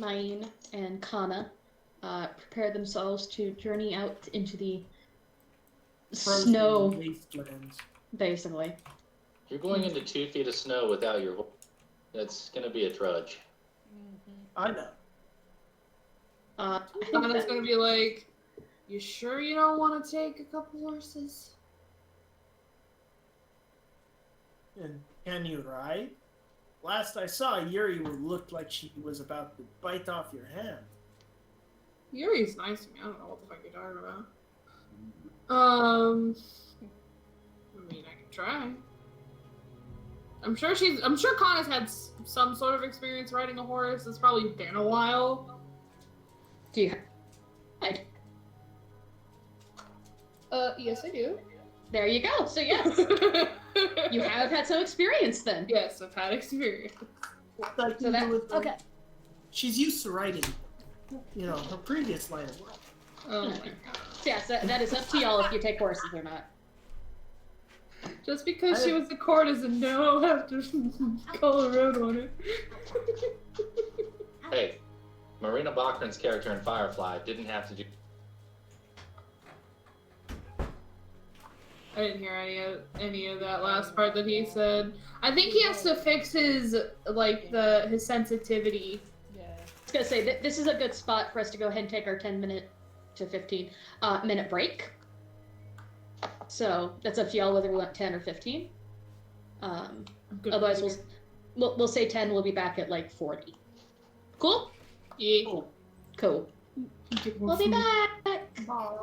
Maine and Kana prepare themselves to journey out into the Frozen snow, wastelands. basically. You're going into 2 feet of snow without your horse. That's going to be a trudge. I know. I think Kana's that- gonna be like, "You sure you don't want to take a couple horses?" And can you ride? Last I saw, Yuri looked like she was about to bite off your hand. Yuri's nice to me. I don't know what the fuck you're talking about. I mean, I can try. I'm sure Kana's had some sort of experience riding a horse. It's probably been a while. Do you ride? Yes, I do. There you go. So yes, you have had some experience then. Yes, I've had experience. Like So that- Okay. She's used to riding, her previous line of work. Oh my god. Yes, that is up to y'all if you take horses or not. Just because she was a courtesan, no, I have to call her out on it. Hey, Marina Bachman's character in Firefly didn't have to do. I didn't hear any of that last part that he said. I think he has to fix his his sensitivity. Yeah. I was gonna say that this is a good spot for us to go ahead and take our 10 to 15 minute break. So that's up to y'all whether we want 10 or 15. Otherwise, we'll say 10. We'll be back at like 40. Cool? Yeah. Cool. We'll be back. Bye.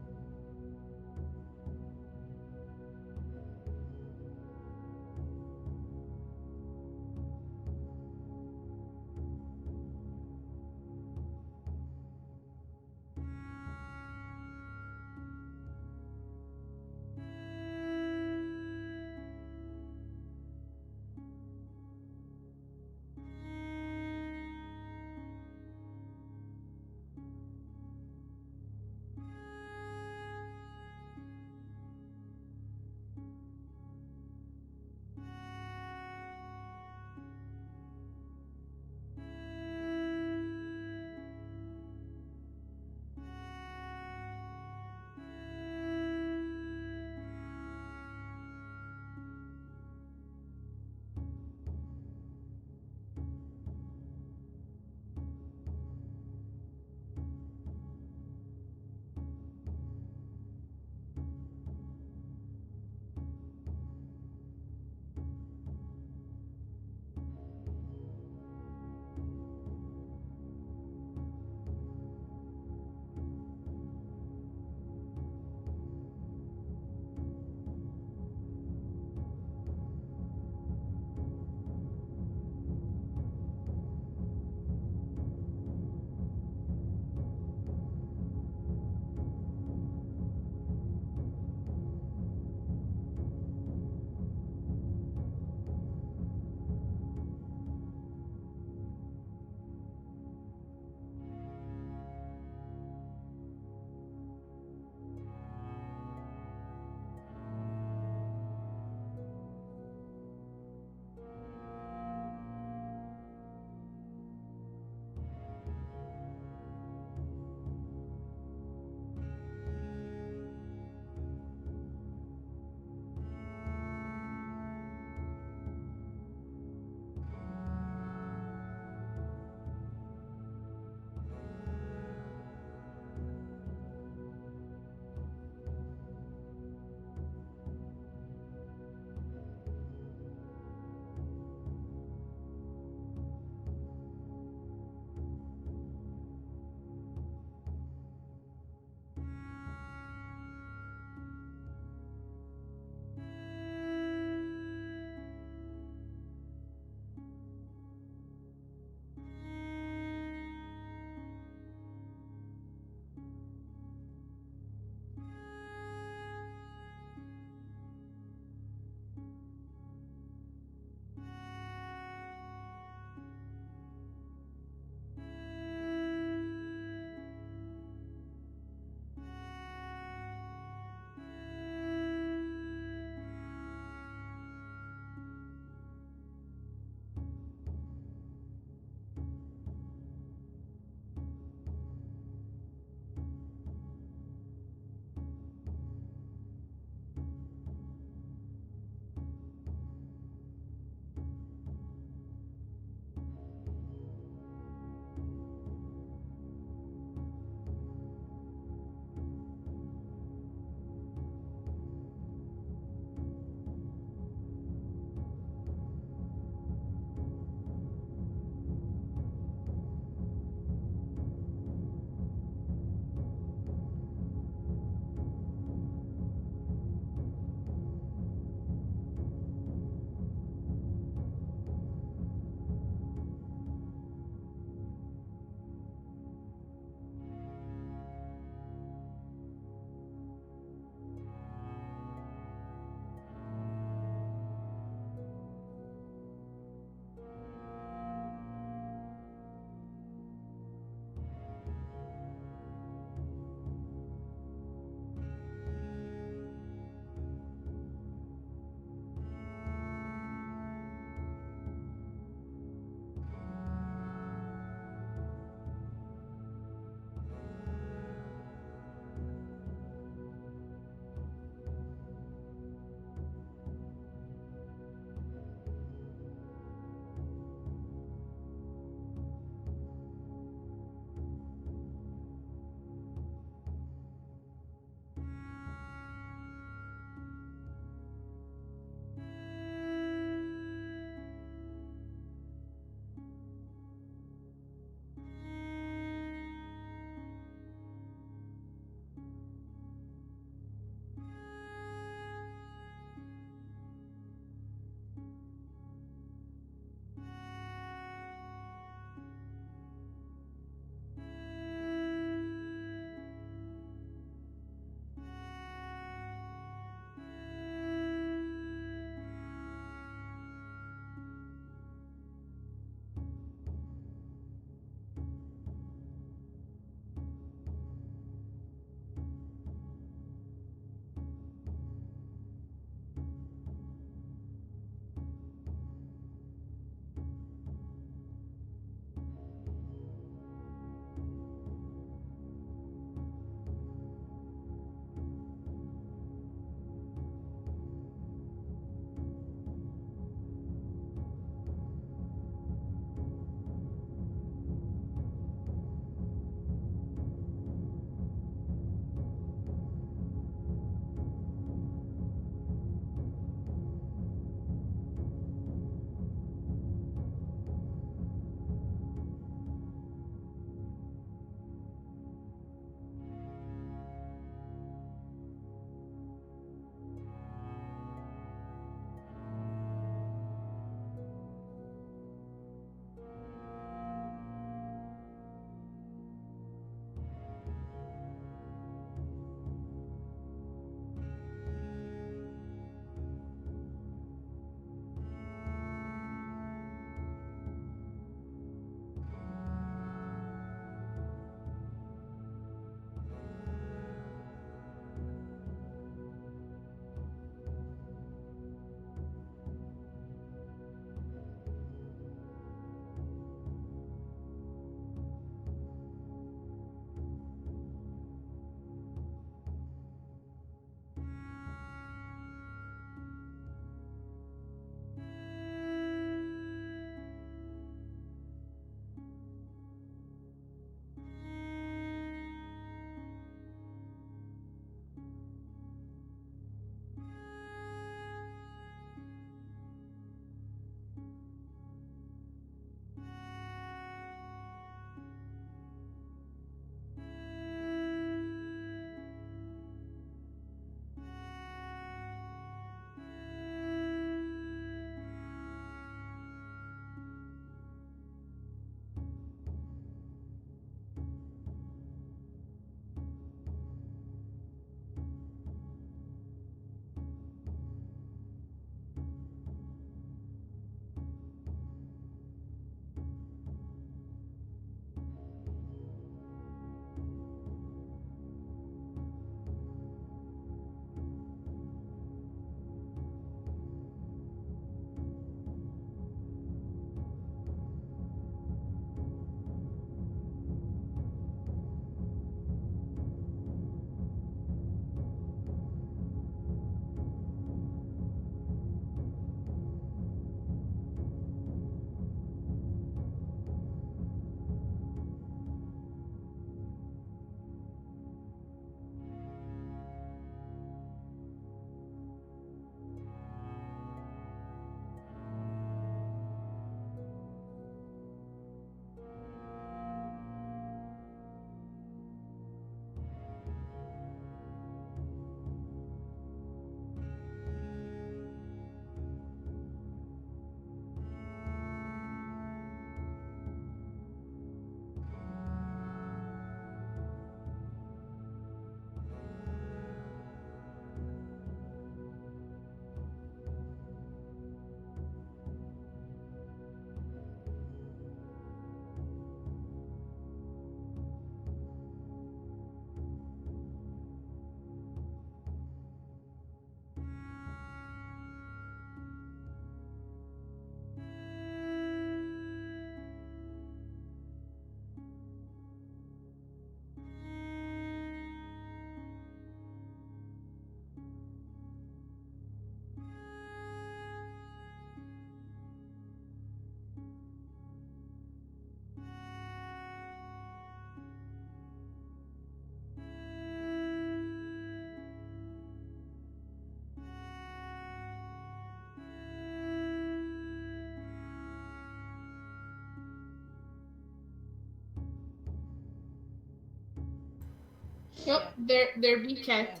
Yep, there be cat.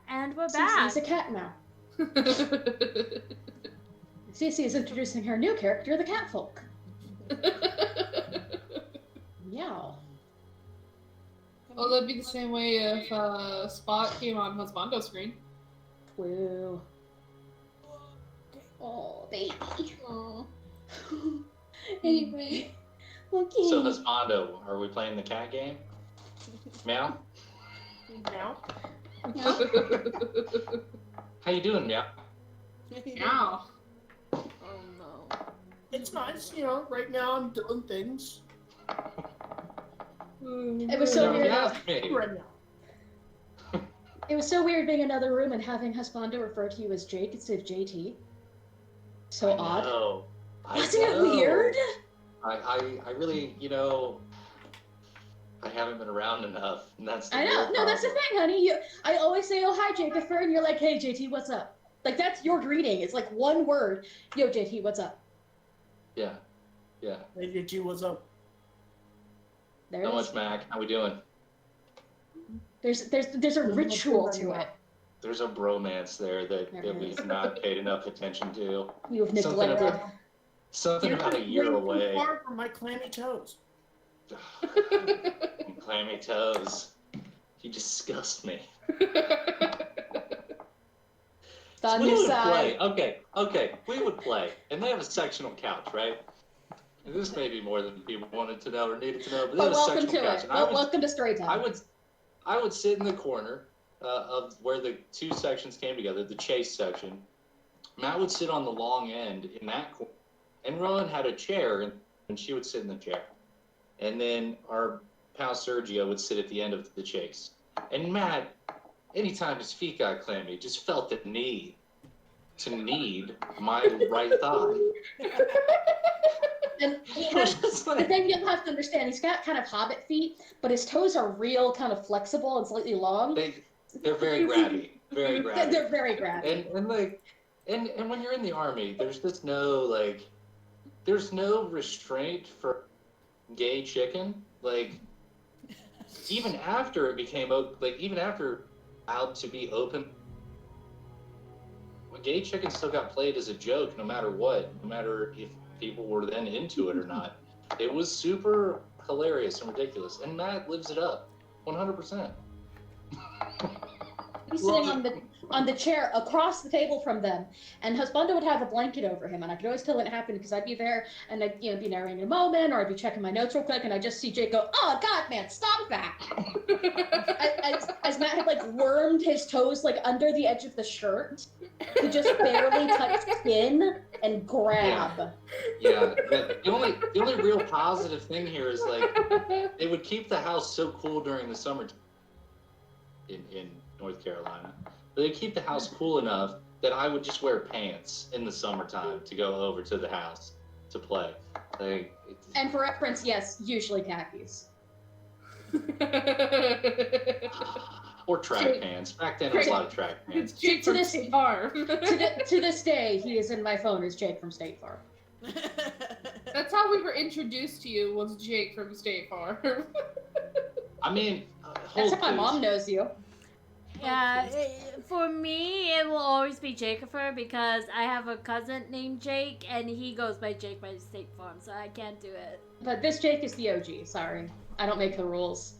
And we're Cece's back. a cat now. Cece is introducing her new character, the Catfolk. Meow. Oh, that'd be the same way if Spot came on Husbando screen. Woo. Oh, baby. Aw. Anyway. Okay. So Husbando, are we playing the cat game? Meow? Now. How you doing, Meow? Meow. Oh no. It's nice, you know. Right now, I'm doing things. It was so No, weird. Meow's me. Right now. It was so weird being in another room and having Husbando refer to you as Jake instead of JT. So odd. No. Wasn't it weird? I really, you know, I haven't been around enough, and that's the I know. real No, that's the problem. thing, honey. I always say, "Oh, hi, Jacob," and you're like, "Hey, JT, what's up?" Like that's your greeting. It's like one word. Yo, JT, what's up? Yeah, yeah. Hey, JT, what's up? There How it is. much, Mac? How we doing? There's a ritual to it. There's a bromance there that There we've is. not paid enough attention to. You have Something neglected. about- Something You're about a year way too away. far from my clammy toes. Clammy toes. You disgust me. On We your would side. play. Okay. We would play, and they have a sectional couch, right? And this may be more than people wanted to know or needed to know, but they But have a welcome sectional to couch. it. And Well, welcome to Storytime. I would sit in the corner of where the two sections came together, the chase section. Matt would sit on the long end in that corner, and Rowan had a chair, and she would sit in the chair. And then our pal Sergio would sit at the end of the chase. And Matt, anytime his feet got clammy, just felt the need my right thigh. And It was just the like- thing you'll have to understand, he's got kind of hobbit feet, but his toes are real kind of flexible and slightly long. they're very grabby, very grabby. They're very grabby. And when you're in the army, there's just no there's no restraint for gay chicken. Like even after it became even after out to be open, gay chicken still got played as a joke, no matter what, no matter if people were then into it or not. It was super hilarious and ridiculous, and Matt lives it up, 100%. He's sitting on the chair across the table from them, and Husbando would have a blanket over him, and I could always tell when it happened because I'd be there and I'd be narrating a moment, or I'd be checking my notes real quick, and I'd just see Jake go, "Oh God, man, stop that!" as Matt had wormed his toes under the edge of the shirt to just barely touch skin and grab. Yeah, the only real positive thing here is they would keep the house so cool during the summer in North Carolina. But they keep the house cool enough that I would just wear pants in the summertime to go over to the house to play. And for reference, yes, usually khakis. Or track pants. Back then, it was a lot of track It's pants. Jake To from this- State Farm. To this day, he is in my phone as Jake from State Farm. That's how we were introduced to you, was Jake from State Farm. I mean, That's how my mom knows you. Yeah, for me, it will always be Jacober because I have a cousin named Jake, and he goes by Jake by State Farm, so I can't do it. But this Jake is the OG, sorry. I don't make the rules.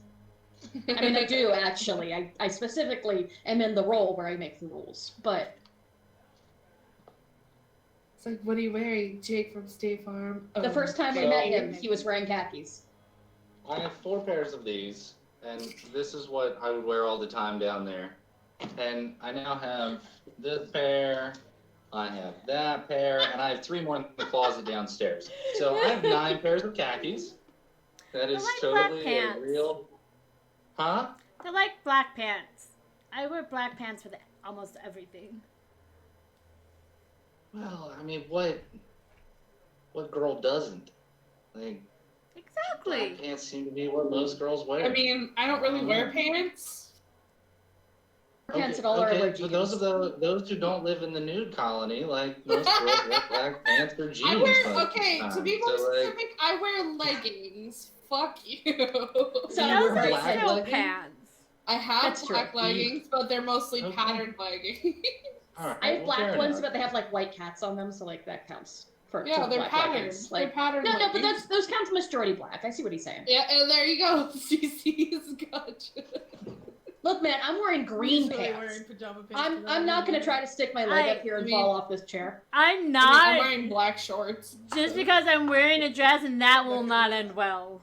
I mean, I do, actually. I specifically am in the role where I make the rules, but... It's like, what are you wearing? Jake from State Farm. The first time we So- met him, he was wearing khakis. I have 4 pairs of these, and this is what I would wear all the time down there. And I now have this pair, I have that pair, and I have 3 more in the closet downstairs. So I have 9 pairs of khakis. That is They're like black totally a pants. real... Huh? They're like black pants. I wear black pants with almost everything. Well, I mean, what girl doesn't? Black Exactly. pants seem to be what most girls wear. I mean, I don't really wear pants. Pants at all are For allergies. those who don't live in the nude colony, like most girls wear black pants or jeans. I wear, most of the okay, to time. be more So, specific, I wear leggings. Fuck you. So You wear Those are black still leggings? pants. I have That's true. black leggings, but they're mostly Okay. patterned leggings. All right. I have well, black fair ones, enough. but they have like white cats on them, so like that counts for Yeah, for they're black patterned. leggings. They're Like patterned no, but leggings. those counts majority black. I see what he's saying. Yeah, and there you go. CC's gotcha. Look, man, I'm wearing green He's really pants. wearing pajama pants. I'm not gonna try to stick my leg up here and I fall mean- off this chair. I'm I mean, I'm not. wearing black shorts. Just because I'm wearing a dress and that will not end well.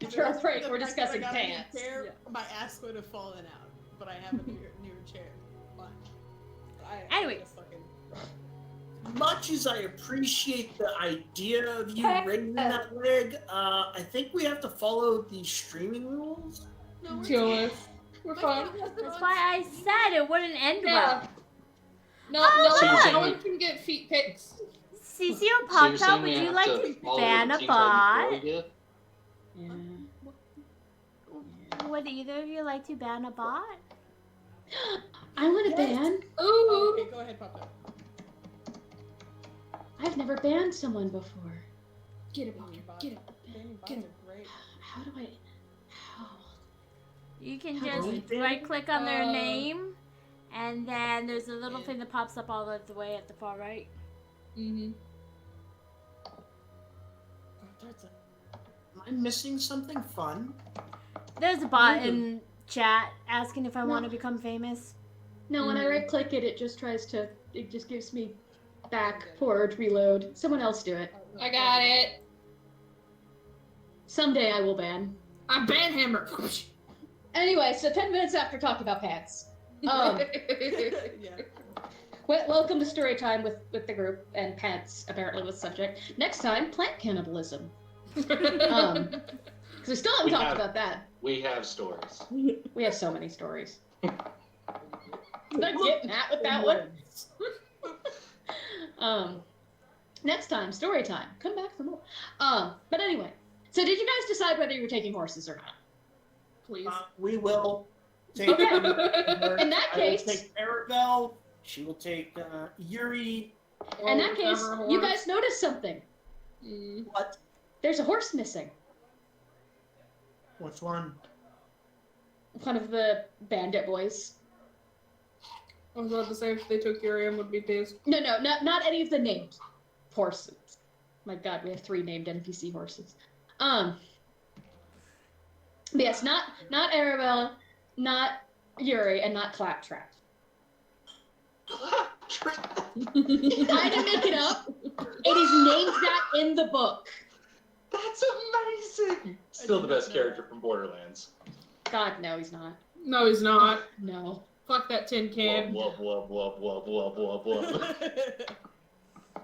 That's right, we're discussing pants. Chair, Yeah. my ass would have fallen out, but I have a newer chair. Fine. Anyway. just fucking- Much as I appreciate the idea of you raising that leg, I think we have to follow the streaming rules. No, we're Chill fine. with. We're fine. That's why I said it wouldn't end Yeah. well. No, Oh, So you're no, saying no we- one can get feet pics. CCO So you're Pop Top, saying would we you have like to to follow ban the a Teen Titans bot? Go idea? Would either of you like to ban a bot? I want to ban. Ooh. Okay, go ahead, Papa. I've never banned someone before. Get it, Banning Pocket. bots- Get it. banning bots Get him. are great. How do I? How? You can How do just we- right click on their Uh, name, and then there's a little Yeah. thing that pops up all the way at the far right. Mm-hmm. Am I missing something fun? There's a bot in chat asking if I want to become famous. No, when I Mhm. right click it, it just tries to. It just gives me back, forward, reload. Someone else do it. I got it. Someday I will ban. I'm ban hammer. Anyway, so 10 minutes after talking about pants. Yeah. Welcome to story time with the group, and pants apparently was subject. Next time, plant cannibalism. Because we still haven't We talked have- about that. We have stories. We have so many stories. Did I get Matt with that one? Next time, story time. Come back for more. But anyway, so did you guys decide whether you were taking horses or not? Please. We will take. Okay. her. In that I will case- take Arabelle. She will take Yuri. In that case, Whichever you horse. guys noticed something. Mm. What? There's a horse missing. Which one? One of the bandit boys. I was about to say if they took Urium would be pissed. No, not any of the named horses. My God, we have 3 named NPC horses. But yes, not Arabelle, not Yuri, and not Claptrap. I didn't make it up. It is named that in the book. That's amazing. Still the best character from Borderlands. God, no, he's not. No, he's not. No. Fuck that tin can. Wub, wub, wub, wub, wub, wub, wub.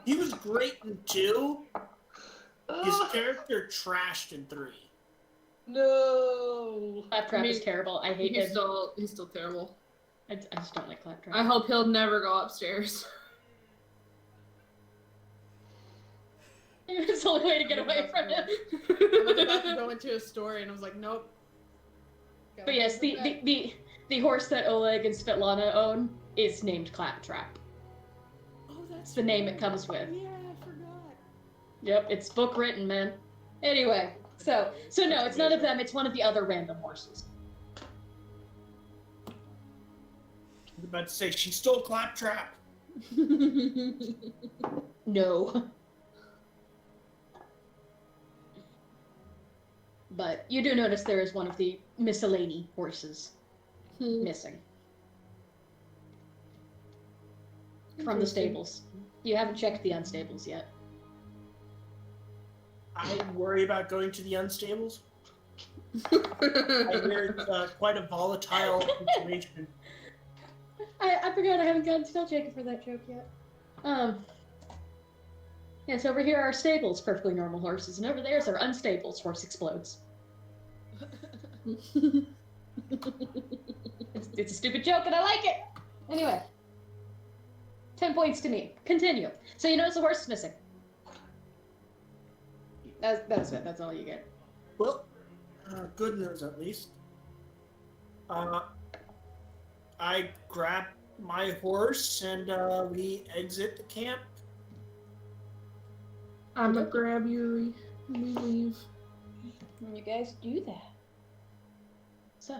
He was great in 2. His Ah, character trashed in 3. no. Claptrap I mean, is terrible. I hate He's him. still terrible. I just don't like Claptrap. I hope he'll never go upstairs. It's the only way to get away from him. I was about to go into a story and I was like, nope. But yes, the horse that Oleg and Svetlana own is named Claptrap. Oh, that's It's the name it comes with. Yeah, I forgot. Yep, it's book written, man. Anyway, so no, it's none of them. It's one of the other random horses. I was about to say she stole Claptrap. No. But you do notice there is one of the miscellany horses missing from the stables. You haven't checked the unstables yet. I worry about going to the unstables. I hear it's quite a volatile situation. I forgot I haven't gotten to tell Jacob for that joke yet. Yes, over here are stables, perfectly normal horses, and over there's our unstables. Horse explodes. It's a stupid joke, and I like it. Anyway, 10 points to me. Continue. So you notice the horse is missing. That's it. That's all you get. Well, good news at least. I grab my horse and we exit the camp. I'm gonna grab Yuri and we leave. And you guys do that. So,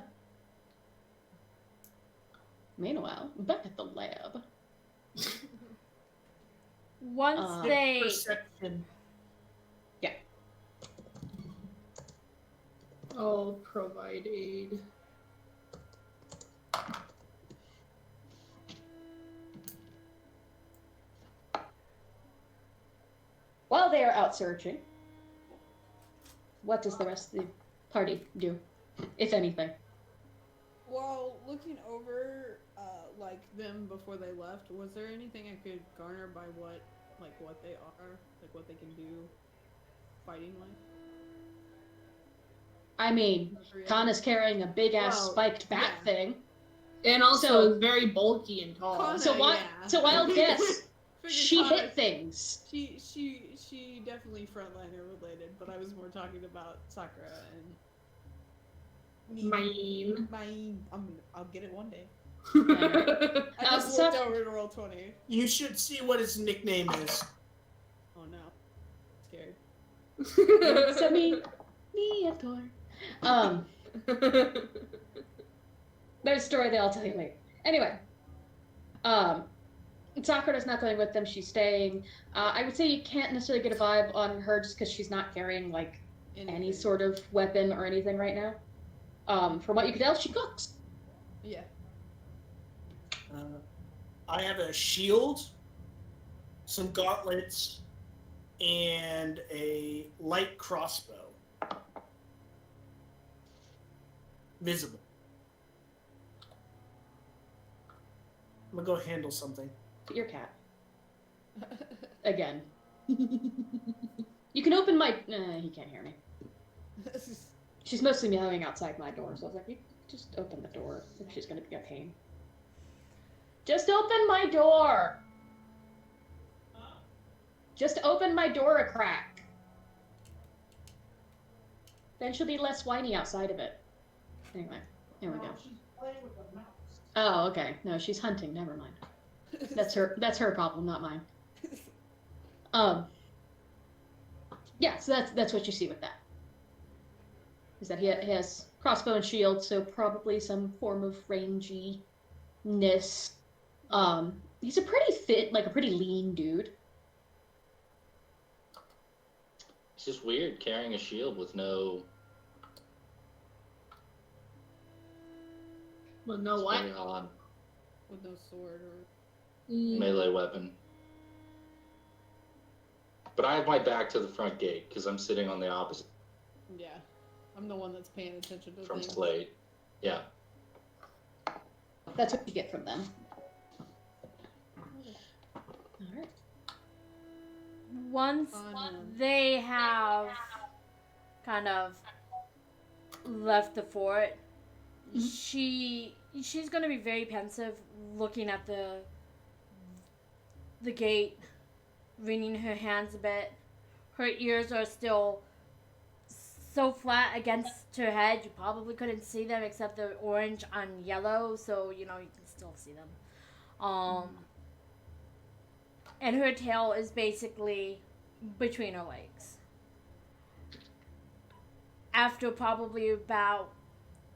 meanwhile, back at the lab. Once Uh, they Perception. I'll provide aid. While they are out searching, what does the rest of the party do, if anything? While looking over, like them before they left, was there anything I could garner by what they are, like what they can do, fighting like? I mean, Khan is carrying a big ass Well, spiked bat yeah. thing. And also So- is very bulky and tall. Kana, So why? yeah. So wild guess. Figured She Kana- hit things. She definitely frontliner related, but I was more talking about Sakura and Mine. I'll get it one day. Alright. I just so- looked over to roll 20. You should see what his nickname is. Oh no. Scared. So me a door. There's a story that I'll tell you later. Anyway, Sakura's not going with them. She's staying. I would say you can't necessarily get a vibe on her just because she's not carrying like any Anything. sort of weapon or anything right now. From what you can tell, she cooks. Yeah. I have a shield, some gauntlets, and a light crossbow. Visible. I'm gonna go handle something. Your cat. Again. You can open my... he can't hear me. She's mostly meowing outside my door, so I was like, you just open the door if she's gonna be a pain. Just open my door! Just open my door a crack. Then she'll be less whiny outside of it. Anyway, there we go. Oh, okay. No, she's hunting. Never mind. That's her problem, not mine. Yeah, so that's what you see with that. Is that he has crossbow and shield, so probably some form of ranginess. He's a pretty fit, like a pretty lean dude. It's just weird carrying a shield with no Well, no what? very odd With no sword or melee weapon. But I have my back to the front gate because I'm sitting on the opposite yeah. I'm the one that's paying attention to from things. Slade. Yeah. That's what you get from them. Alright. once Fun. they have kind of left the fort, she's gonna be very pensive, looking at the gate, wringing her hands a bit. Her ears are still so flat against her head you probably couldn't see them except the orange on yellow, so you can still see them. And her tail is basically between her legs. After probably about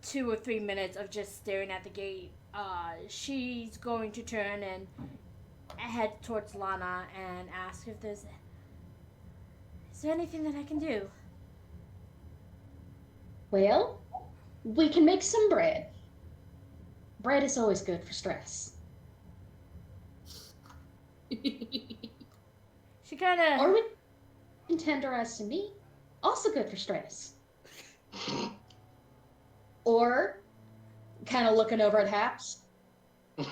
2 or 3 minutes of just staring at the gate, she's going to turn and head towards Lana and ask if is there anything that I can do? Well, we can make some bread. Bread is always good for stress. She kind Or of... we can tenderize some meat. Also good for stress. Or, kind of looking over at Haps. I'll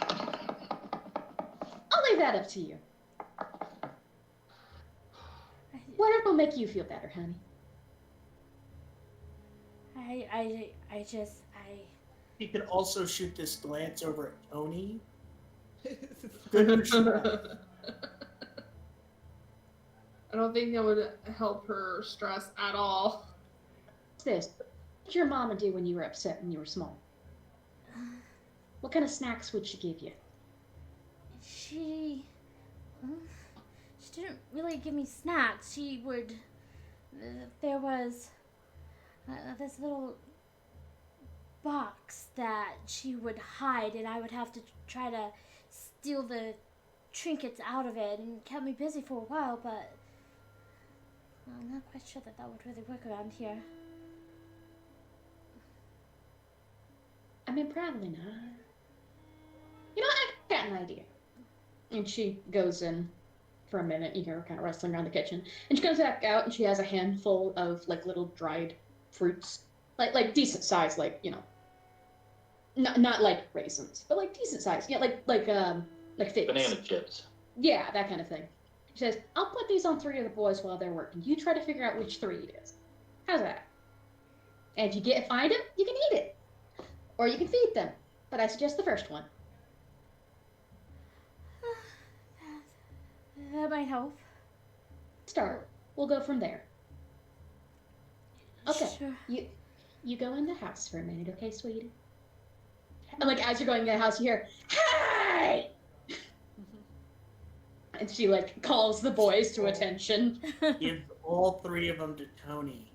leave that up to you. Whatever will make you feel better, honey. You can also shoot this glance over at Tony. Good for stress. I don't think that would help her stress at all. What's this? What did your mama do when you were upset when you were small? What kind of snacks would she give you? She didn't really give me snacks. She would... there was this little box that she would hide, and I would have to try to steal the trinkets out of it, and it kept me busy for a while, but I'm not quite sure that that would really work around here. I mean, probably not. You know, I got an idea. And she goes in for a minute. You hear her kind of rustling around the kitchen, and she comes back out, and she has a handful of like little dried fruits, like decent size, like not like raisins, but like decent size. Yeah, like figs. Banana chips. Yeah, that kind of thing. She says, "I'll put these on 3 of the boys while they're working. You try to figure out which 3 it is. How's that? And if you find it, you can eat it, or you can feed them. But I suggest the first one." That might help. Start. We'll go from there. Okay. Sure. You go in the house for a minute, okay, sweetie? And like as you're going in the house, you hear, "Hey!" And she like calls the boys to attention. Give all 3 of them to Tony.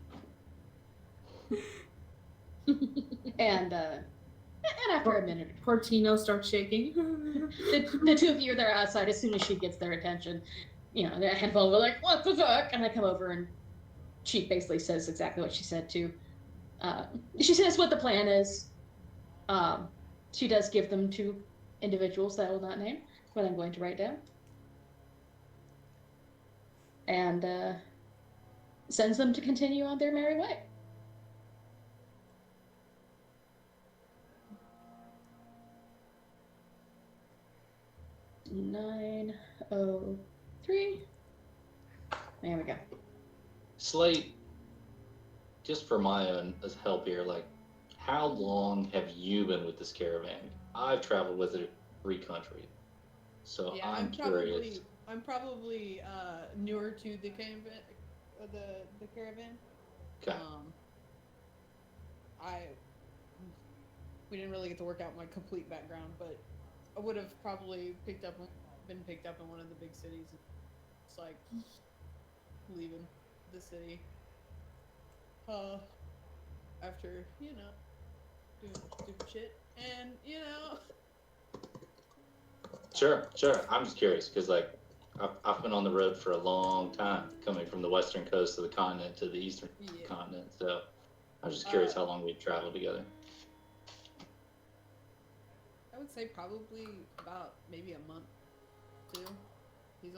And after a minute, Portino starts shaking. the 2 of you are there outside. As soon as she gets their attention, they're a handful of like, "What the fuck?" And I come over, and she basically says exactly what she said too. She says what the plan is. She does give them to individuals that I will not name, but I'm going to write down. And sends them to continue on their merry way. $903. There we go. Slate, just for my own help here, like, how long have you been with this caravan? I've traveled with it 3 countries, so Yeah, I'm curious. I'm probably newer to the caravan. The caravan. Okay. We didn't really get to work out my complete background, but I would have probably been picked up in one of the big cities. It's like leaving the city. After doing stupid shit, and Sure. I'm just curious because, like, I've been on the road for a long time, coming from the western coast of the continent to the eastern continent. So I'm just curious how long we've traveled together. I would say probably about maybe a month, 2. He's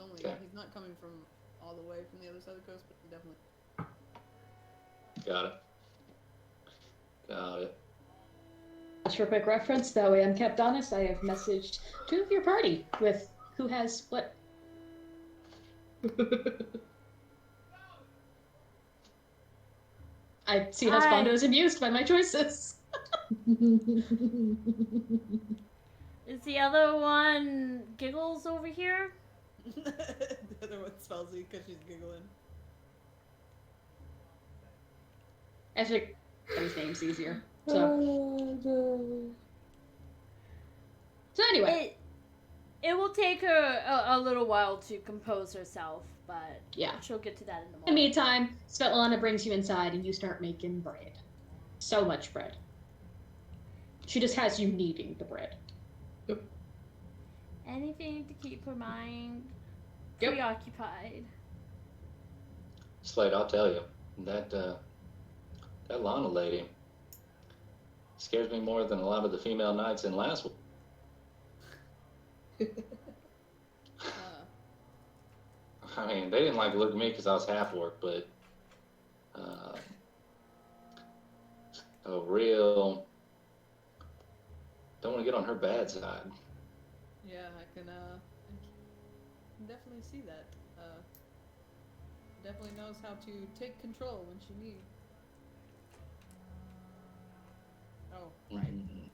not coming from all the way from the other side of the coast, but he definitely. Got it. Just for a quick reference, that way I'm kept honest, I have messaged 2 of your party with who has what. I see how Spondo is amused by my choices. Is the other one Giggles over here? The other one spells you because she's giggling. Actually, his name's easier. So anyway. It will take her a little while to compose herself, but yeah, she'll get to that in the morning. In the meantime, Svetlana brings you inside and you start making bread. So much bread. She just has you kneading the bread. Yep. Anything to keep her mind Yep. preoccupied. Slate, I'll tell you, that Lana lady scares me more than a lot of the female knights in last week. I mean, they didn't like to look at me because I was half orc, but a real don't want to get on her bad side. Yeah, I can definitely see that. Definitely knows how to take control when she needs. Oh, right. Mm-hmm.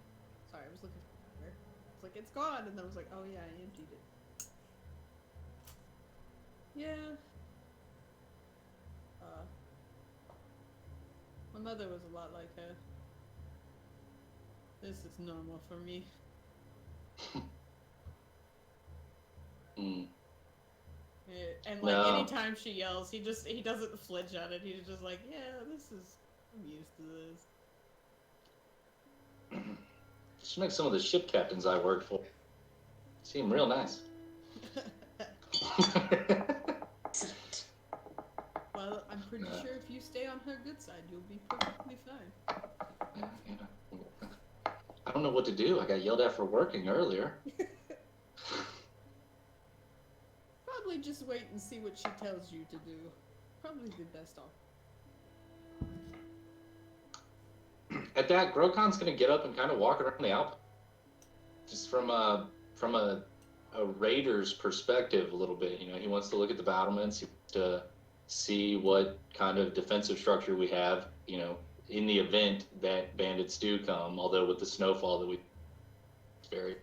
Sorry, I was looking for her. It's like, it's gone, and then I was like, oh yeah, I emptied it. Yeah. My mother was a lot like her. This is normal for me. Mm. And like No. anytime she yells, he doesn't flinch at it. He's just like, yeah, I'm used to this. Just like some of the ship captains I worked for. Seem real nice. Well, I'm pretty sure if you stay on her good side, you'll be perfectly fine. You know, I don't know what to do. I got yelled at for working earlier. Probably just wait and see what she tells you to do. Probably the best off. At that, Grokon's gonna get up and kind of walk around the Alp, just from a raider's perspective a little bit. You know, he wants to look at the battlements. He wants to see what kind of defensive structure we have. You know, in the event that bandits do come. Although with the snowfall that it's very,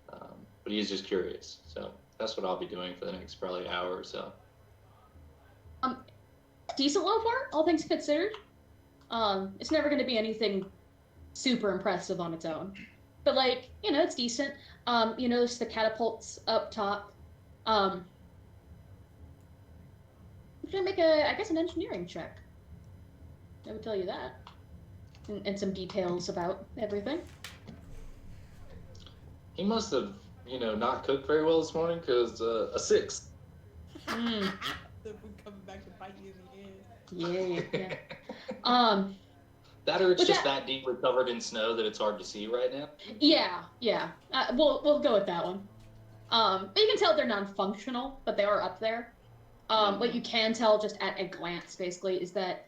but he's just curious. So that's what I'll be doing for the next probably hour or so. Decent low far, all things considered. It's never going to be anything super impressive on its own, but like, you know, it's decent. You notice the catapults up top. I'm gonna make I guess an engineering check. I would tell you that, and some details about everything. He must have, you know, not cooked very well this morning because a 6. Mm. The food coming back to bite you in the head. Yeah. That or it's But just that deeply covered in snow that it's hard to see right now. Yeah. We'll go with that one. But you can tell they're non-functional, but they are up there. What you can tell just at a glance, basically, is that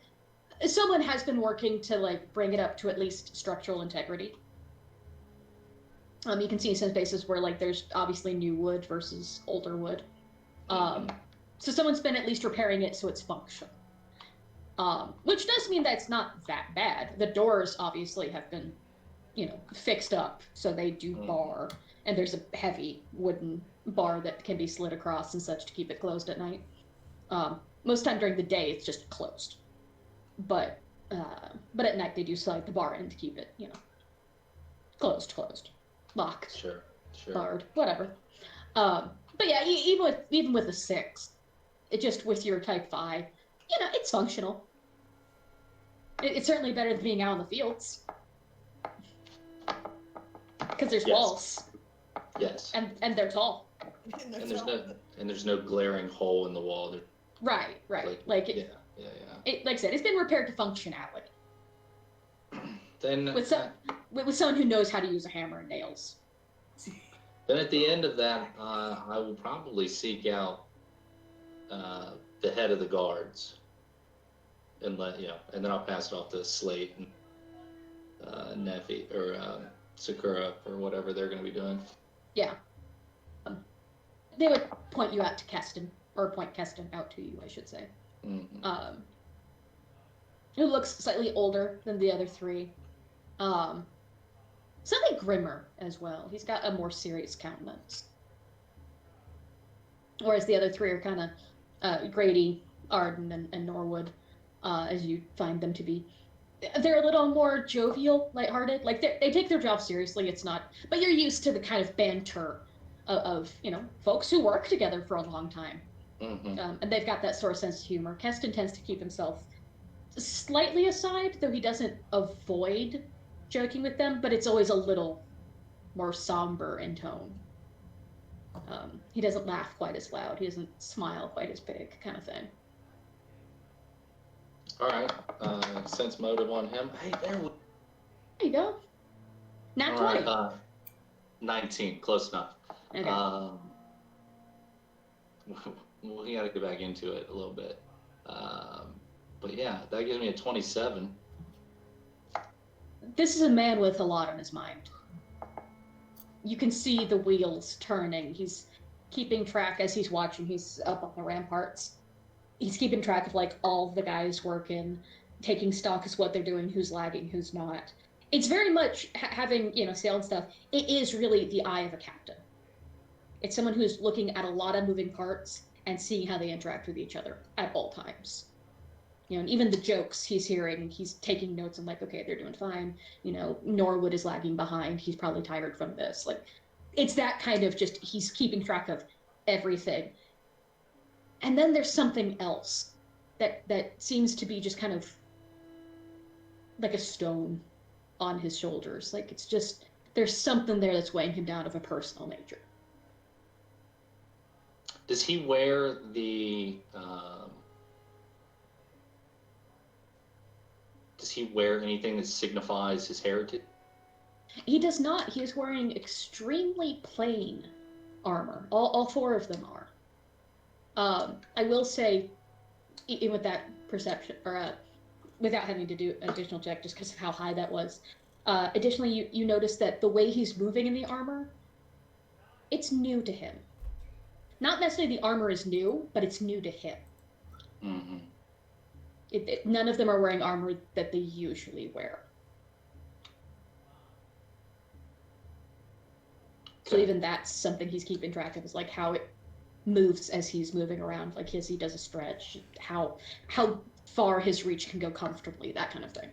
someone has been working to like bring it up to at least structural integrity. You can see some spaces where like there's obviously new wood versus older wood. So someone's been at least repairing it so it's functional. Which does mean that it's not that bad. The doors obviously have been, you know, fixed up so they do bar, and there's a heavy wooden bar that can be slid across and such to keep it closed at night. Most time during the day it's just closed, but at night they do slide the bar in to keep it, you know, closed, locked, Sure. barred, whatever. But yeah, even with a 6, it just with your type 5, you know, it's functional. It's certainly better than being out in the fields. Because there's walls. Yes. And they're tall. And there's no glaring hole in the wall. Right. Like it, yeah. It, like I said, it's been repaired to functionality. Then with someone who knows how to use a hammer and nails. Then at the end of that, I will probably seek out the head of the guards, and and then I'll pass it off to Slate and Neffy or Sakura or whatever they're going to be doing. Yeah. They would point you out to Keston, or point Keston out to you, I should say. Mm-hmm. Who looks slightly older than the other 3. Slightly grimmer as well. He's got a more serious countenance. Whereas the other 3 are kind of Grady, Arden, and Norwood, as you find them to be. They're a little more jovial, lighthearted. Like they take their job seriously. It's not, but you're used to the kind of banter of you know, folks who work together for a long time, and they've got that sort of sense of humor. Keston tends to keep himself slightly aside, though he doesn't avoid joking with them, but it's always a little more somber in tone. He doesn't laugh quite as loud. He doesn't smile quite as big, kind of thing. All right. Sense motive on him. Hey, there you go. Nat 20. Right, 19. Close enough. Okay. We got to get back into it a little bit. But yeah, that gives me a 27. This is a man with a lot on his mind. You can see the wheels turning. He's keeping track as he's watching. He's up on the ramparts. He's keeping track of like all the guys working, taking stock as what they're doing, who's lagging, who's not. It's very much having, you know, sail and stuff. It is really the eye of a captain. It's someone who's looking at a lot of moving parts and seeing how they interact with each other at all times. You know, and even the jokes he's hearing, he's taking notes and like, okay, they're doing fine. You know, Norwood is lagging behind. He's probably tired from this. Like, it's that kind of just, he's keeping track of everything. And then there's something else that seems to be just kind of like a stone on his shoulders. Like, it's just, there's something there that's weighing him down of a personal nature. Does he wear the? Does he wear anything that signifies his heritage? He does not. He is wearing extremely plain armor. All four of them are. I will say, even with that perception, or without having to do an additional check, just because of how high that was. Additionally, you notice that the way he's moving in the armor, it's new to him. Not necessarily the armor is new, but it's new to him. Mm-hmm. None of them are wearing armor that they usually wear. So even that's something he's keeping track of, is like how it moves as he's moving around, like as he does a stretch, how far his reach can go comfortably, that kind of thing.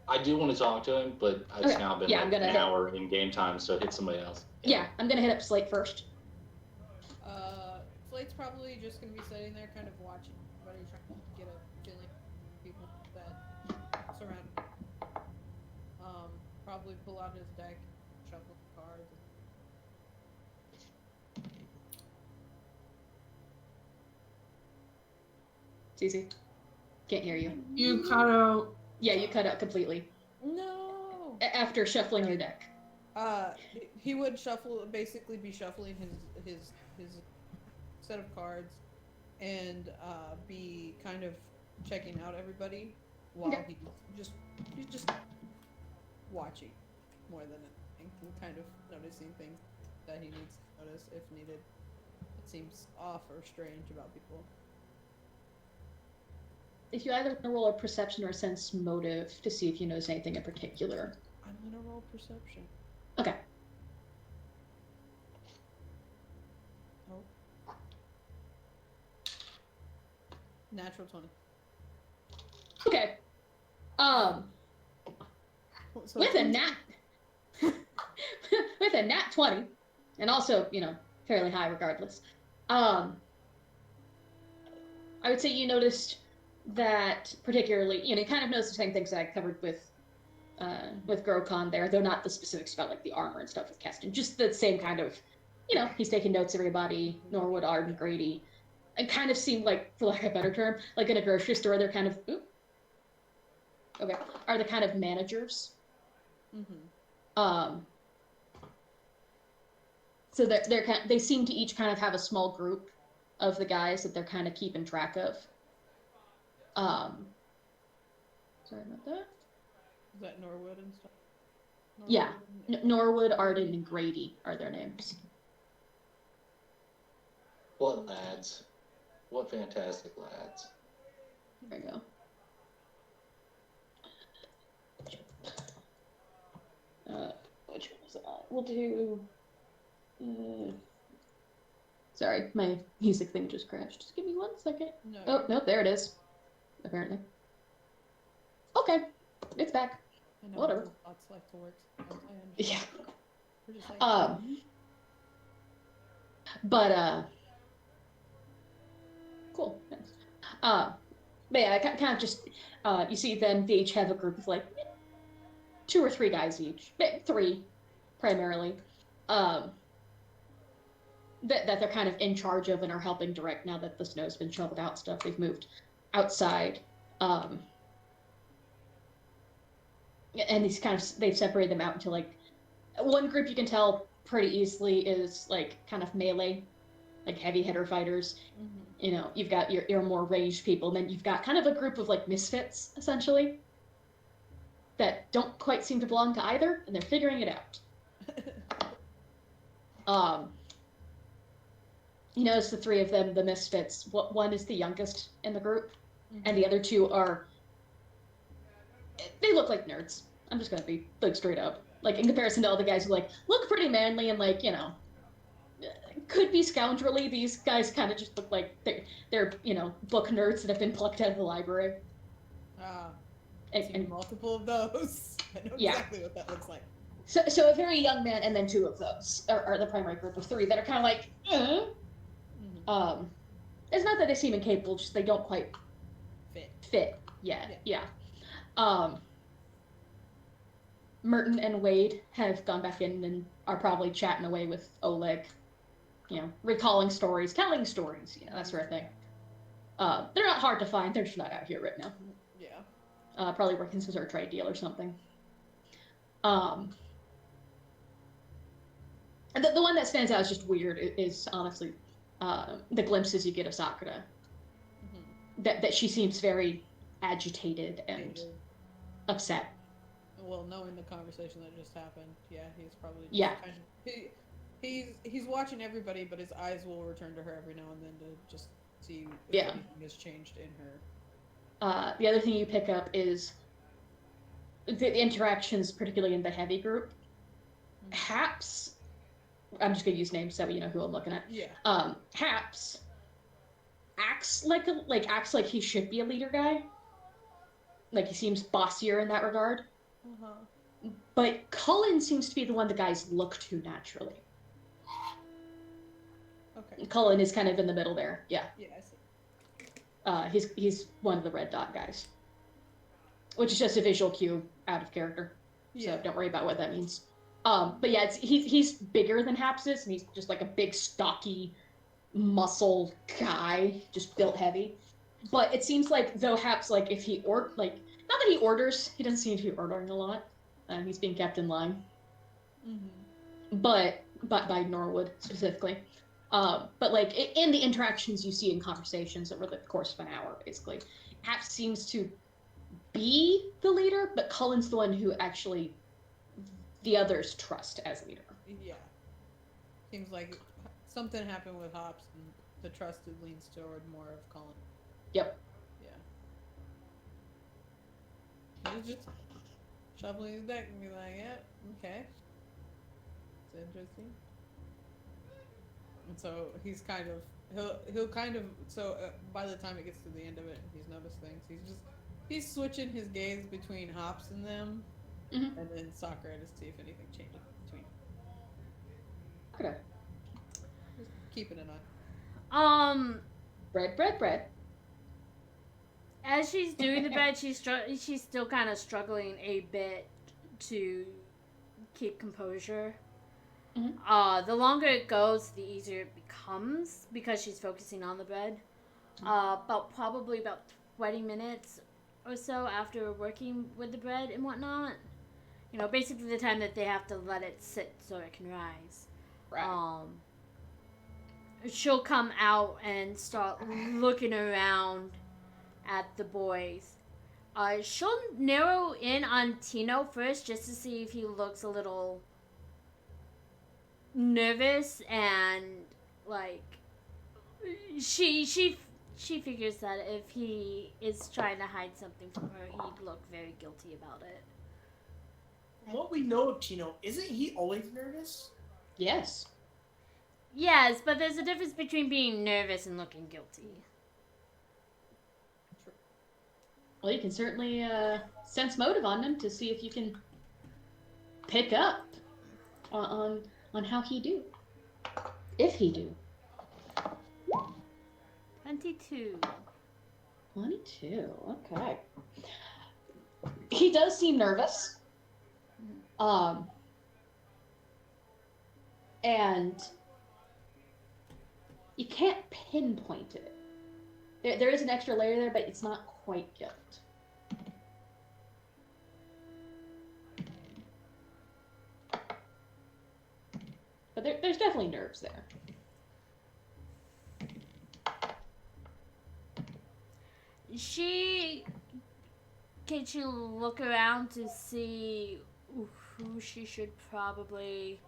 I do want to talk to him, but it's now been like an hour in game time, so hit somebody else. Yeah, I'm gonna hit up Slate first. Slate's probably just gonna be sitting there, kind of watching everybody, trying to get a feeling of people that surround him. Probably pull out his deck, shuffle the cards. It's easy. Can't hear you. You cut out. Yeah, you cut out completely. No. After shuffling your deck. He would basically be shuffling his set of cards, and be kind of checking out everybody while he's just watching more than anything, and kind of noticing things that he needs to notice if needed. It seems off or strange about people. If you either want to roll a perception or a sense motive to see if you notice anything in particular. I'm gonna roll perception. Okay. Oh. Natural 20. Okay. So With a nat 20, and also, fairly high regardless. I would say you noticed that particularly, you kind of noticed the same things that I covered with Grokon there, though not the specifics about like the armor and stuff with Keston. Just the same kind of, he's taking notes, everybody, Norwood, Arden, Grady. It kind of seemed like, for lack of a better term, like in a grocery store, they're kind of, are the kind of managers. Mm-hmm. So they seem to each kind of have a small group of the guys that they're kind of keeping track of. Sorry about that. Is that Norwood and stuff? Yeah. Norwood, Arden, and Grady are their names. What lads? What fantastic lads. There you go. Which one was that? We'll do... Sorry, my music thing just crashed. Just give me 1 second. No. Oh, no, there it is. Apparently. Okay, it's back. I know Whatever. Thoughts like to work. Yeah. We're just like, cool. Thanks. But yeah, kind of just, you see them, they each have a group of like 2 or 3 guys each. 3, primarily. That they're kind of in charge of and are helping direct now that the snow's been shoveled out and stuff. They've moved outside. And these they've separated them out into like, one group you can tell pretty easily is like kind of melee, like heavy hitter fighters. mm-hmm. You've got your more ranged people, and then you've got kind of a group of like misfits, essentially, that don't quite seem to belong to either, and they're figuring it out. You notice the 3 of them, the misfits, one is the youngest in the group, Mm-hmm. and the other 2 they look like nerds. I'm just gonna be like straight up. Like in comparison to all the guys who like look pretty manly and like, could be scoundrelly, these guys kind of just look like they're book nerds that have been plucked out of the library. And multiple of those. I know exactly what that looks like. So a very young man, and then 2 of those are the primary group of 3 that are kind of like, Mm-hmm. It's not that they seem incapable, just they don't quite fit. Yeah. Merton and Wade have gone back in and are probably chatting away with Oleg, recalling stories, telling stories, that sort of thing. They're not hard to find. They're just not out here right now. Yeah. Probably working some sort of trade deal or something. And the one that stands out as just weird is honestly the glimpses you get of Sakura. Mm-hmm. That she seems very agitated and upset. Well, knowing the conversation that just happened, yeah, he's probably just kind of, he's watching everybody, but his eyes will return to her every now and then to just see if anything has changed in her. The other thing you pick up is the interactions, particularly in the heavy group. Mm-hmm. Haps, I'm just gonna use names so you know who I'm looking at. Yeah. Haps acts like he should be a leader guy. Like he seems bossier in that regard. Uh-huh. But Cullen seems to be the one the guys look to naturally. Okay. Cullen is kind of in the middle there. Yeah. Yeah, I see. He's one of the red dot guys, which is just a visual cue out of character. So don't worry about what that means. But yeah, he's bigger than Haps is, and he's just like a big, stocky, muscle guy, just built heavy. But it seems like though Haps, like if he not that he orders, he doesn't seem to be ordering a lot. He's being kept in line. Mm-hmm. But by Norwood specifically. But like in the interactions you see in conversations over the course of an hour, basically, Haps seems to be the leader, but Cullen's the one who actually the others trust as leader. Yeah. Seems like something happened with Hops, and the trusted leans toward more of Cullen. Yep. Yeah. He's just shuffling his deck and be like, yeah, okay. It's interesting. And so he's kind of he'll kind of by the time it gets to the end of it, he's noticed things. He's switching his gaze between Hops and them, mm-hmm. and then Sakura to see if anything changes between. Okay. Just keeping an eye. Bread. As she's doing the bed, she's still kind of struggling a bit to keep composure. Mm-hmm. The longer it goes, the easier it becomes because she's focusing on the bed. Probably about 20 minutes or so after working with the bread and whatnot. Basically the time that they have to let it sit so it can rise. Right. She'll come out and start looking around at the boys. She'll narrow in on Tino first just to see if he looks a little nervous, and like she figures that if he is trying to hide something from her, he'd look very guilty about it. From what we know of Tino, isn't he always nervous? Yes. Yes, but there's a difference between being nervous and looking guilty. Well, you can certainly sense motive on him to see if you can pick up on how he do. If he do. 22. 22, okay. He does seem nervous. And you can't pinpoint it. There is an extra layer there, but it's not quite guilt. But there's definitely nerves there. Can she look around to see who she should probably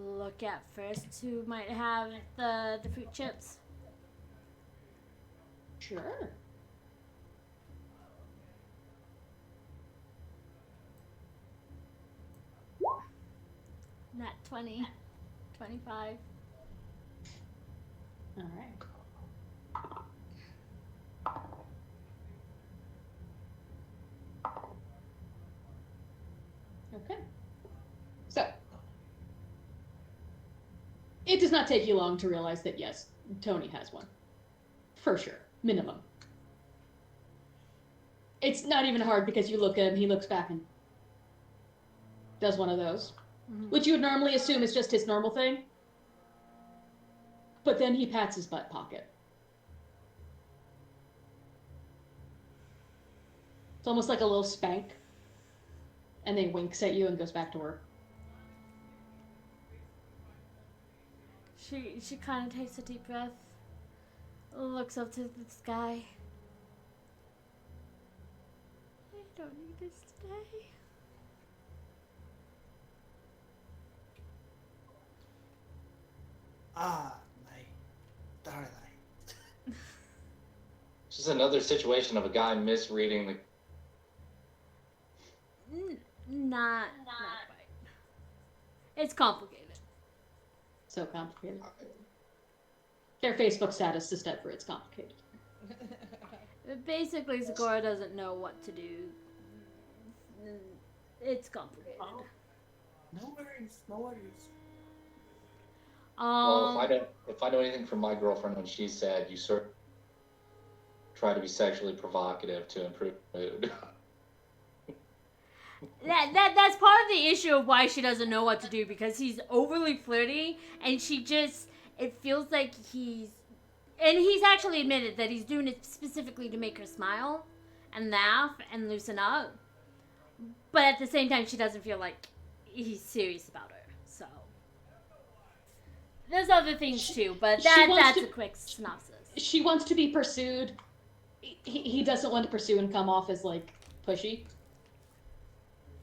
look at first, who might have the fruit chips? Sure. Not 20. 25. All right. Okay. So, it does not take you long to realize that, yes, Tony has one. For sure. Minimum. It's not even hard because you look at him, he looks back and... does one of those, Mhm. which you would normally assume is just his normal thing. But then he pats his butt pocket. It's almost like a little spank. And then winks at you and goes back to work. She kind of takes a deep breath, looks up to the sky. I don't need this today. Ah, my darling. It's just another situation of a guy misreading the. Not quite. It's complicated. So complicated. Their Facebook status is step for it's complicated. Basically, Zagora doesn't know what to do. It's complicated. Oh. No worries, no worries. Well, if I know anything from my girlfriend when she's sad, you sort of try to be sexually provocative to improve mood. That's part of the issue of why she doesn't know what to do, because he's overly flirty, and it feels like he's actually admitted that he's doing it specifically to make her smile and laugh and loosen up, but at the same time she doesn't feel like he's serious about her. So there's other things too, but that's a quick synopsis. She wants to be pursued. He doesn't want to pursue and come off as like pushy.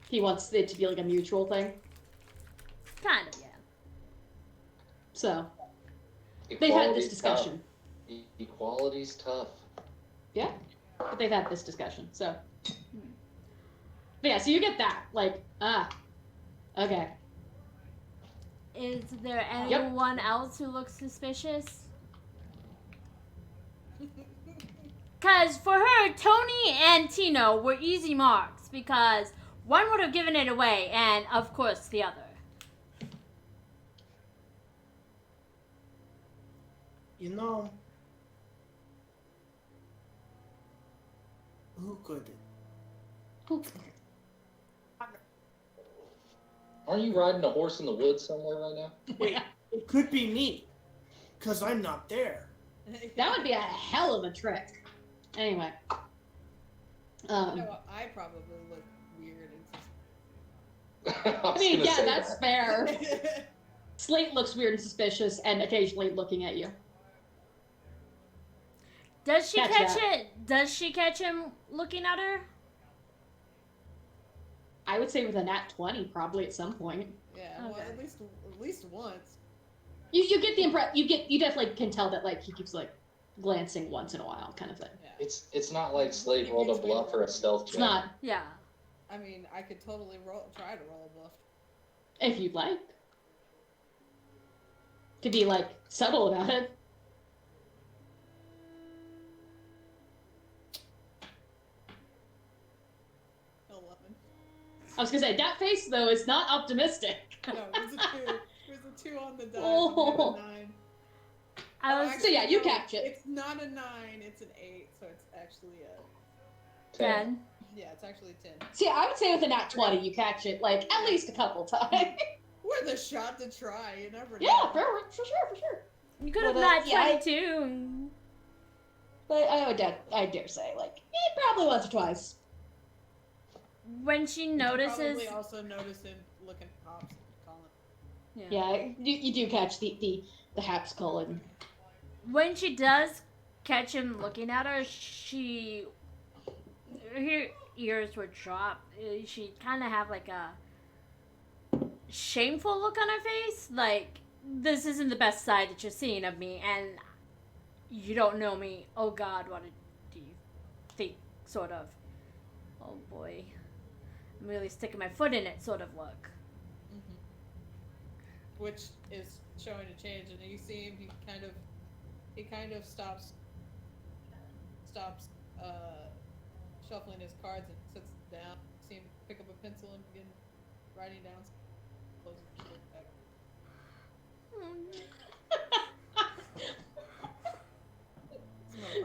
He wants it to be like a mutual thing. Kind of, yeah. So they've had this discussion. Tough. Equality's tough. Yeah, but they've had this discussion. So, but yeah, so you get that. Like, okay. Is there anyone else who looks suspicious? Because for her, Tony and Tino were easy marks, because one would have given it away, and of course the other. You know, who could it? Aren't you riding a horse in the woods somewhere right now? Wait, it could be me, because I'm not there. That would be a hell of a trick. Anyway. No, I probably look weird and I mean, yeah, that's that. fair. suspicious. Slate looks weird and suspicious and occasionally looking at you. Does she Catch catch that. it? Does she catch him looking at her? I would say with a nat 20 probably at some point. Yeah, well, Okay. at least once. You get the impression, you definitely can tell that like he keeps like glancing once in a while kind of thing. Yeah. It's not like Slade rolled a bluff or a stealth check. It's not, Yeah. I mean, I could totally try to roll a bluff. if you'd like. To be like subtle about it. 11. I was gonna say, that face though is not optimistic. No, it was a 2. It was a 2 on the die. Oh. And a 9. I was So yeah, you catch it. It's not a 9, it's an 8, so it's actually a... 10. Yeah, it's actually 10. See, I would say with a nat 20 you catch it like at least a couple times. Worth a shot to try, you never know. Yeah, for sure. You could have Well, got yeah, 22. But I dare say, like, probably once or twice. When she You notices... probably also notice him looking at Pops and calling. Yeah, you do catch the Haps Cullen. When she does catch him looking at her, her ears would drop. She kind of have like a shameful look on her face, like, this isn't the best side that you're seeing of me, and you don't know me. Oh God, what do you think? Sort of. Oh boy, I'm really sticking my foot in it. Sort of look. Mm-hmm. Which is showing a change, and you see him. He kind of stops shuffling his cards and sits down. You see him pick up a pencil and begin writing down. Closes the book back.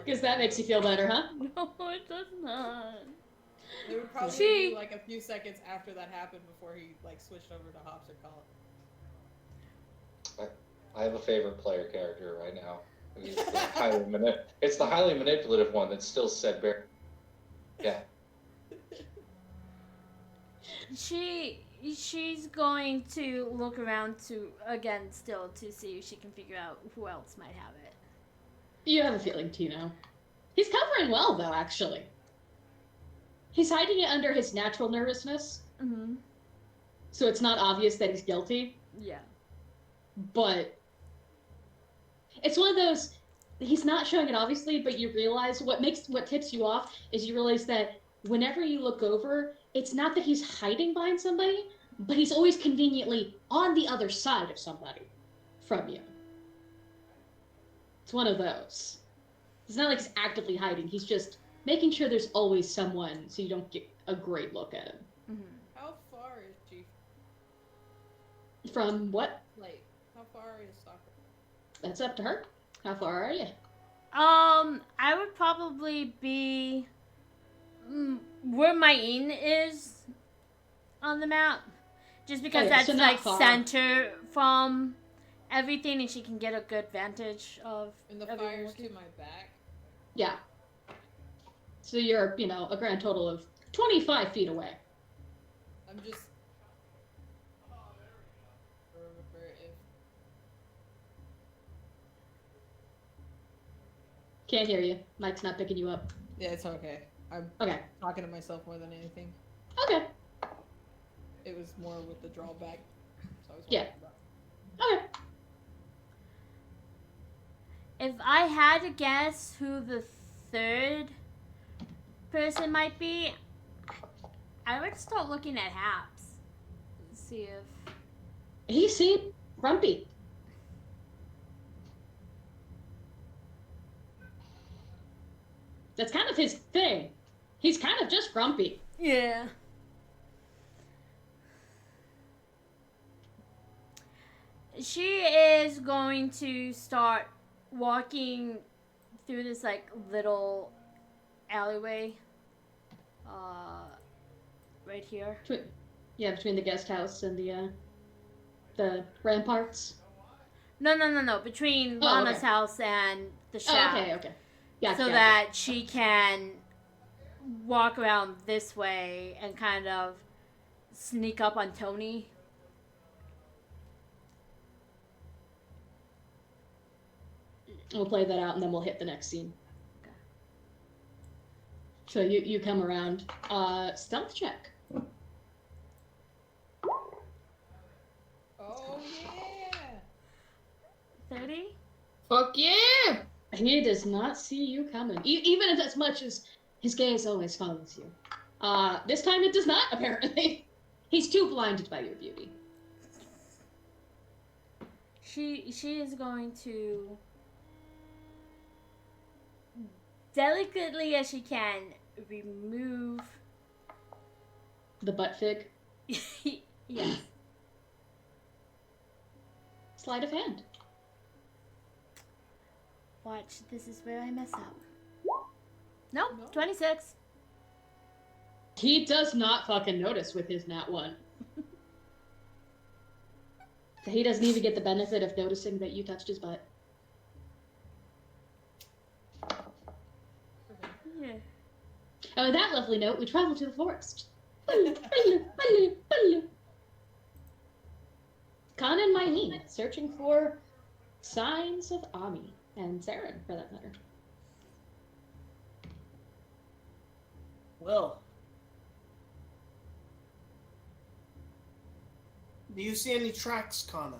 Because that makes you feel better, huh? No, it does not. It would probably She- be like a few seconds after that happened before he like switched over to Hops or Call. I have a favorite player character right now. It's the highly manipulative one that still said bear. Yeah. She's going to look around to see if she can figure out who else might have it. You have a feeling, Tino. He's covering well, though, actually. He's hiding it under his natural nervousness, Mm-hmm. so it's not obvious that he's guilty. Yeah. But it's one of those, he's not showing it obviously, but you realize what tips you off is you realize that whenever you look over, it's not that he's hiding behind somebody, but he's always conveniently on the other side of somebody from you. It's one of those. It's not like he's actively hiding, he's just making sure there's always someone so you don't get a great look at him. Mm-hmm. How far is she? From what? Like, how far is Soccer? That's up to her. How far are you? I would probably be where Maine is on the map, just because that's so like far. center from everything, and she can get a good vantage of. And the everyone fire's working. to my back. Yeah. So you're, a grand total of 25 feet away. I'm just. Remember if. Can't hear you. Mike's not picking you up. Yeah, it's okay. I'm Okay. talking to myself more than anything. Okay. It was more with the drawback. So I was Yeah. worried about. Okay. If I had to guess who the third person might be, I would start looking at Haps. See if. He seemed grumpy. That's kind of his thing. He's kind of just grumpy. Yeah. She is going to start walking through this like little alleyway. Right here. Between the guest house and the ramparts. No. Between Lana's okay. house and the Oh, shack. okay. Gotcha, So gotcha. that she can walk around this way and kind of sneak up on Tony. We'll play that out and then we'll hit the next scene. Okay. So you come around. Stealth check. Oh yeah! 30? Fuck yeah! He does not see you coming, even as much as his gaze always follows you. This time it does not, apparently. He's too blinded by your beauty. She is going to delicately as she can remove The butt fig. yes. Sleight of hand. Watch, this is where I mess up. Nope, No. 26. He does not fucking notice with his nat 1. He doesn't even get the benefit of noticing that you touched his butt. Yeah. And on that lovely note, we travel to the forest. Khan and Maine searching for signs of Ahmi, and Saren, for that matter. Well, do you see any tracks, Kana?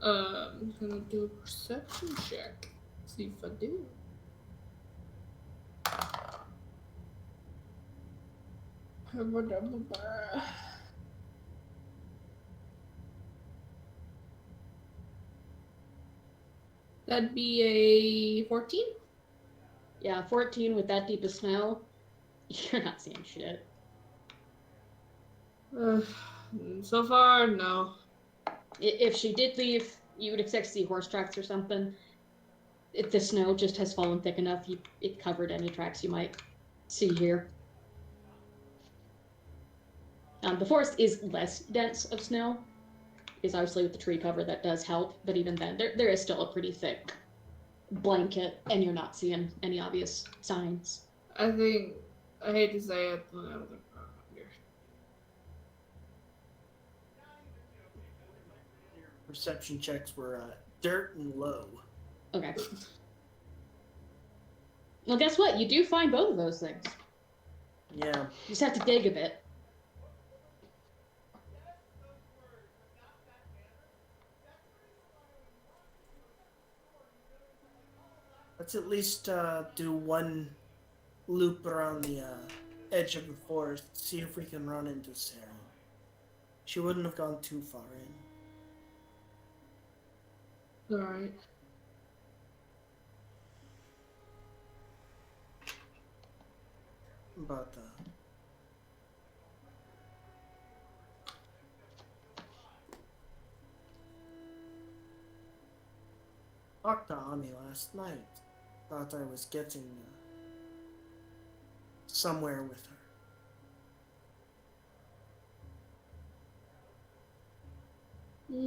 I'm gonna do a perception check. See if I do. That'd be a 14. Yeah, 14 with that deep of snow, you're not seeing shit. So far, no. If she did leave, you would expect to see horse tracks or something. If the snow just has fallen thick enough, it covered any tracks you might see here. The forest is less dense of snow, is obviously with the tree cover that does help, but even then, there is still a pretty thick blanket, and you're not seeing any obvious signs. I hate to say it, but I don't think we're under. Perception checks were dirt and low. Okay. Well, guess what? You do find both of those things. Yeah. You just have to dig a bit. Let's at least do one loop around the edge of the forest, see if we can run into Sarah. She wouldn't have gone too far in. Alright. But talked to Ahmi last night. Thought I was getting somewhere with her. I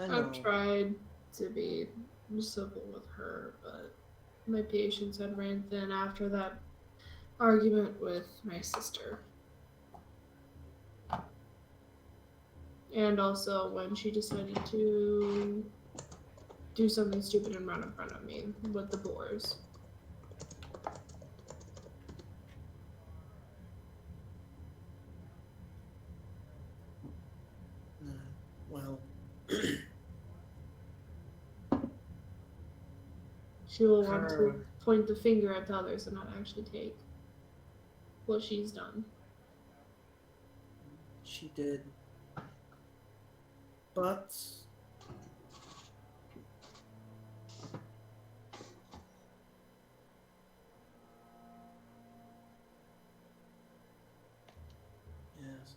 know. I've tried to be civil with her, but my patience had ran thin after that argument with my sister. And also when she decided to do something stupid and run in front of me with the boars. Well, She will want to point the finger at the others and not actually take what she's done. she did. But yes.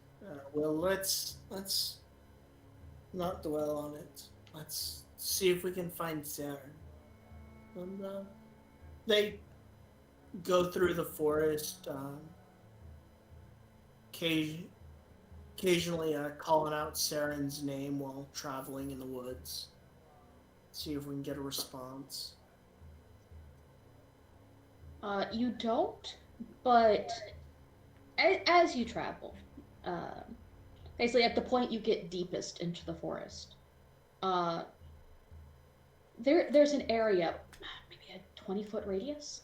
Well, let's not dwell on it. Let's see if we can find Saren. And they go through the forest, occasionally calling out Saren's name while traveling in the woods. See if we can get a response. You don't, but as you travel, basically at the point you get deepest into the forest, there's an area, maybe a 20-foot radius,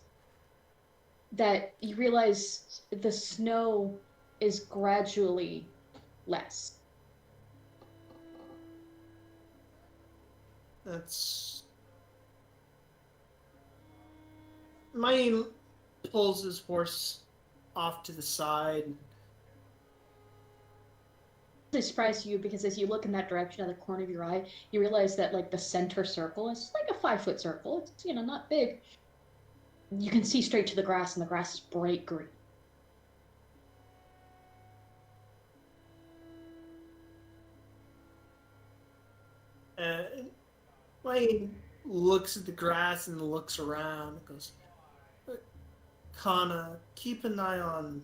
that you realize the snow is gradually less. That's... Mine pulls his horse off to the side. It's surprised you because as you look in that direction out of the corner of your eye, you realize that like the center circle is like a 5-foot circle. It's not big. You can see straight to the grass, and the grass is bright green. Wayne looks at the grass and looks around and goes, Kana, keep an eye on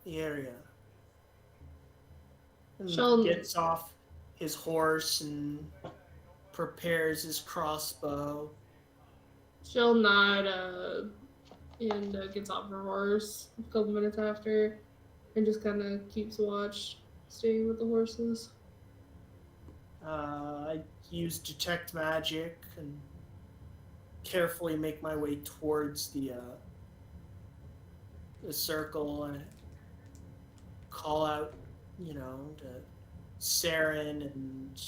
the area. And gets off his horse and prepares his crossbow. She'll nod and gets off her horse a couple minutes after and just kind of keeps watch, staying with the horses. I use detect magic and carefully make my way towards the circle and call out, to Saren and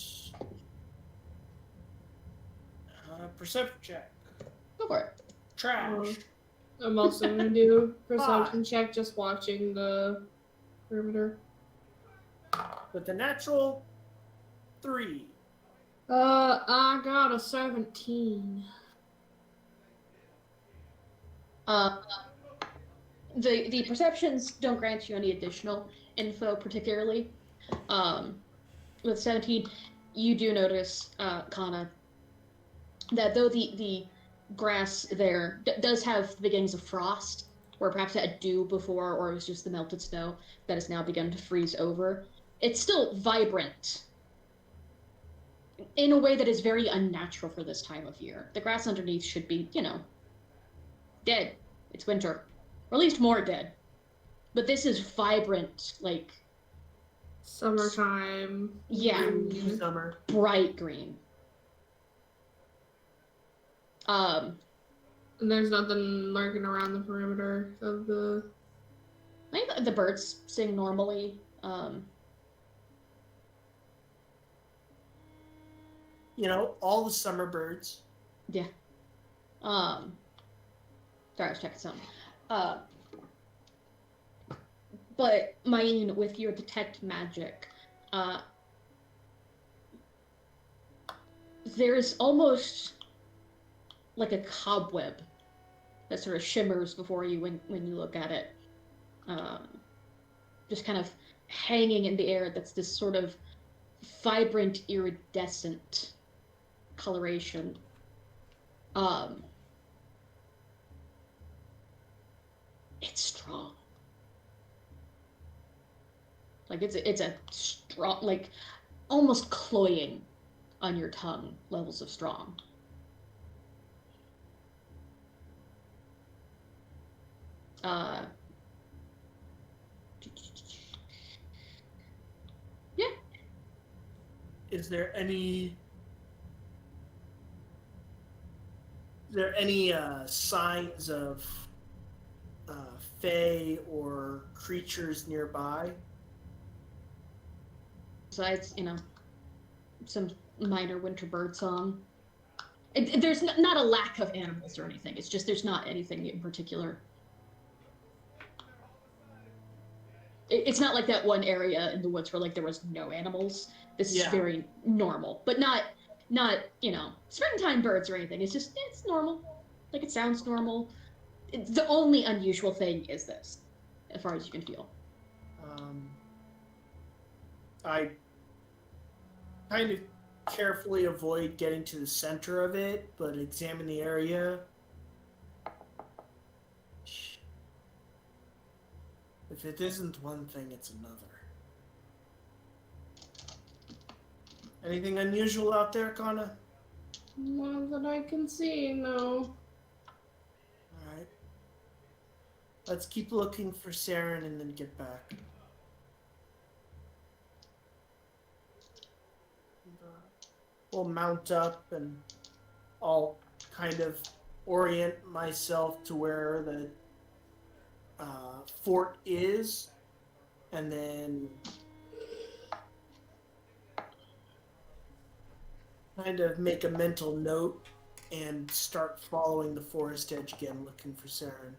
perception check. Go for it. Trash. I'm also going to do perception check, just watching the perimeter. With the natural 3. I got a 17. The perceptions don't grant you any additional info particularly. With 17, you do notice, Kana, that though the grass there does have the beginnings of frost, where perhaps it had dew before, or it was just the melted snow that has now begun to freeze over. It's still vibrant in a way that is very unnatural for this time of year. The grass underneath should be, dead. It's winter. Or at least more dead. But this is vibrant, like, Summertime. yeah, green. Summer. bright green. And there's nothing lurking around the perimeter of the. I think the birds sing normally. All the summer birds. Yeah. Sorry, I was checking something. But Mayeen, with your detect magic, there's almost like a cobweb that sort of shimmers before you when you look at it. Just kind of hanging in the air. That's this sort of vibrant, iridescent coloration. It's strong. Like it's a strong, like almost cloying on your tongue levels of strong. Yeah. Is there any signs of fae or creatures nearby? Besides, some minor winter bird song. There's not a lack of animals or anything. It's just there's not anything in particular. It's not like that one area in the woods where like there was no animals. This is very normal, but not springtime birds or anything. It's just it's normal. Like it sounds normal. The only unusual thing is this, as far as you can feel. I kind of carefully avoid getting to the center of it, but examine the area. If it isn't one thing, it's another. Anything unusual out there, Kana? Not that I can see, no. Alright. Let's keep looking for Saren and then get back. We'll mount up and I'll kind of orient myself to where the fort is, and then kind of make a mental note and start following the forest edge again, looking for Saren.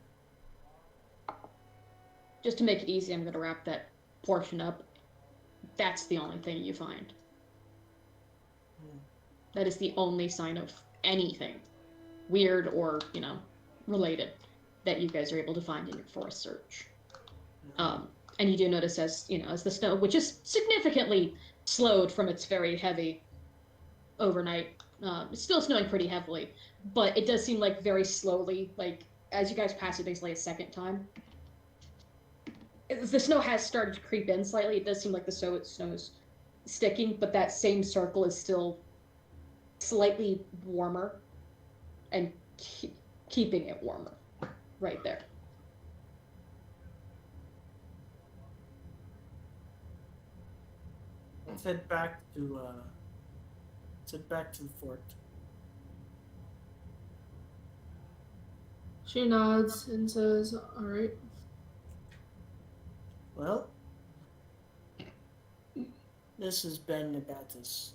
Just to make it easy, I'm going to wrap that portion up. That's the only thing you find. That is the only sign of anything weird or, related that you guys are able to find in your forest search. And you do notice as the snow, which is significantly slowed from its very heavy overnight, it's still snowing pretty heavily, but it does seem like very slowly, like as you guys pass it basically a second time, the snow has started to creep in slightly. It does seem like the snow is sticking, but that same circle is still slightly warmer and keeping it warmer right there. Let's head back to the fort. She nods and says, all right. Well, this has been about as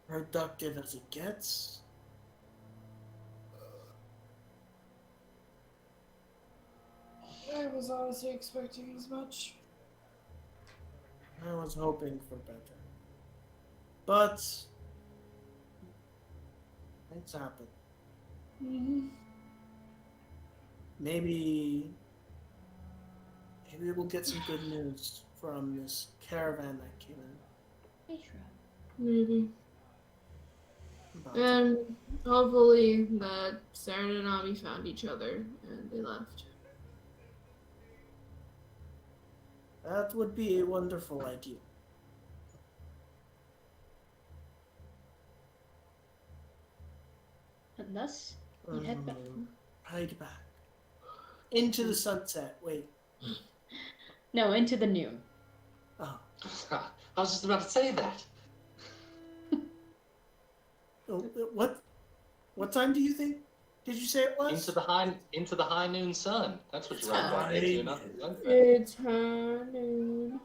productive as it gets. I was honestly expecting as much. I was hoping for better. But things happen. Mm-hmm. Maybe we'll get some good news from this caravan that came in. Maybe. About And hopefully that Saren and Ami found each other and they left. that would be a wonderful idea. And thus, you head back. Right back. Into the sunset. Wait. No, into the noon. Oh. I was just about to say that. Oh, what time do you think? Did you say it was? Into the high noon sun. That's what you write about High into. noon. It's high noon.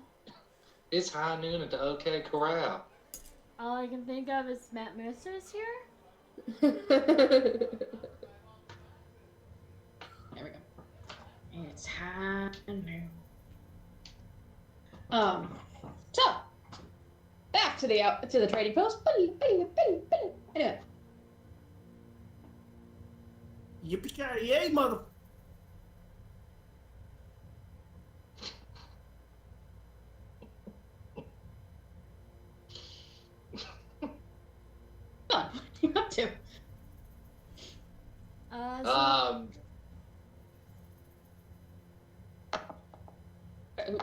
It's high noon at the OK Corral. All I can think of is Matt Mercer's here. There we go. It's high noon. So back to the trading post. Anyway, Yippee-ki-yay, mother... come on. What are you up to?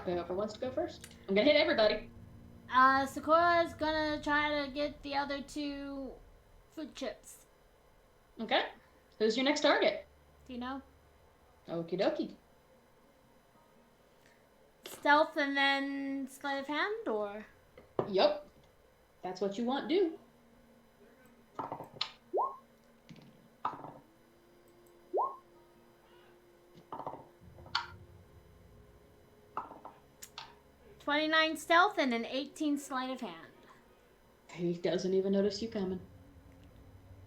Whoever wants to go first. I'm gonna hit everybody. Sakura's gonna try to get the other 2 food chips. Okay. Who's your next target? Do you know? Okie dokie. Stealth and then sleight of hand, or? Yup. That's what you want to do. $29 stealth and an 18 sleight of hand. He doesn't even notice you coming.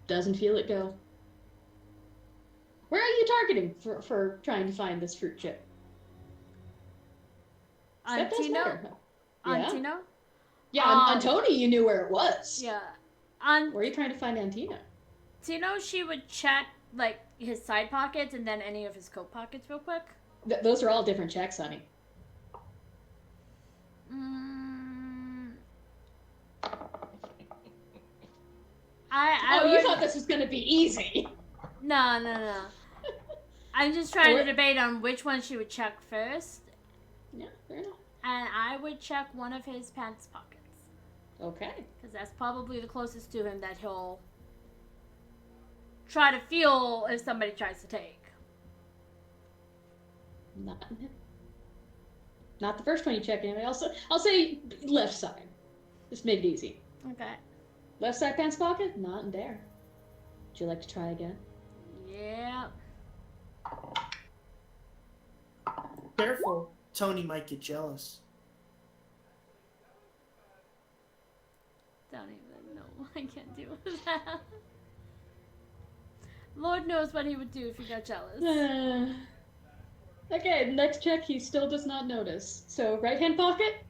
Doesn't feel it go. Where are you targeting for trying to find this fruit chip? That does matter. Yeah. Antino? Yeah, on Tony you knew where it was. Yeah. Where are you trying to find Antina? Tino, she would check, like, his side pockets and then any of his coat pockets real quick. Those are all different checks, honey. You thought this was going to be easy. No. I'm just trying to debate on which one she would check first. Yeah, fair enough. And I would check one of his pants pockets. Okay. Because that's probably the closest to him that he'll try to feel if somebody tries to take. Not the first one you check anyway. I'll say left side. Just make it easy. Okay. Left side pants pocket? Not in there. Would you like to try again? Yeah. Careful. Tony might get jealous. Don't even know. I can't deal with that. Lord knows what he would do if he got jealous. Okay, next check he still does not notice. So right hand pocket?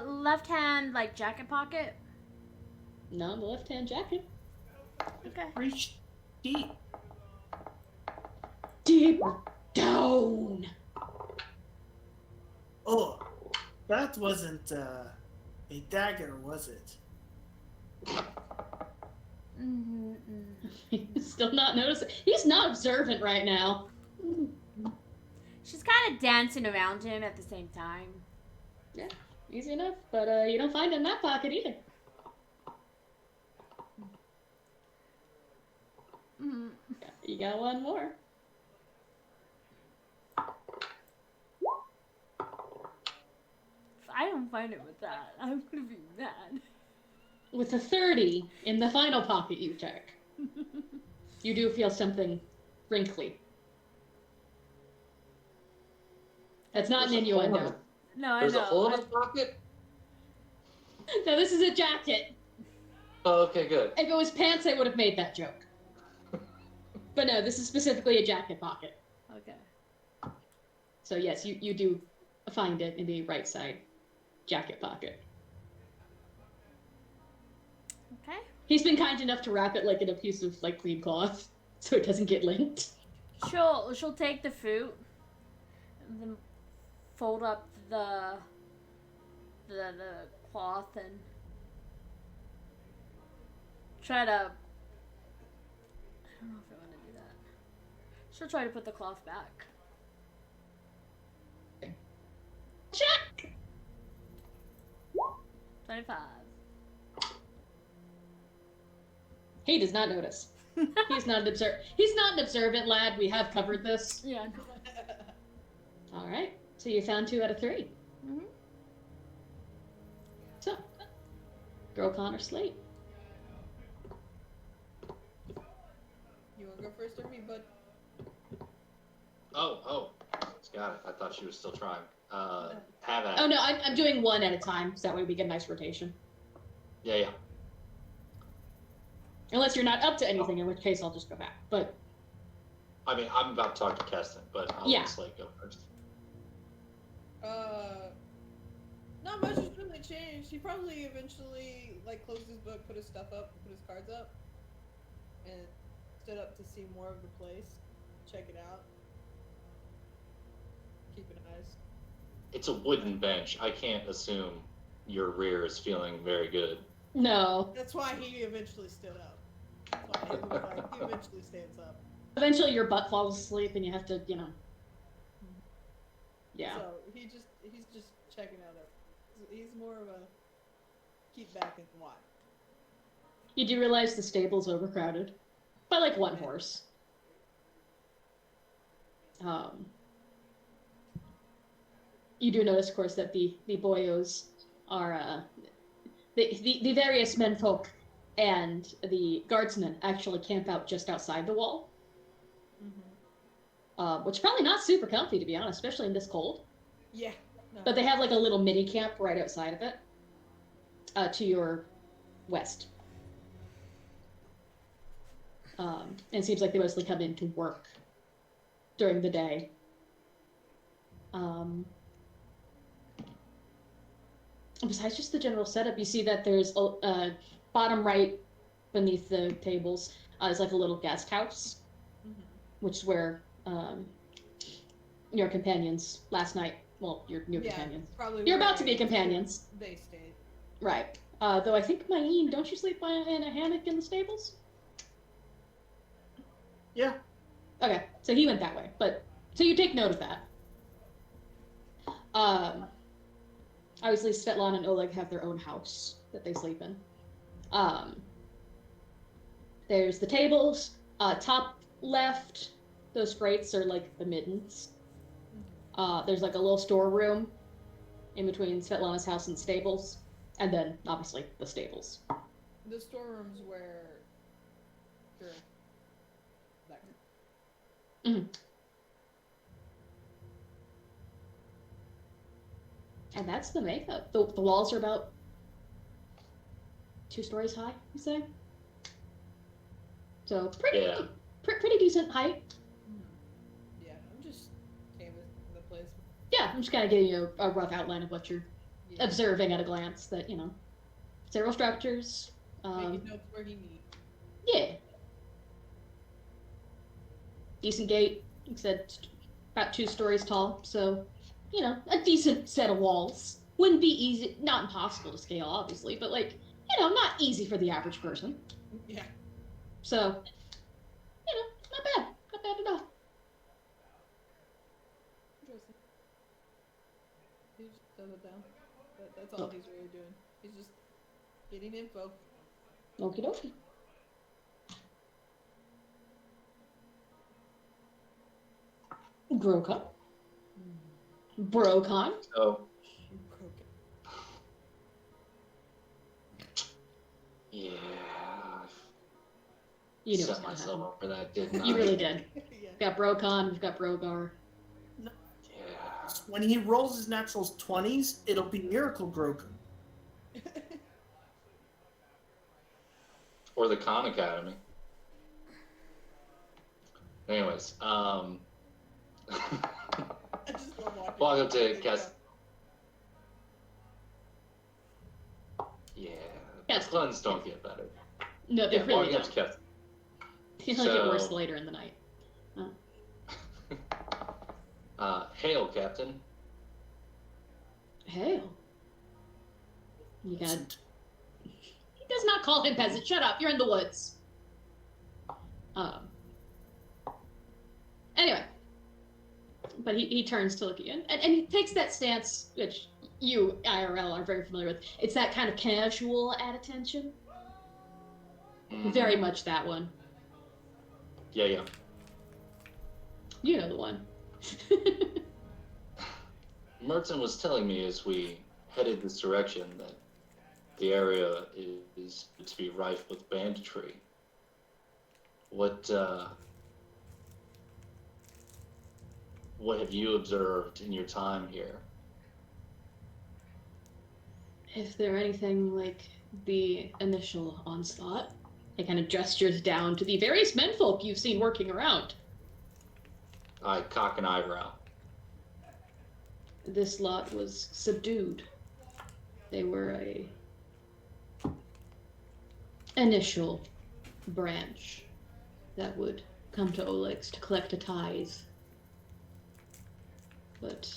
Left hand, like, jacket pocket. No, the left hand jacket. Okay. Reach deep. Deep down. Oh, that wasn't a dagger, was it? He's still not noticing. He's not observant right now. She's kind of dancing around him at the same time. Yeah, easy enough. But you don't find it in that pocket either. You got one more. If I don't find it with that, I'm gonna be mad. With a 30 in the final pocket you check, you do feel something wrinkly. That's not an innuendo. No, I know. There's a hole in his pocket? No, this is a jacket. Oh, okay, good. If it was pants, I would have made that joke. But no, this is specifically a jacket pocket. Okay. So yes, you do find it in the right side jacket pocket. Okay. He's been kind enough to wrap it like in a piece of like clean cloth, so it doesn't get linked. She'll take the fruit, and then fold up the cloth and try to. I don't know if I want to do that. She'll try to put the cloth back. Check. 25. He does not notice. He's not an observant lad. We have covered this. Yeah. All right. So you found 2 out of 3. Mm-hmm. So, Grokon or Slate? You want to go first or me, bud? Oh. Got it. I thought she was still trying. Have at it. Oh no, I'm doing 1 at a time, so that way we get a nice rotation. Yeah. Unless you're not up to anything, in which case I'll just go back. But I mean, I'm about to talk to Keston, but I'll Yeah. let Slate go first. Not much has really changed. He probably eventually like closed his book, put his stuff up, put his cards up, and stood up to see more of the place, check it out, keep an eyes. It's a wooden bench. I can't assume your rear is feeling very good. no. That's why he eventually stood up. That's why he was like, he eventually stands up. Eventually your butt falls asleep and you have to, Yeah. So he's just checking out it. He's more of a keep back and watch. You do realize the stable's overcrowded. By like 1 horse. You do notice, of course, that the boyos are, the various menfolk and the guardsmen actually camp out just outside the wall. Which is probably not super comfy, to be honest, especially in this cold. Yeah. No. But they have like a little mini camp right outside of it, to your west. And it seems like they mostly come in to work during the day. Besides just the general setup, you see that there's bottom right beneath the tables is like a little guest house, which is where your companions last night. Well, your new companions. Probably You're about to be companions. They stayed. Right. Though I think, Mayeen, don't you sleep in a hammock in the stables? Yeah. Okay, so he went that way. But so you take note of that. Obviously, Svetlana and Oleg have their own house that they sleep in. There's the tables. Top left, those grates are like the middens. There's like a little storeroom in between Svetlana's house and stables, and then obviously the stables. The storeroom's where. Sure. That. Mm-hmm. And that's the makeup. The walls are about 2 stories high, you say? So pretty decent height. Yeah, I'm just canvassing the place. Yeah, I'm just kind of giving you a rough outline of what you're observing at a glance. That several structures. Making notes where he needs. Yeah. Decent gate. Like I said, about 2 stories tall. So, a decent set of walls. Wouldn't be easy, not impossible to scale, obviously, but not easy for the average person. Yeah. So, not bad. Not bad at all. Interesting. He just does it down. That's all he's really doing. He's just getting info. Okie dokie. Grokon. Brokon. So, yeah. You knew Set what's gonna myself happen. up for that, didn't I? You really did. Yeah. We've got Brokon, we've got Brogar. Yeah. When he rolls his naturals 20s, it'll be Miracle Groken. Or the Khan Academy. Anyways, I just love watching. welcome to Kes. Yeah, Yes. the clones don't get better. No, they Yeah, really welcome to don't. Kes. They only get worse So- later in the night. Hail, Captain. Hail. You got. Listen, He does not call him peasant. Shut up. You're in the woods. Anyway. But he turns to look at you, and he takes that stance, which you, IRL, are very familiar with. It's that kind of casual at attention. Very much that one. Yeah. You know the one. Merton was telling me as we headed this direction that the area is to be rife with banditry. What have you observed in your time here? If they're anything like the initial onslaught, it kind of gestures down to the various menfolk you've seen working around. I cock an eyebrow. This lot was subdued. They were a initial branch that would come to Oleg's to collect a tithe. But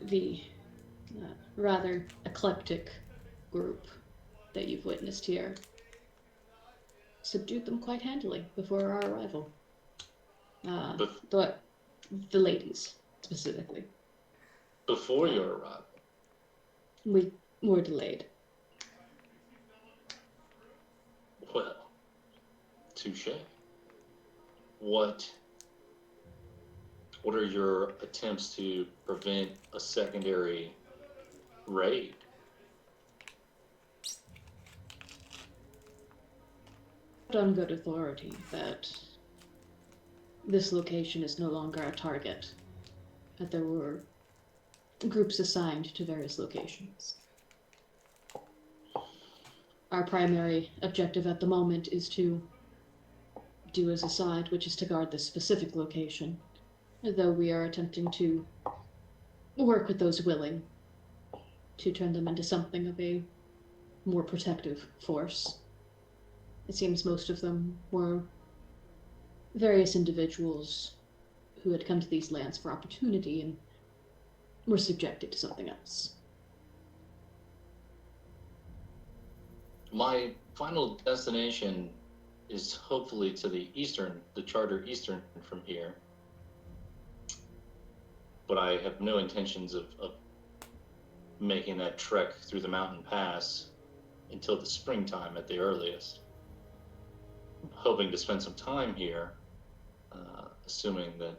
the rather eclectic group that you've witnessed here subdued them quite handily before our arrival. The ladies, specifically. Before your arrival? We were delayed. Well, touche. What are your attempts to prevent a secondary raid? On good authority that this location is no longer a target, that there were groups assigned to various locations. Our primary objective at the moment is to do as a side, which is to guard this specific location, though we are attempting to work with those willing to turn them into something of a more protective force. It seems most of them were various individuals who had come to these lands for opportunity and were subjected to something else. My final destination is hopefully to the charter eastern from here. But I have no intentions of making that trek through the mountain pass until the springtime at the earliest. I'm hoping to spend some time here, assuming that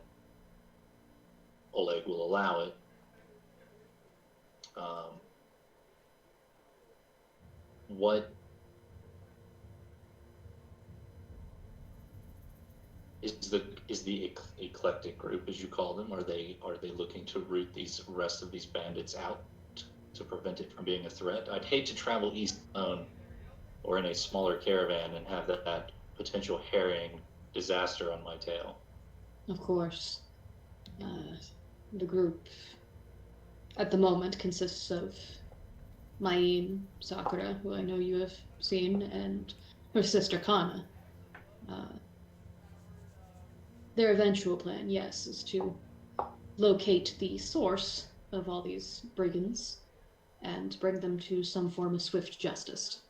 Oleg will allow it. What is the eclectic group, as you call them? Are they looking to root these rest of these bandits out to prevent it from being a threat? I'd hate to travel east alone or in a smaller caravan and have that potential harrying disaster on my tail. Of course. The group at the moment consists of Mayin, Sakura, who I know you have seen, and her sister Kana. Their eventual plan, yes, is to locate the source of all these brigands and bring them to some form of swift justice.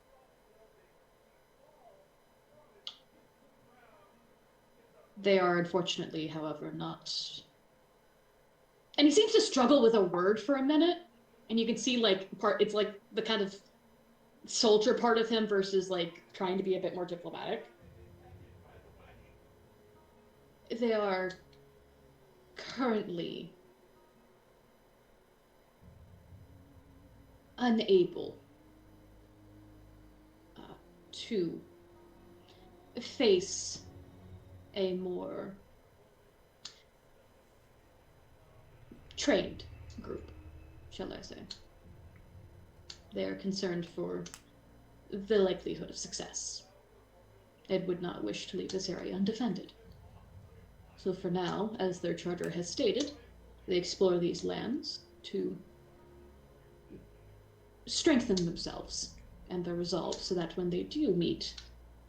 They are unfortunately, however, not... And he seems to struggle with a word for a minute, and you can see, like, it's like the kind of soldier part of him versus, like, trying to be a bit more diplomatic. They are currently unable to face a more trained group, shall I say. They are concerned for the likelihood of success. They would not wish to leave this area undefended. So for now, as their charter has stated, they explore these lands to strengthen themselves and their resolve so that when they do meet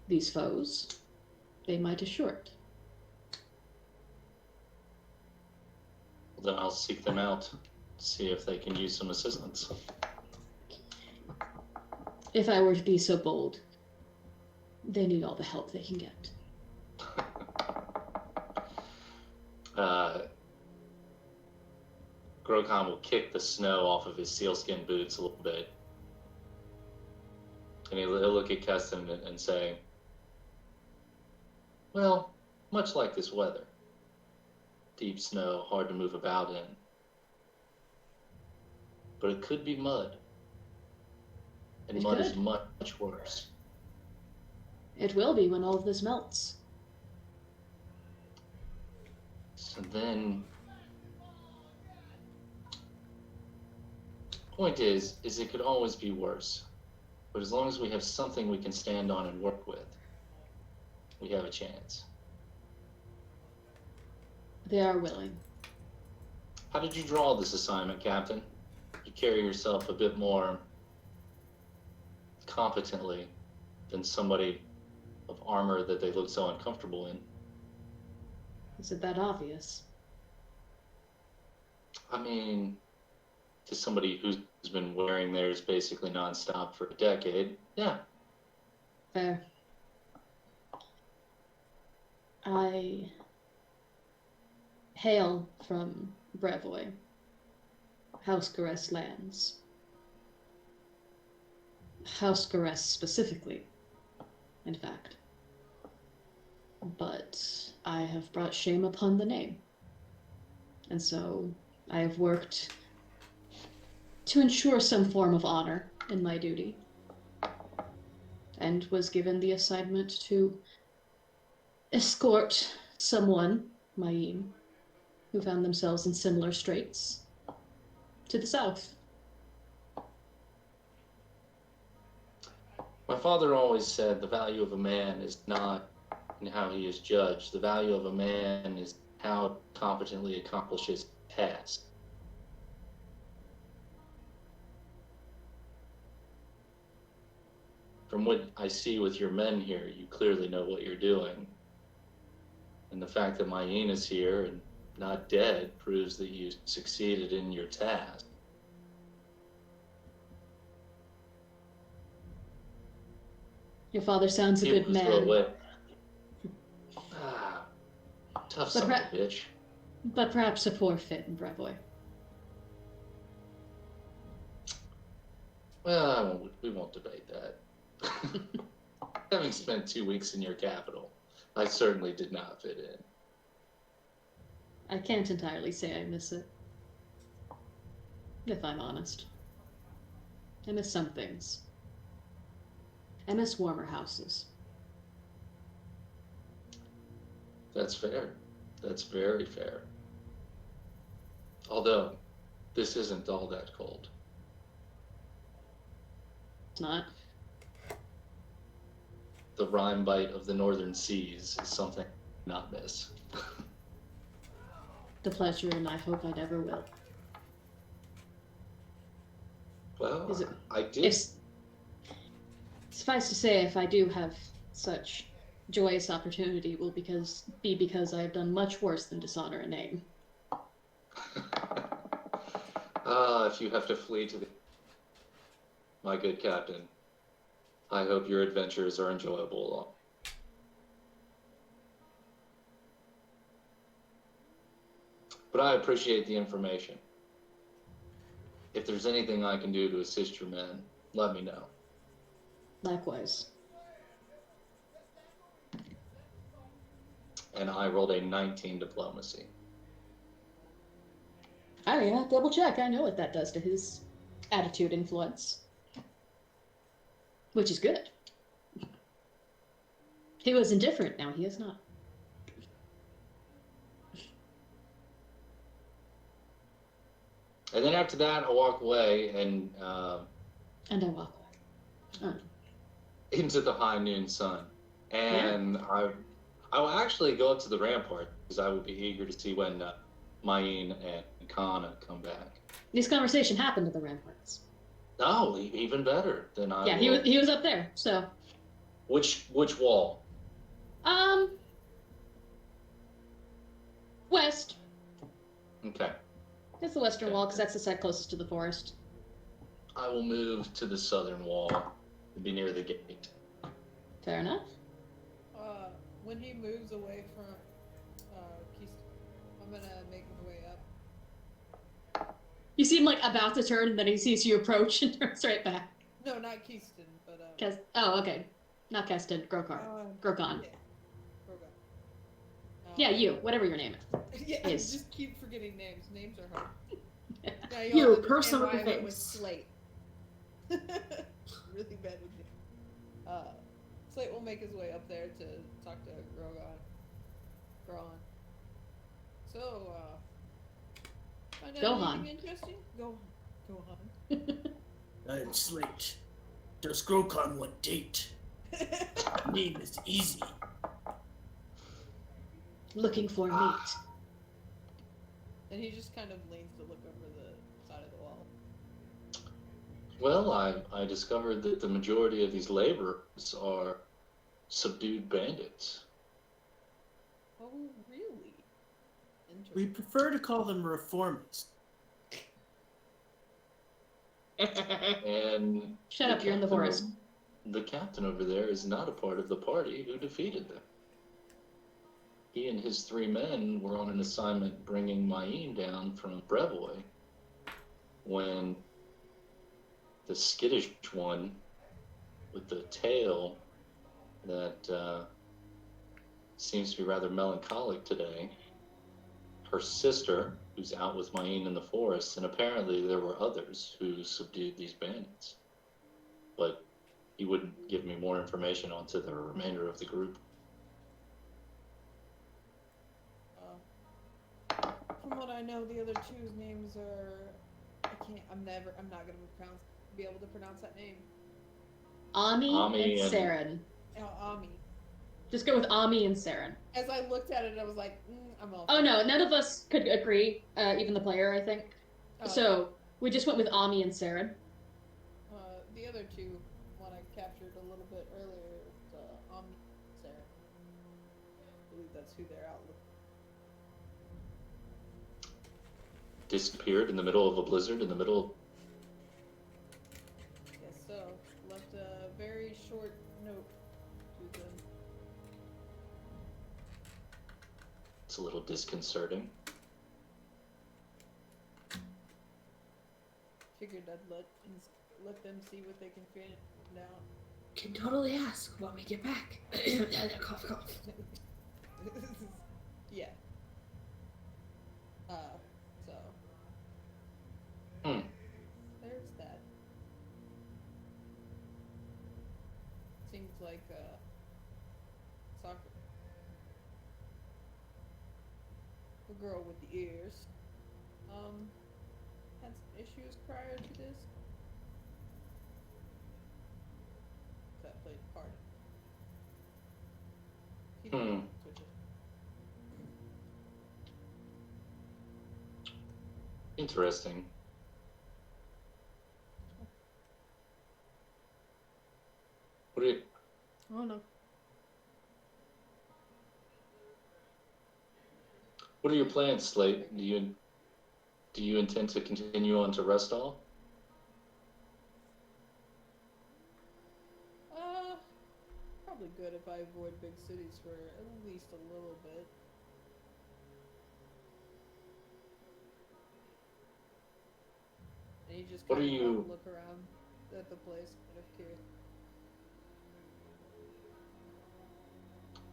these foes, they might assure it. Then I'll seek them out, see if they can use some assistance. if I were to be so bold, they need all the help they can get. Grokon will kick the snow off of his sealskin boots a little bit. And he'll look at Keston and say, well, much like this weather. Deep snow, hard to move about in. But it could be mud. And It mud could. is much worse. It will be when all of this melts. So then, point is it could always be worse. But as long as we have something we can stand on and work with, we have a chance. They are willing. How did you draw this assignment, Captain? You carry yourself a bit more competently than somebody of armor that they look so uncomfortable in. Is it that obvious? I mean, to somebody who's been wearing theirs basically nonstop for a decade, yeah. Fair. I hail from Brevoy, Housecaress lands. Housecaress specifically, in fact. But I have brought shame upon the name. And so I have worked to ensure some form of honor in my duty, and was given the assignment to escort someone, Mayim, who found themselves in similar straits, to the south. My father always said the value of a man is not in how he is judged. The value of a man is how competently accomplishes tasks. From what I see with your men here, you clearly know what you're doing. And the fact that Mayim is here and not dead proves that you succeeded in your task. Your father sounds a People good who throw man, away. Ah, tough son of a bitch. but perhaps a poor fit in Brevoy. Well, we won't debate that. Having spent 2 weeks in your capital, I certainly did not fit in. I can't entirely say I miss it, if I'm honest. I miss some things. I miss warmer houses. That's fair. That's very fair. Although, this isn't all that cold. It's not. The rime bite of the northern seas is something I do not miss. The pleasure, and I hope I never will. Well, Is it- I did. If, suffice to say, if I do have such joyous opportunity, it will be because I have done much worse than dishonor a name. If you have to flee to the... My good captain, I hope your adventures are enjoyable. But I appreciate the information. If there's anything I can do to assist your men, let me know. Likewise. And I rolled a 19 diplomacy. Oh yeah, double check. I know what that does to his attitude influence. Which is good. He was indifferent, now he is not. And then after that, I walk away and And I walk away. into the high noon sun. And I will actually go up to the rampart because I would be eager to see when Mayim and Kana come back. This conversation happened at the ramparts. Oh, even better than I. Yeah, will. he was up there, so. Which wall? West. Okay. It's the western wall, because that's the side closest to the forest. I will move to the southern wall to be near the gate. Fair enough. When he moves away from Keystone, I'm gonna make my way up. You seem like about to turn, and then he sees you approach and turns right back. No, not Keystone, but Oh, okay. Not Keston, Grokar. Grokon. Yeah, Grogan. Yeah, you. Whatever your name Yeah, I is. just keep forgetting names. Names are hard. Now You, you'll understand person why with I a went with face. Slate. Really bad with names. Slate will make his way up there to talk to Grogan. So, find out Gohan. anything interesting? Gohan. I'm Slate. Does Grokon want date? Name is easy. Looking for meat. And he just kind of leans to look over the side of the wall. Well, I discovered that the majority of these laborers are subdued bandits. Oh, really? We Interesting. prefer to call them reformers. And Shut up, you're in the forest. The captain over there is not a part of the party who defeated them. He and his 3 men were on an assignment bringing Mayim down from Brevoy when the skittish one with the tail that seems to be rather melancholic today, her sister, who's out with Mayim in the forest, and apparently there were others who subdued these bandits. But he wouldn't give me more information onto the remainder of the group. From what I know, the other two's names are. I'm not gonna be able to pronounce that name. Ahmi and Saren. Oh, Ahmi. Just go with Ahmi and Saren. As I looked at it, I was like, I'm all. Oh no, none of us could agree, even the player, I think. Oh. So we just went with Ahmi and Saren. The other two, one I captured a little bit earlier, was Ahmi and Saren. I believe that's who they're out looking. Disappeared in the middle of a blizzard in the middle. Yes, so left a very short note to them. It's a little disconcerting. Figured I'd let them see what they can find out. Can totally ask when we get back. Cough, cough. Yeah. So. There's that. Seems like soccer. The girl with the ears. Had some issues prior to this. That played a part. He didn't switch it. Interesting. What are you, Oh no. what are your plans, Slate? Do you intend to continue on to Restall? Probably good if I avoid big cities for at least a little bit. And you just What kind are of you- look around at the place, kind of curious.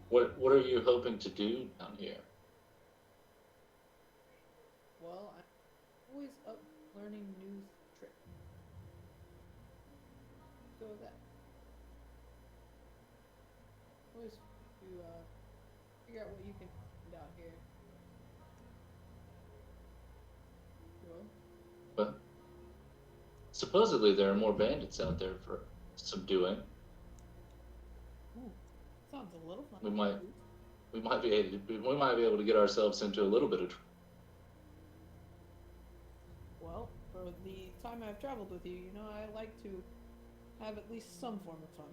What are you hoping to do down here? Well, I'm always up learning new tricks. Go with that. Always to figure out what you can find out here. Well, But supposedly there are more bandits out there for subduing. sounds a little fun. We might be able to get ourselves into a little bit of trouble. Well, for the time I've traveled with you, you know, I like to have at least some form of fun.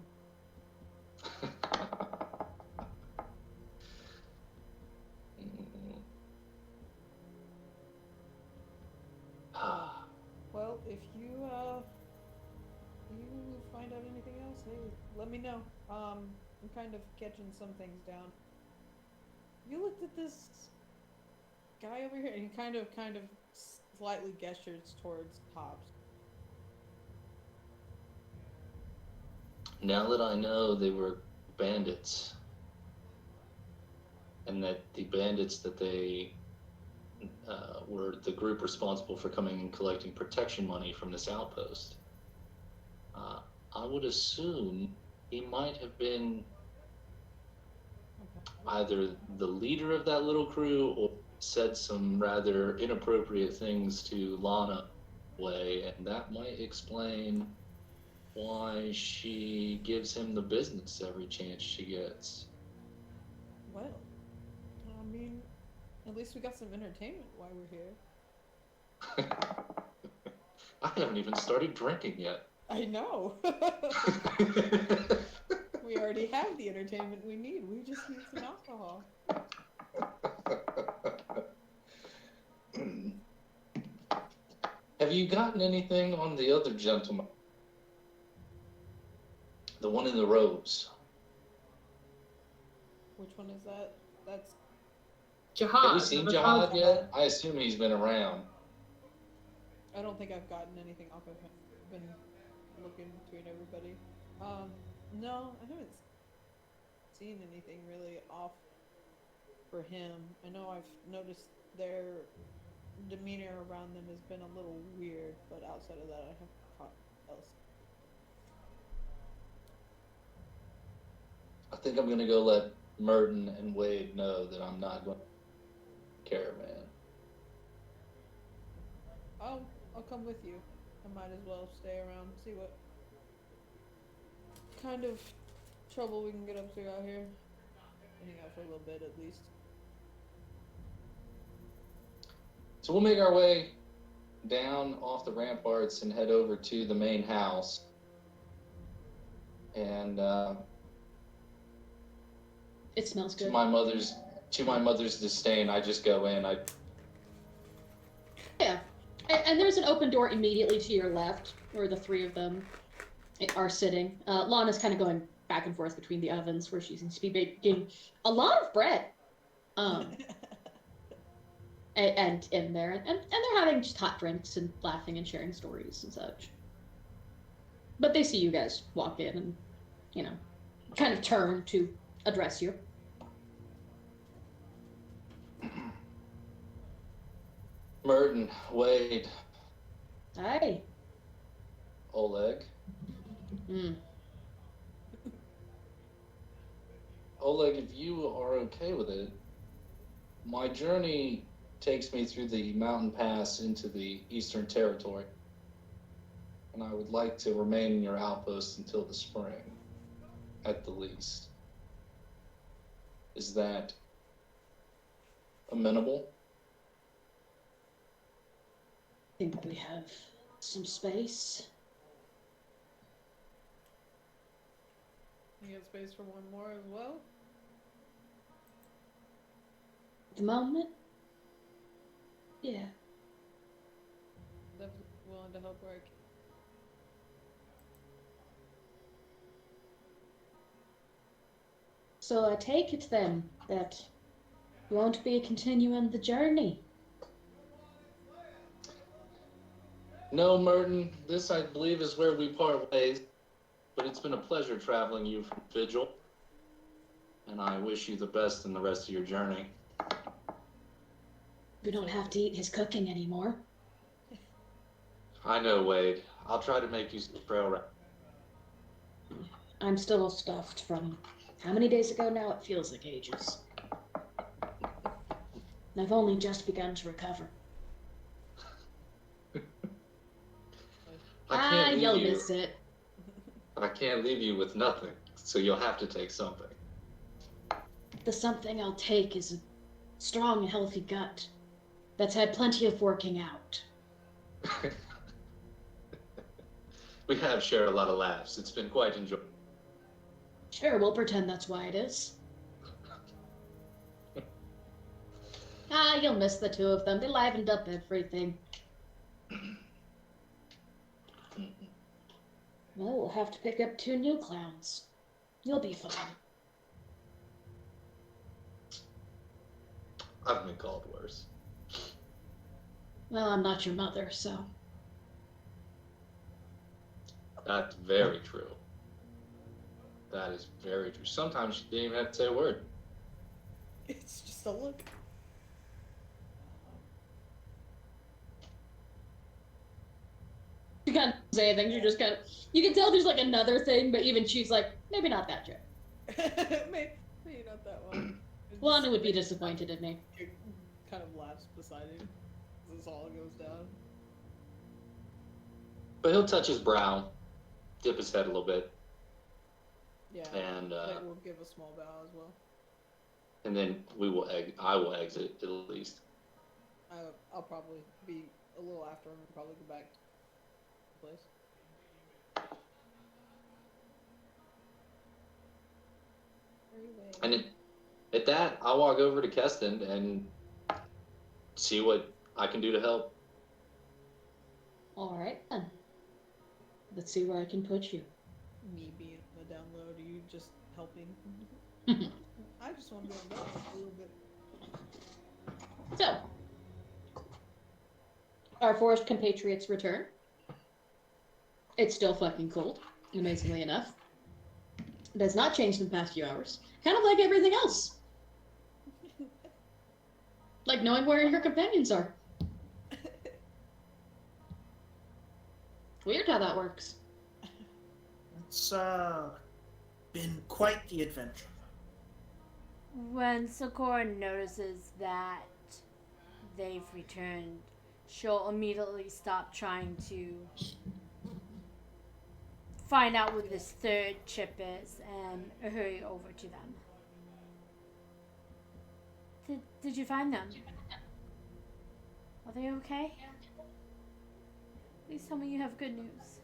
Well, if you you find out anything else, hey, let me know. I'm kind of catching some things down. You looked at this guy over here, and he kind of slightly gestures towards Hobbs. Now that I know they were bandits, and that the bandits that they were the group responsible for coming and collecting protection money from this outpost, I would assume he might have been Okay. either the leader of that little crew or said some rather inappropriate things to Lana way, and that might explain why she gives him the business every chance she gets. Well, I mean, at least we got some entertainment while we're here. I haven't even started drinking yet. I know. We already have the entertainment we need. We just need some alcohol. Have you gotten anything on the other gentleman? The one in the robes. Which one is that? That's Jihad. Have we seen the Jihad Jihad. yet? I assume he's been around. I don't think I've gotten anything off of him. Been looking between everybody. No, I haven't seen anything really off for him. I know I've noticed their demeanor around them has been a little weird, but outside of that, I haven't caught else. I think I'm going to go let Merton and Wade know that I'm not going to caravan. I'll come with you. I might as well stay around, see what kind of trouble we can get up to out here. Hang out for a little bit at least. So we'll make our way down off the ramparts and head over to the main house. And It smells to good. my mother's disdain, I just go in. Yeah. And there's an open door immediately to your left, where the three of them are sitting. Lana's kind of going back and forth between the ovens, where she seems to be baking a lot of bread. And in there, and they're having just hot drinks and laughing and sharing stories and such. But they see you guys walk in and, you know, kind of turn to address you. Merton, Wade, Hi. Oleg. Mm. Oleg, if you are okay with it, my journey takes me through the mountain pass into the Eastern Territory. And I would like to remain in your outpost until the spring, at the least. Is that amenable? I think we have some space. You got space for one more as well? At the moment? Yeah. Definitely willing to help where I can. So I take it then that you won't be continuing the journey. No, Merton, this I believe is where we part ways. But it's been a pleasure traveling you from Vigil. And I wish you the best in the rest of your journey. We don't have to eat his cooking anymore. I know, Wade. I'll try to make you some trail rest. I'm still stuffed from how many days ago now? It feels like ages. And I've only just begun to recover. You'll miss it. I can't leave you with nothing, so you'll have to take something. The something I'll take is a strong and healthy gut that's had plenty of working out. We have shared a lot of laughs. It's been quite enjoyable. Sure, we'll pretend that's why it is. You'll miss the two of them. They livened up everything. Well, we'll have to pick up 2 new clowns. You'll be fine. I've been called worse. Well, I'm not your mother, so. That's very true. That is very true. Sometimes you didn't even have to say a word. It's just a look. She kind of doesn't say anything. She just kind of. You can tell there's like another thing, but even she's like, maybe not that joke. Maybe not that one. One would be disappointed in me. It kind of laughs beside him. This all goes down. But he'll touch his brow, dip his head a little bit, Yeah. and Like we'll give a small bow as well. and then I will exit at least. I'll probably be a little after him and probably go back to the place. And at that, I'll walk over to Keston and see what I can do to help. Alright then. Let's see where I can put you. Me being on the down low, do you just helping? I just want to be on down low a little bit. So, our forest compatriots return. It's still fucking cold, amazingly enough. It has not changed in the past few hours. Kind of like everything else. Like knowing where your companions are. Weird how that works. It's been quite the adventure. When Sakura notices that they've returned, she'll immediately stop trying to find out what this third chip is and hurry over to them. Did you find them? Are they okay? Please tell me you have good news.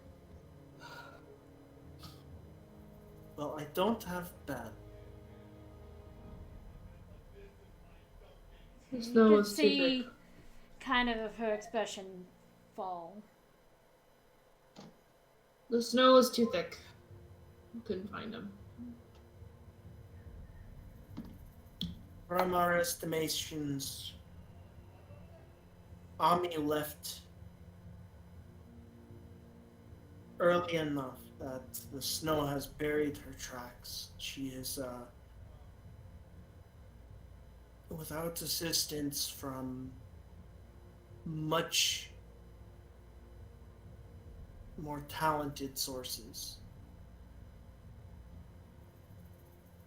Well, I don't have bad. The You snow could was too see thick. kind of her expression fall. The snow was too thick. Couldn't find him. From our estimations, Ahmi left early enough that the snow has buried her tracks. She is without assistance from much more talented sources.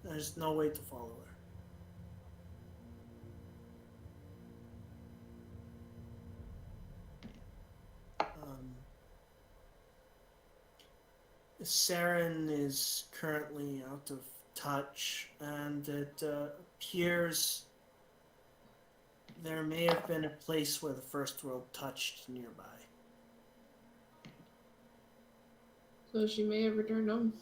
There's no way to follow her. Saren is currently out of touch, and it appears there may have been a place where the First World touched nearby. So she may have returned home.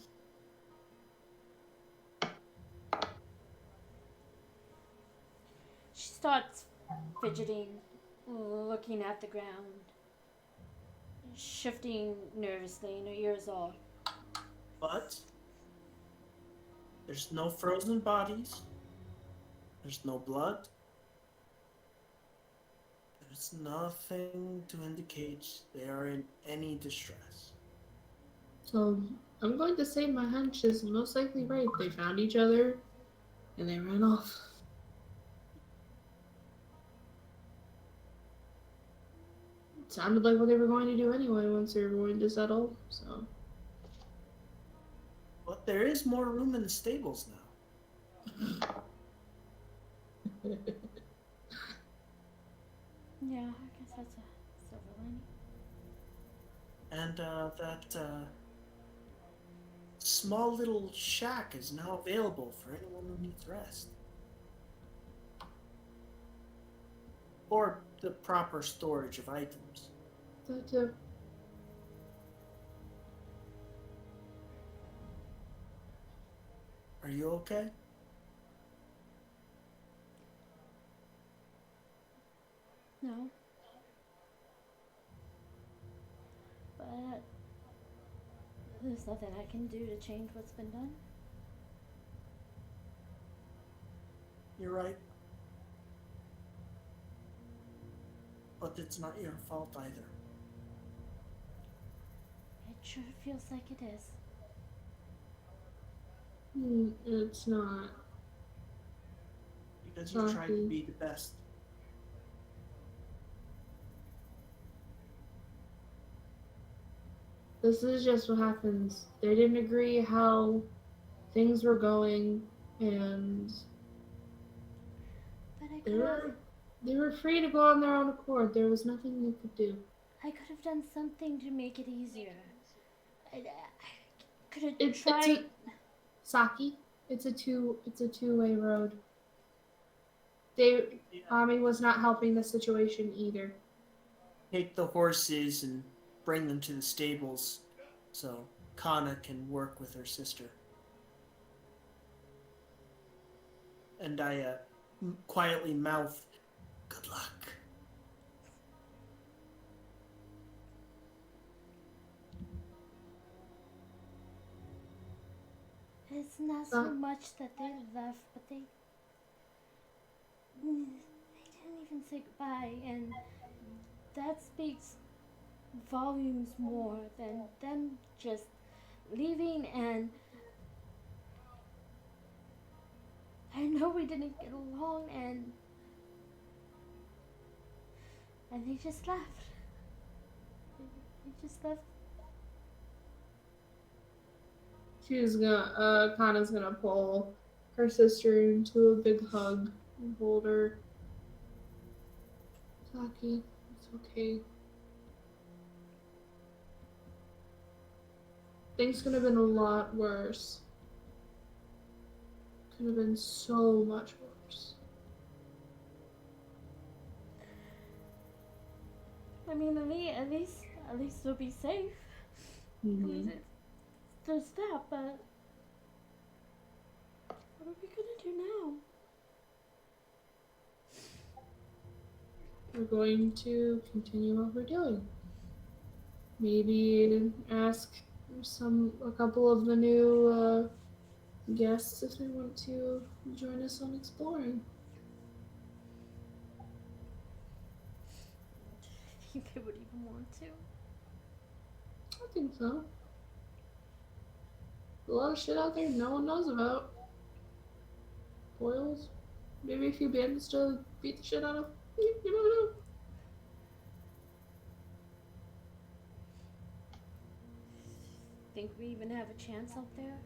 She starts fidgeting, looking at the ground, shifting nervously, and her ears all. But there's no frozen bodies. There's no blood. There's nothing to indicate they are in any distress. So I'm going to say my hunch is most likely right. They found each other and they ran off. It sounded like what they were going to do anyway once they were going to settle, so. But there is more room in the stables now. Yeah, I guess that's a silver lining. And that small little shack is now available for anyone who needs rest. Or the proper storage of items. Are you okay? No. But There's nothing I can do to change what's been done. You're right. But it's not your fault either. It sure feels like it is. It's not. Because you tried to be the best. This is just what happens. They didn't agree how things were going, and But they were free to go on their own accord. There was nothing you could do. I could have done something to make it easier. I could have tried. It's Saki. It's a two-way road. Ahmi was not helping the situation either. Take the horses and bring them to the stables so Kana can work with her sister. And I quietly mouth, "Good luck." It's not so much that they left, but they didn't even say goodbye, and that speaks volumes more than them just leaving. And I know we didn't get along, and they just left. They just left. Kana's gonna pull her sister into a big hug and hold her. Saki, it's okay. Things could have been a lot worse. Could have been so much worse. I mean, at least they'll be safe. Mm-hmm. There's that, but what are we gonna do now? We're going to continue what we're doing. Maybe ask a couple of the new guests if they want to join us on exploring. Do you think they would even want to? I think so. A lot of shit out there no one knows about. Boils. Maybe a few bandits to beat the shit out of. You don't know. Think we even have a chance out there?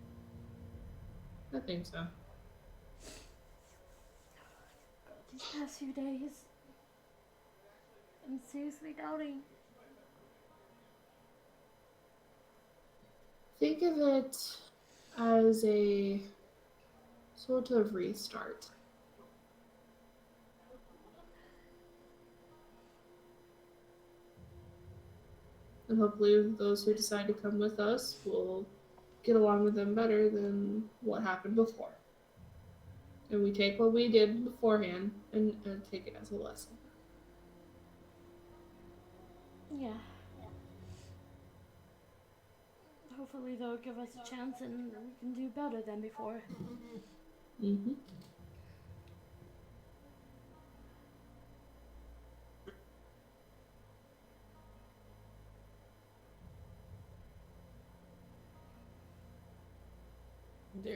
I think so. These past few days, I'm seriously doubting. Think of it as a sort of restart. And hopefully those who decide to come with us will get along with them better than what happened before. And we take what we did beforehand and take it as a lesson. Yeah. Hopefully they'll give us a chance and we can do better than before. Mm-hmm.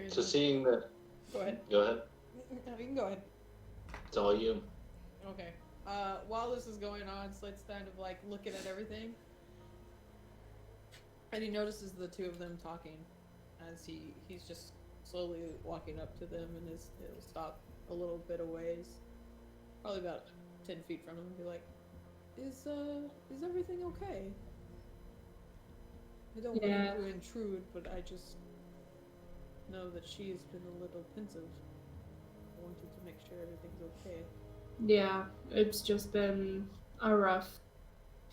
So seeing that. Go ahead. Go ahead. No, you can go ahead. It's all you. Okay. While this is going on, Slate's kind of like looking at everything. And he notices the two of them talking as he's just slowly walking up to them, and he'll stop a little bit of ways, probably about 10 feet from him, and be like, is everything okay? I don't want to intrude, but I just know that she's been a little pensive. I wanted to make sure everything's okay. Yeah, it's just been a rough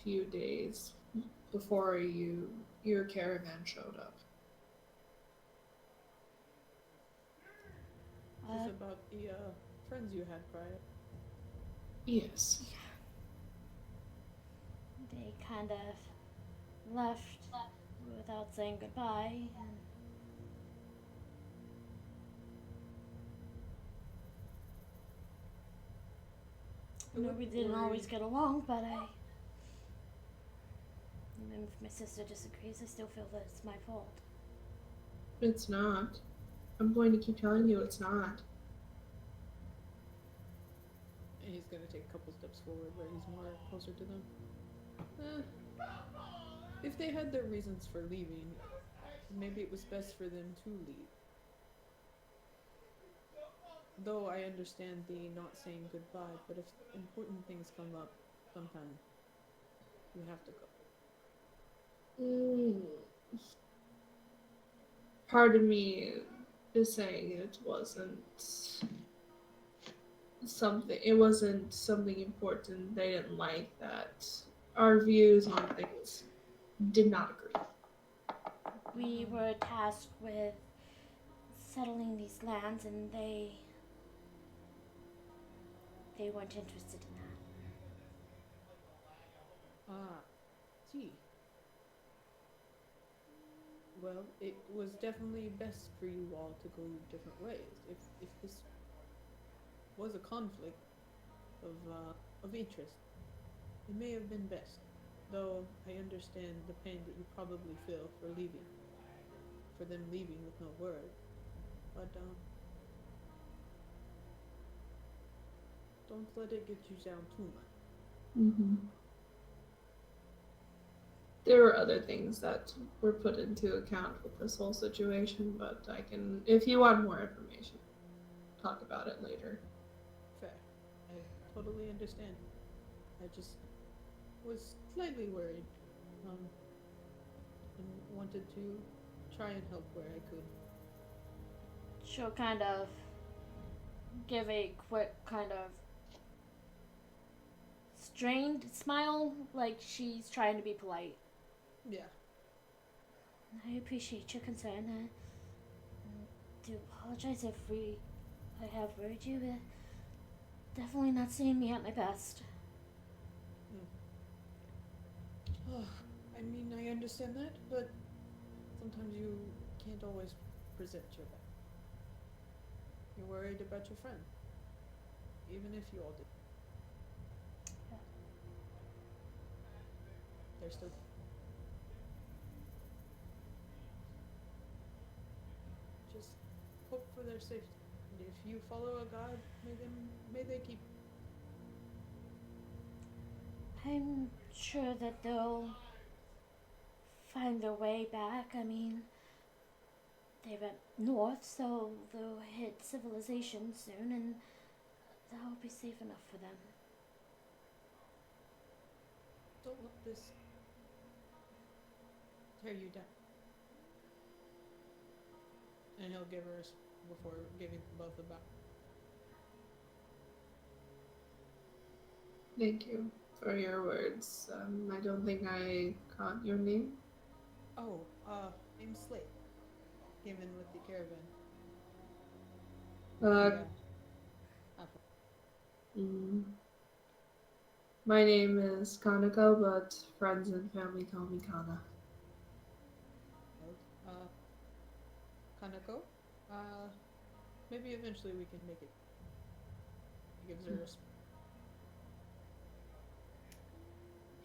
few days before your caravan showed up. Is this about the friends you had prior? Yes. They kind of left without saying goodbye. I know we didn't always get along, but even if my sister disagrees, I still feel that it's my fault. It's not. I'm going to keep telling you it's not. He's gonna take a couple steps forward where he's more closer to them. If they had their reasons for leaving, maybe it was best for them to leave. Though I understand the not saying goodbye, but if important things come up, sometimes you have to go. Part of me is saying it wasn't something important. They didn't like that. Our views on things did not agree. We were tasked with settling these lands, and they weren't interested in that. See. Well, it was definitely best for you all to go different ways. If this was a conflict of interest, it may have been best. Though I understand the pain that you probably feel for leaving, for them leaving with no word. But don't let it get you down too much. Mm-hmm. There were other things that were put into account with this whole situation, but I can, if you want more information, talk about it later. Fair. I totally understand. I just was slightly worried. And wanted to try and help where I could. She'll kind of give a quick kind of strained smile, like she's trying to be polite. Yeah. I appreciate your concern. I do apologize if I have worried you. Definitely not seeing me at my best. I mean, I understand that, but sometimes you can't always present your best. You're worried about your friend, even if you all did. Yeah. They're still. Just hope for their safety. And if you follow a god, may they keep. I'm sure that they'll find their way back. I mean, they went north, so they'll hit civilization soon, and that'll be safe enough for them. Don't let this tear you down. And he'll give her before giving them both a bow. Thank you for your words. I don't think I caught your name. Oh, name's Slate. Came in with the caravan. My name is Kanako, but friends and family call me Kana. Kanako? Maybe eventually we can make it. He gives her a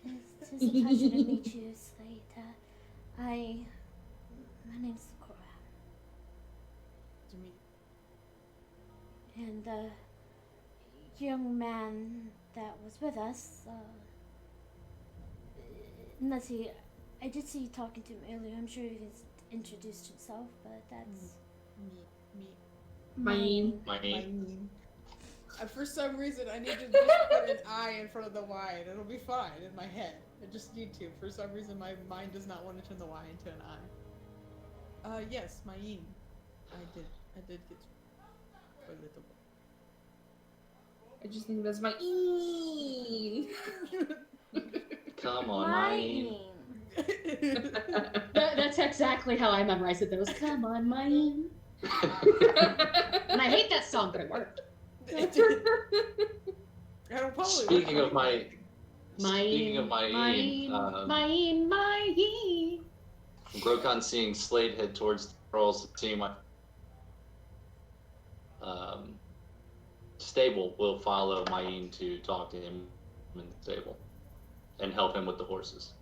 It's a pleasure to meet you, Slate. My name's Sakura. to meet. And the young man that was with us, I did see you talking to him earlier. I'm sure he's introduced himself, but that's Me. Mine. For some reason, I need to just put an I in front of the Y, and it'll be fine in my head. I just need to. For some reason, my mind does not want to turn the Y into an I. Yes, Mayin. I did get for a little bit. I just think that's my Come on, mine. That's exactly how I memorized it. That was, come on, mine. And I hate that song, but it worked. Speaking of Mine. I'm Grokon seeing Slade head towards the girls, seeing my stable, will follow Mayeen to talk to him in the stable and help him with the horses.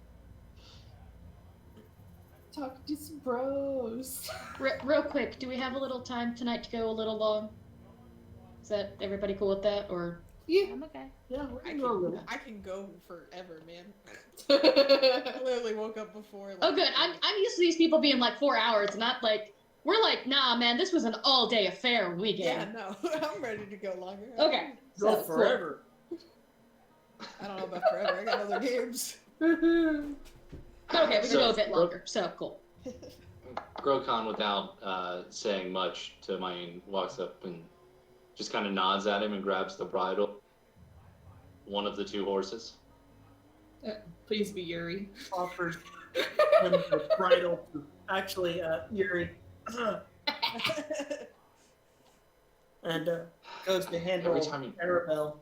Talk to some bros. Real quick, do we have a little time tonight to go a little long? Is that everybody cool with that, or? Yeah. I'm okay. Yeah, we I can go a little. I can go forever, man. I literally woke up before. Like, Oh, good. I'm used to these people being like 4 hours, not like we're like, nah, man, this was an all-day affair when we yeah, came. no, I'm ready to go longer. Okay. Go So, forever. I don't know about forever. I got other games. Cool. Okay, we can So, go a bit longer. So cool. Grokon, without saying much to Mayeen, walks up and just kind of nods at him and grabs the bridle. One of the two horses. Please be Yuri. Offers him the bridle to actually Yuri. And goes to handle Every time you- Arabelle.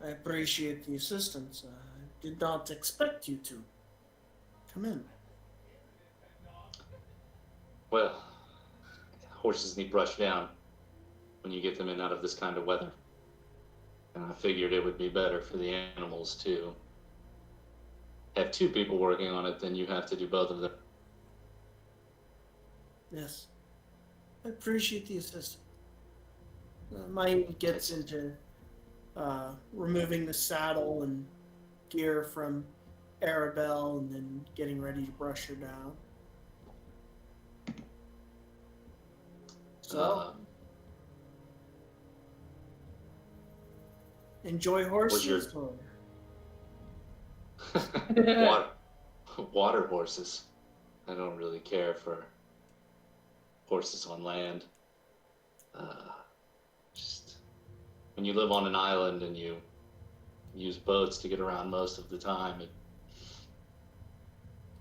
I appreciate the assistance. I did not expect you to. Come in. Well, horses need brushed down when you get them in out of this kind of weather. And I figured it would be better for the animals to have two people working on it than you have to do both of them. Yes. I appreciate the assistance. Mine gets into removing the saddle and gear from Arabelle and then getting ready to brush her down. So, enjoy horses? Or? Water horses. I don't really care for horses on land. Just when you live on an island and you use boats to get around most of the time,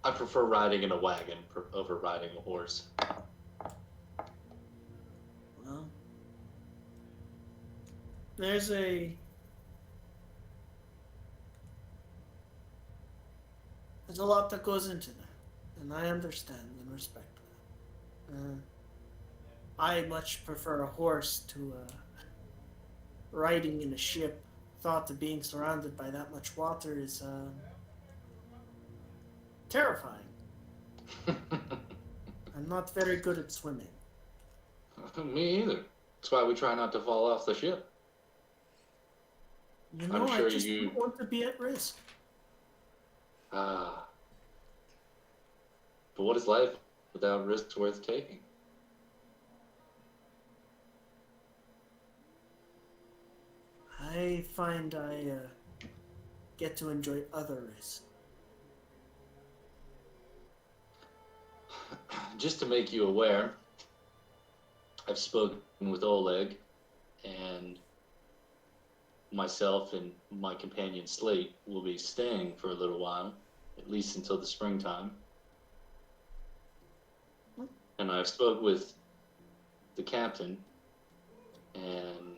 I prefer riding in a wagon over riding a horse. Well, there's a lot that goes into that, and I understand and respect that. I much prefer a horse to riding in a ship. Thought of being surrounded by that much water is terrifying. I'm not very good at swimming. Me either. That's why we try not to fall off the ship. You know, I'm sure I just you- don't want to be at risk. But what is life without risks worth taking? I find I get to enjoy other risks. Just to make you aware, I've spoken with Oleg, and myself and my companion Slate will be staying for a little while, at least until the springtime. And I've spoke with the captain, and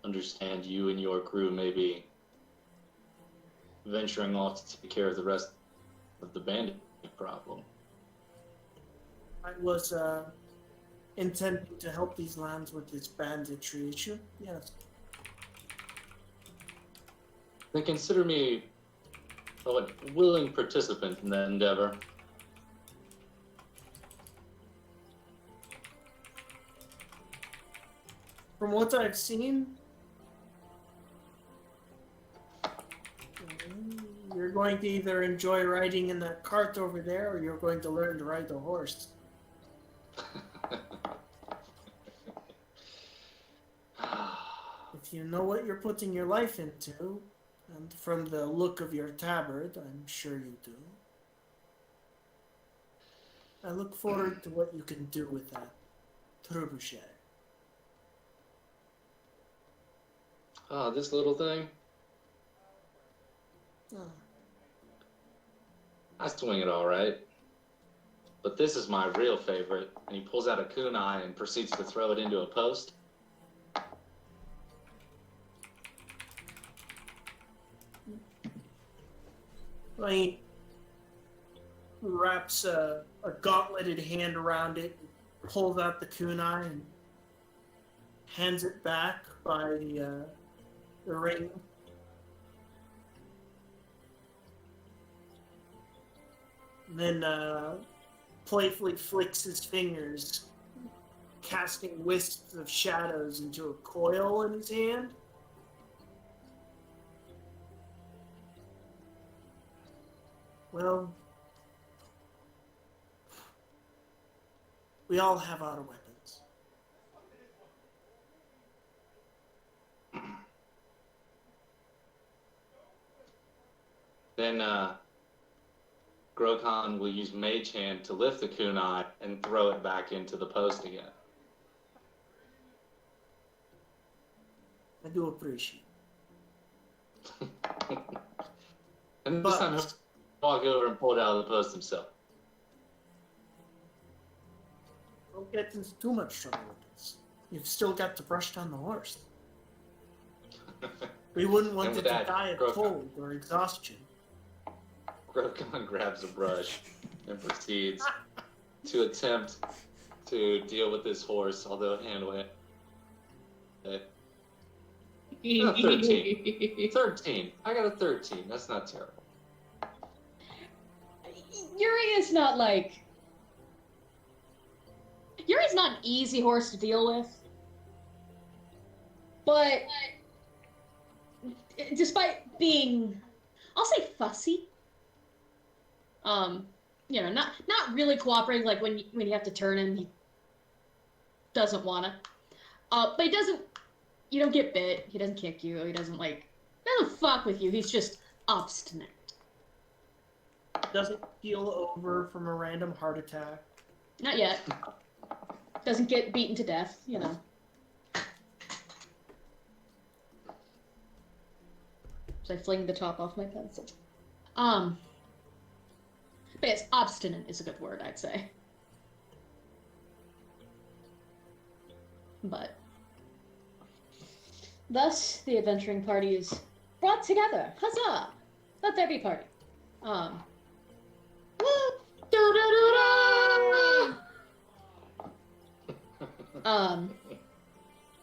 understand you and your crew may be venturing off to take care of the rest of the bandit problem. I was intending to help these lands with this banditry issue. Yes. Then consider me a willing participant in that endeavor. From what I've seen, you're going to either enjoy riding in that cart over there, or you're going to learn to ride the horse. If you know what you're putting your life into, and from the look of your tabard, I'm sure you do, I look forward to what you can do with that trebuchet. Oh, this little thing? Oh. I swing it all right. But this is my real favorite. And he pulls out a kunai and proceeds to throw it into a post. I wraps a gauntleted hand around it, pulls out the kunai, and hands it back by the ring. And then playfully flicks his fingers, casting wisps of shadows into a coil in his hand. Well, we all have our weapons. Then Grokon will use Mage Hand to lift the kunai and throw it back into the post again. I do appreciate it. And this time he'll walk over and pull it out of the post himself. Don't get into too much trouble with this. You've still got to brush down the horse. We wouldn't want And it with to that, die of Grokon- cold or exhaustion. Grokon grabs a brush and proceeds to attempt to deal with this horse, although handle it. 13. 13. I got a 13. That's not terrible. Yuri's not like... Yuri's not an easy horse to deal with. But... despite being... I'll say fussy. You know, not really cooperating, like when you have to turn him, he doesn't wanna. But he doesn't... You don't get bit, he doesn't kick you, he doesn't fuck with you, he's just obstinate. Doesn't keel over from a random heart attack. Not yet. Doesn't get beaten to death, you know. So I fling the top off my pencil. But yes, obstinate is a good word, I'd say. But thus the adventuring party is brought together. Huzzah! Let there be party. Woo!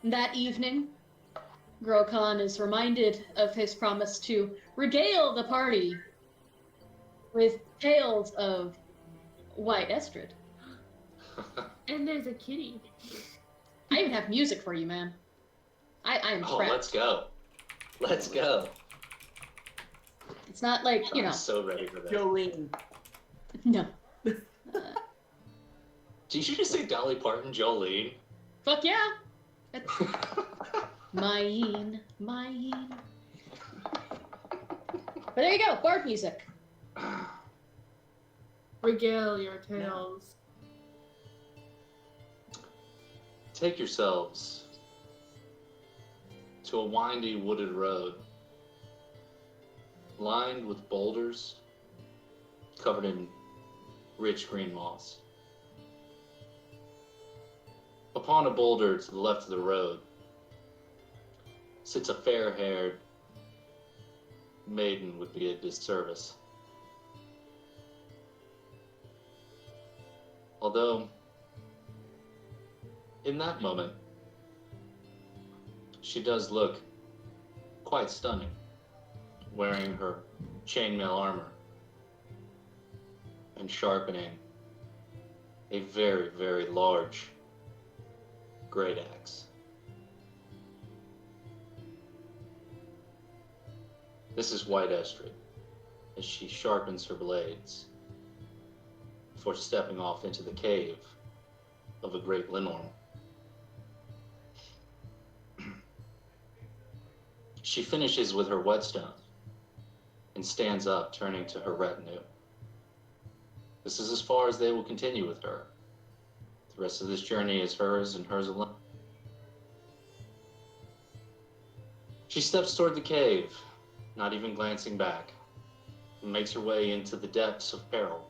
That evening, Grokon is reminded of his promise to regale the party with tales of White Estrid. And there's a kitty. I even have music for you, man. I am Oh, prepped. let's go. Let's go. It's not like, you know. I'm so ready for that. Jolene. No. Did you just say Dolly Parton, Jolene? Fuck yeah. Mine. But there you go, bard music. Regale your tales. Take yourselves to a windy wooded road lined with boulders covered in rich green moss. Upon a boulder to the left of the road sits a fair-haired maiden would be a disservice. Although, in that moment, she does look quite stunning, wearing her chainmail armor and sharpening a very, very large great axe. This is White Estrid, as she sharpens her blades before stepping off into the cave of a great Lenorm. She finishes with her whetstone and stands up, turning to her retinue. This is as far as they will continue with her. The rest of this journey is hers and hers alone. She steps toward the cave, not even glancing back, and makes her way into the depths of peril.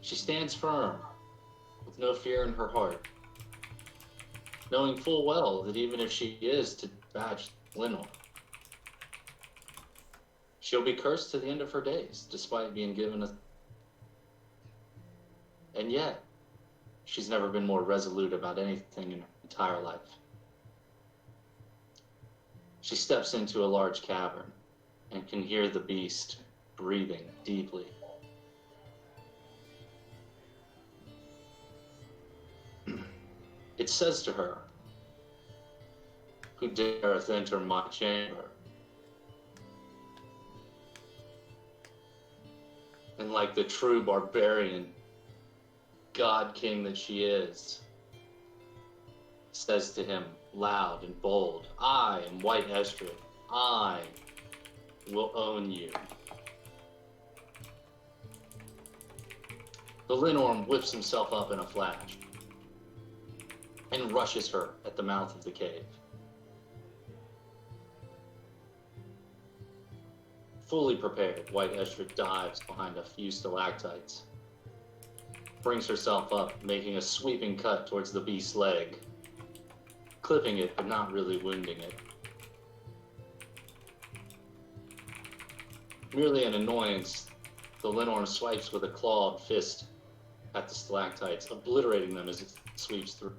She stands firm, with no fear in her heart, knowing full well that even if she is to badge Lenore, She'll be cursed to the end of her days, despite being given a... And yet, she's never been more resolute about anything in her entire life. She steps into a large cavern and can hear the beast breathing deeply. It says to her, "Who dareth enter my chamber?" And like the true barbarian, god king that she is, says to him loud and bold, "I am White Estrid. I will own you." The Linnorm whips himself up in a flash and rushes her at the mouth of the cave. Fully prepared, White Estrid dives behind a few stalactites, brings herself up, making a sweeping cut towards the beast's leg, clipping it but not really wounding it. Merely an annoyance, the Linnorm swipes with a clawed fist at the stalactites, obliterating them as it sweeps through.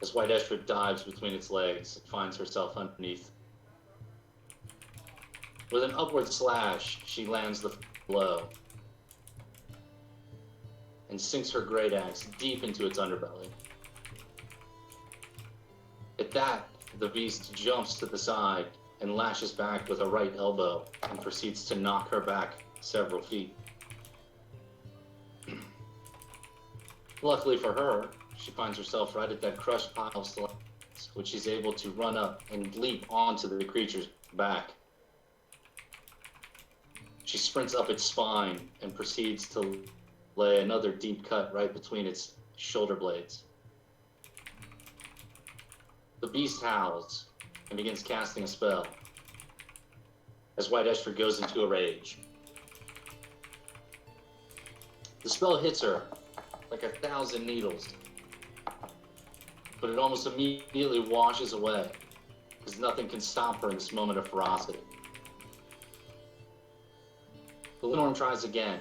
As White Estrid dives between its legs, it finds herself underneath. With an upward slash, she lands the blow and sinks her great axe deep into its underbelly. At that, the beast jumps to the side and lashes back with a right elbow and proceeds to knock her back several feet. Luckily for her, she finds herself right at that crushed pile of stalactites, which she's able to run up and leap onto the creature's back. She sprints up its spine and proceeds to lay another deep cut right between its shoulder blades. The beast howls and begins casting a spell as White Estrid goes into a rage. The spell hits her like 1,000 needles, but it almost immediately washes away because nothing can stop her in this moment of ferocity. The Linnorm tries again,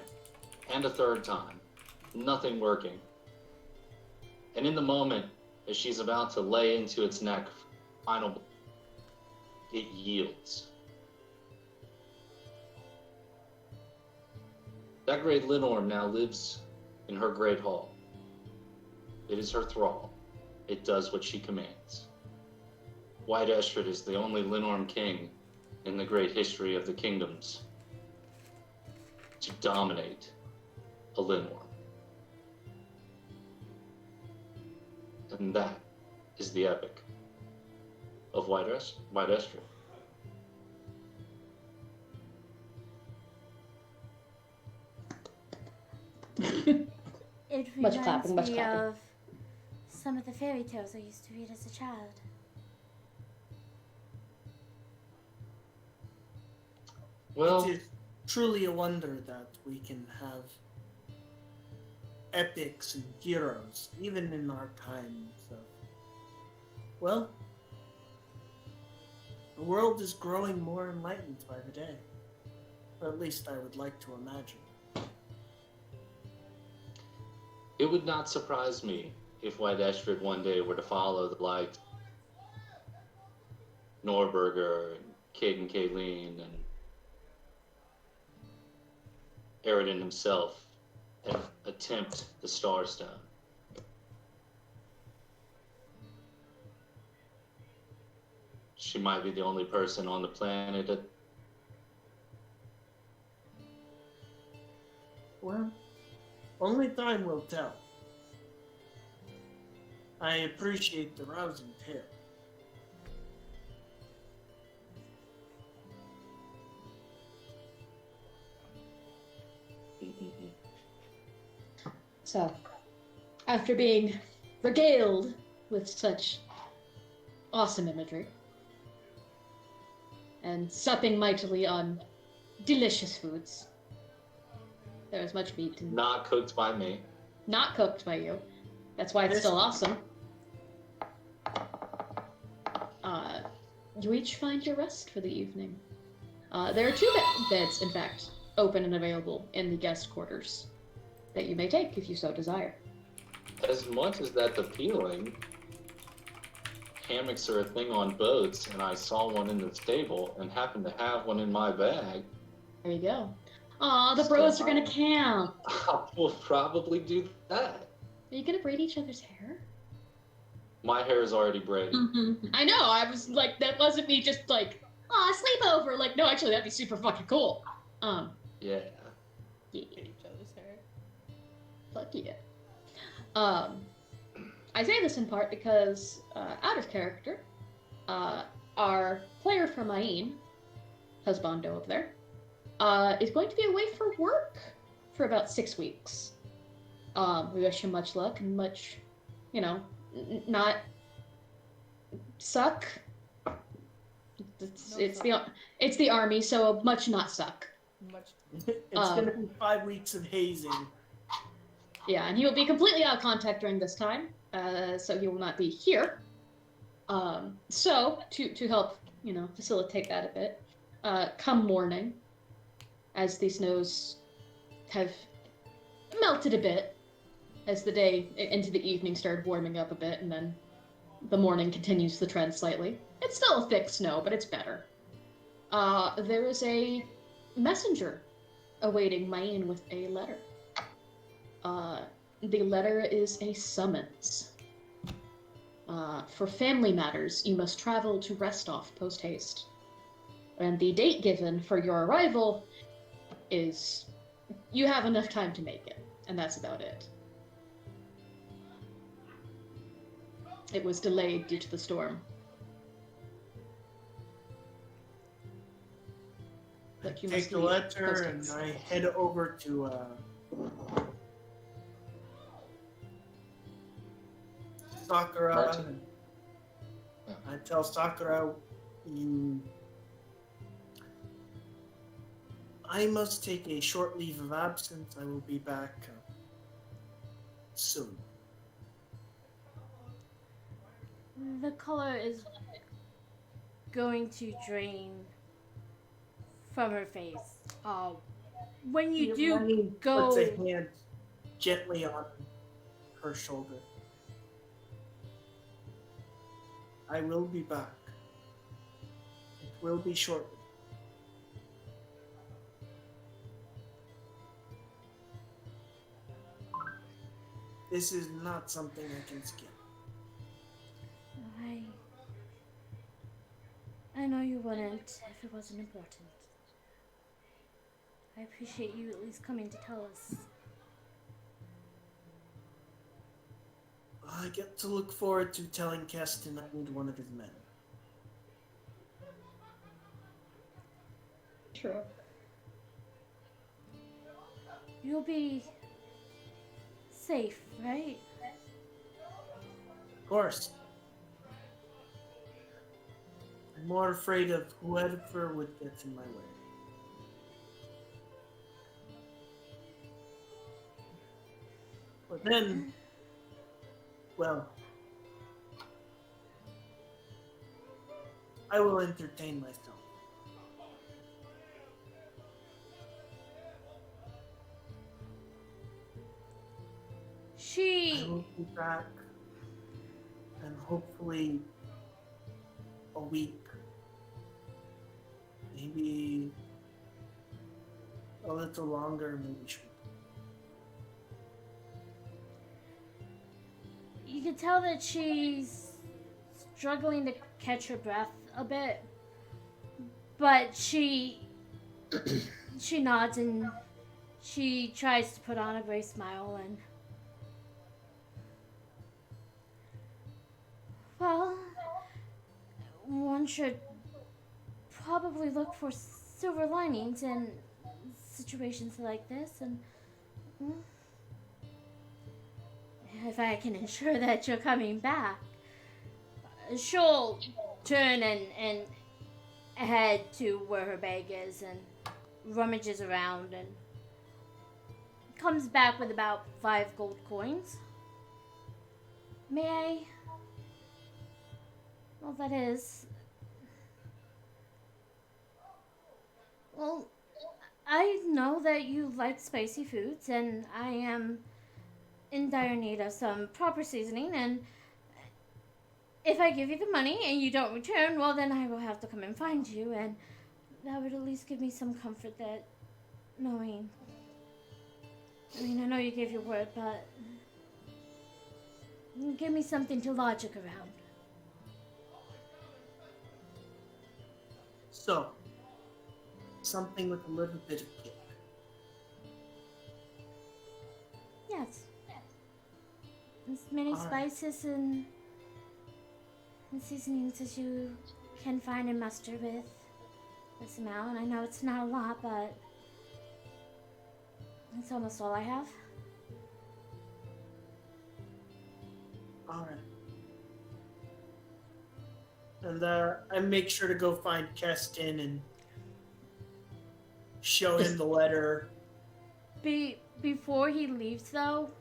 and a third time, nothing working. And in the moment, as she's about to lay into its neck, final, it yields. That great Linnorm now lives in her great hall. It is her thrall. It does what she commands. White Estrid is the only Linnorm king in the great history of the kingdoms to dominate a Linnorm. And that is the epic of White Estrid. It Much reminds clapping, much me clapping. of some of the fairy tales I used to read as a child. Well, It is truly a wonder that we can have epics and heroes, even in our times of... Well, the world is growing more enlightened by the day. Or at least I would like to imagine. it would not surprise me if White Estrid one day were to follow the likes of Norberger, and Caden Kayleen, and Eridan himself, and attempt the Starstone. She might be the only person on the planet that... Well, only time will tell. I appreciate the rousing tale. So, after being regaled with such awesome imagery and supping mightily on delicious foods, there was much meat and Not cooked by me. not cooked by you. That's why it's still awesome. You each find your rest for the evening. There are 2 beds, in fact, open and available in the guest quarters that you may take if you so desire. As much as that's appealing, hammocks are a thing on boats, and I saw one in the stable and happened to have one in my bag. There you go. Aw, the bros are gonna camp. I will probably do that. Are you gonna braid each other's hair? My hair is already braided. I know, I was like, that wasn't me just like, sleepover. Like, no, actually, that'd be super fucking cool. Yeah. Yeah. Each other's hair. Fuck yeah. I say this in part because, out of character, our player from Ain, husbando over there, is going to be away for work for about 6 weeks. We wish him much luck and much, not suck. It's the army, so much not suck. Much. It's gonna be 5 weeks of hazing. Yeah, and he will be completely out of contact during this time, so he will not be here. So to help, facilitate that a bit, come morning, as the snows have melted a bit, as the day into the evening started warming up a bit, and then the morning continues the trend slightly. It's still a thick snow, but it's better. There is a messenger awaiting Maine with a letter. The letter is a summons. For family matters, you must travel to Restoff post-haste. And the date given for your arrival is... you have enough time to make it, and that's about it. It was delayed due to the storm. But you Take must the leave letter and post-haste. I head over to Sakura. Martin. And I tell Sakura, I must take a short leave of absence. I will be back soon. The color is going to drain from her face. When you do Ryan go, puts a hand gently on her shoulder. I will be back. It will be shortly. This is not something I can skip. I know you wouldn't if it wasn't important. I appreciate you at least coming to tell us. I get to look forward to telling Keston I need one of his men. Sure. You'll be safe, right? Of course. I'm more afraid of whoever would get in my way. But then, well, I will entertain myself. I will be back, and hopefully a week, maybe a little longer, maybe shorter. You can tell that she's struggling to catch her breath a bit, but she nods and she tries to put on a brave smile and, well, one should probably look for silver linings in situations like this, and if I can ensure that you're coming back, she'll turn and head to where her bag is and rummages around and comes back with about 5 gold coins. May I? Well, that is. Well, I know that you like spicy foods, and I am in dire need of some proper seasoning. And if I give you the money and you don't return, well, then I will have to come and find you. And that would at least give me some comfort that knowing. I mean, I know you gave your word, but give me something to logic around. So, something with a little bit of kick. Yes. As many All right. spices and seasonings as you can find and muster with this amount. I know it's not a lot, but it's almost all I have. All right. And I make sure to go find Keston and show him the letter. Before he leaves, though,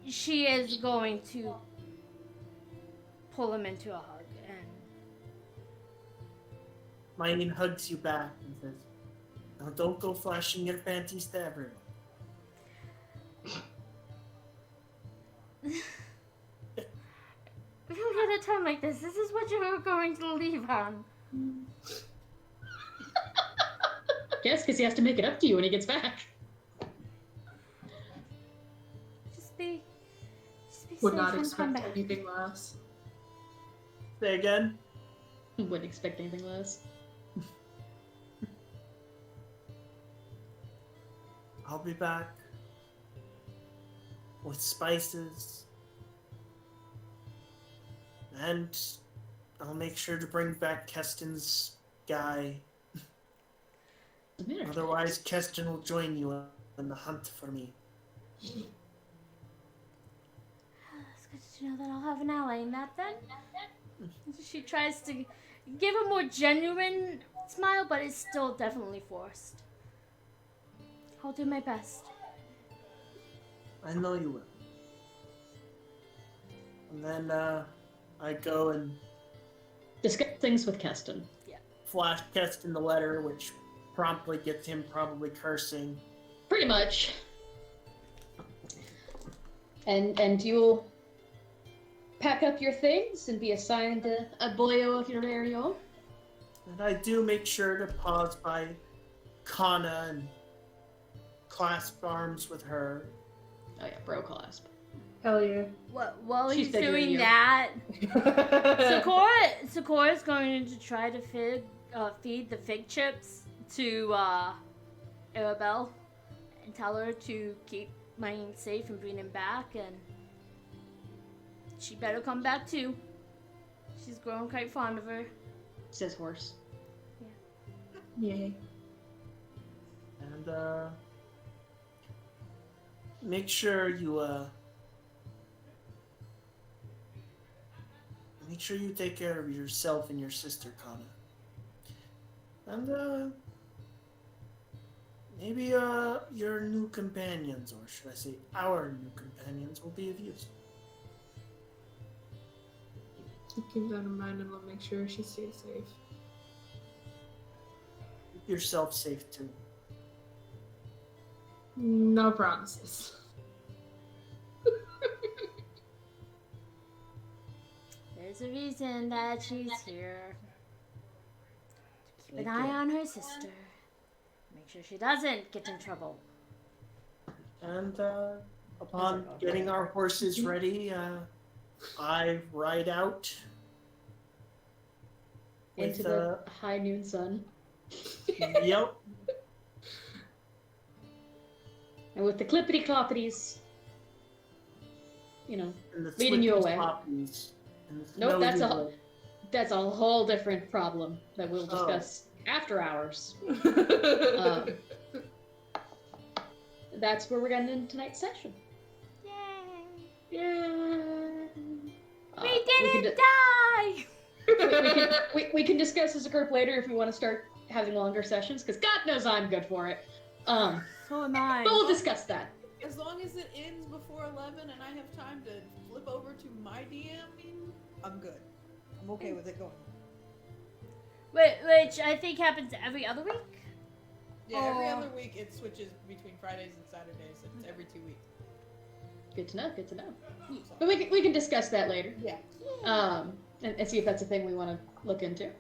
she is going to pull him into a hug, and Mine hugs you back and says, "Now don't go flashing your panties to everyone." at a time like this is what you were going to leave on. Yes, because he has to make it up to you when he gets back. Just be Would safe not and come expect back. anything less. Say again? Wouldn't expect anything less. I'll be back with spices, and I'll make sure to bring back Keston's guy. Otherwise, Keston will join you in the hunt for me. It's good to know that I'll have an ally in that then. She tries to give a more genuine smile, but it's still definitely forced. I'll do my best. I know you will. And then I go and Discuss things with Keston. flash Keston the letter, which promptly gets him probably cursing. Pretty much. And you'll pack up your things and be assigned a boyo of your very own. And I do make sure to pause by Kana and clasp arms with her. Oh yeah, bro clasp. Hell yeah. While She's he's bigger than doing you. that, Sakura's going to try to feed the fig chips to Arabelle and tell her to keep Mine safe and bring him back, and she better come back too. She's grown quite fond of her. Says horse. Yay. And make sure you take care of yourself and your sister, Kana. And maybe your new companions, or should I say our new companions, will be of use. Keep that in mind and we'll make sure she stays safe. Keep yourself safe too. No promises. There's a reason that she's here. To keep an eye on her sister. Make sure she doesn't get in trouble. And upon getting our horses ready, I ride out Into the high noon sun. Yep. And with the clippity cloppities, you know, And the leading you Swifties away. poppies, and the Nope, that's snowy that's a whole different problem that we'll discuss after hours. That's where we're getting into tonight's session. Yay! Yeah. We didn't die! we can discuss as a group later if we want to start having longer sessions, because God knows I'm good for it. So am I. But we'll discuss that. As long as it ends before 11 and I have time to flip over to my DMing, I'm good. I'm okay with it going. Which I think happens every other week. Yeah, every Oh. other week it switches between Fridays and Saturdays. It's every 2 weeks. Good to know. Good to know. But we can discuss that later. Yeah. And see if that's a thing we want to look into.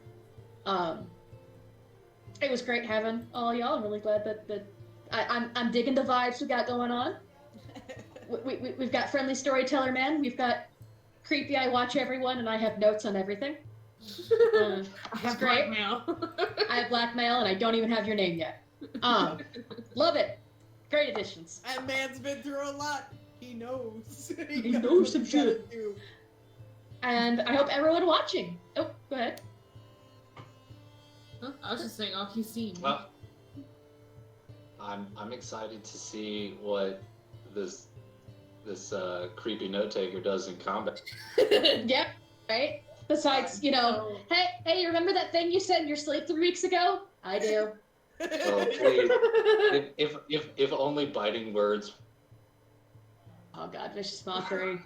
It was great having all y'all. I'm really glad that I'm digging the vibes we got going on. We've got friendly storyteller man. We've got creepy. I watch everyone, and I have notes on everything. I have great. blackmail. I have blackmail, and I don't even have your name yet. Love it. Great additions. That man's been through a lot. He knows. He knows some what he gotta shit. do. And I hope everyone watching. Oh, go ahead. Huh? I was just saying, I'll keep seeing. Well, I'm excited to see what this creepy note taker does in combat. Yep. Right. Besides, hey, you remember that thing you said in your sleep 3 weeks ago? I do. Oh, please. If only biting words. Oh God, vicious mockery.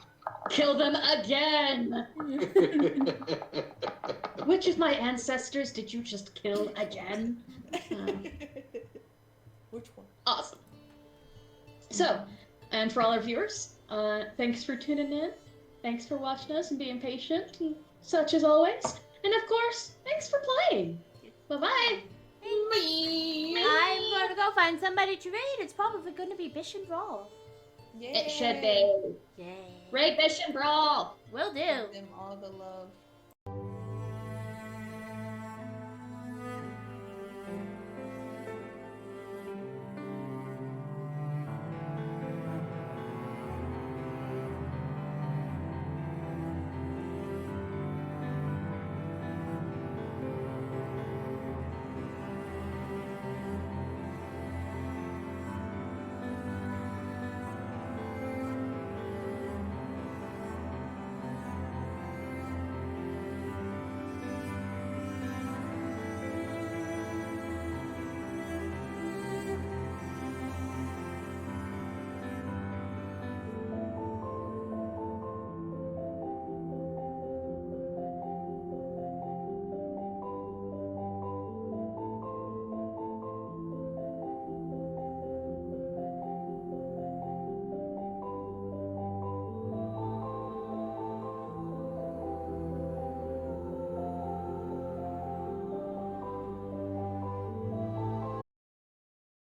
Kill them again. Which of my ancestors did you just kill again? Which one? Awesome. So, and for all our viewers, thanks for tuning in. Thanks for watching us and being patient, and such as always. And of course, thanks for playing. Bye-bye. I'm gonna go find somebody to raid. It's probably gonna be Bish and Brawl. Yeah. It should be. Yay. Raid, Bish, and Brawl. Will do. Give them all the love.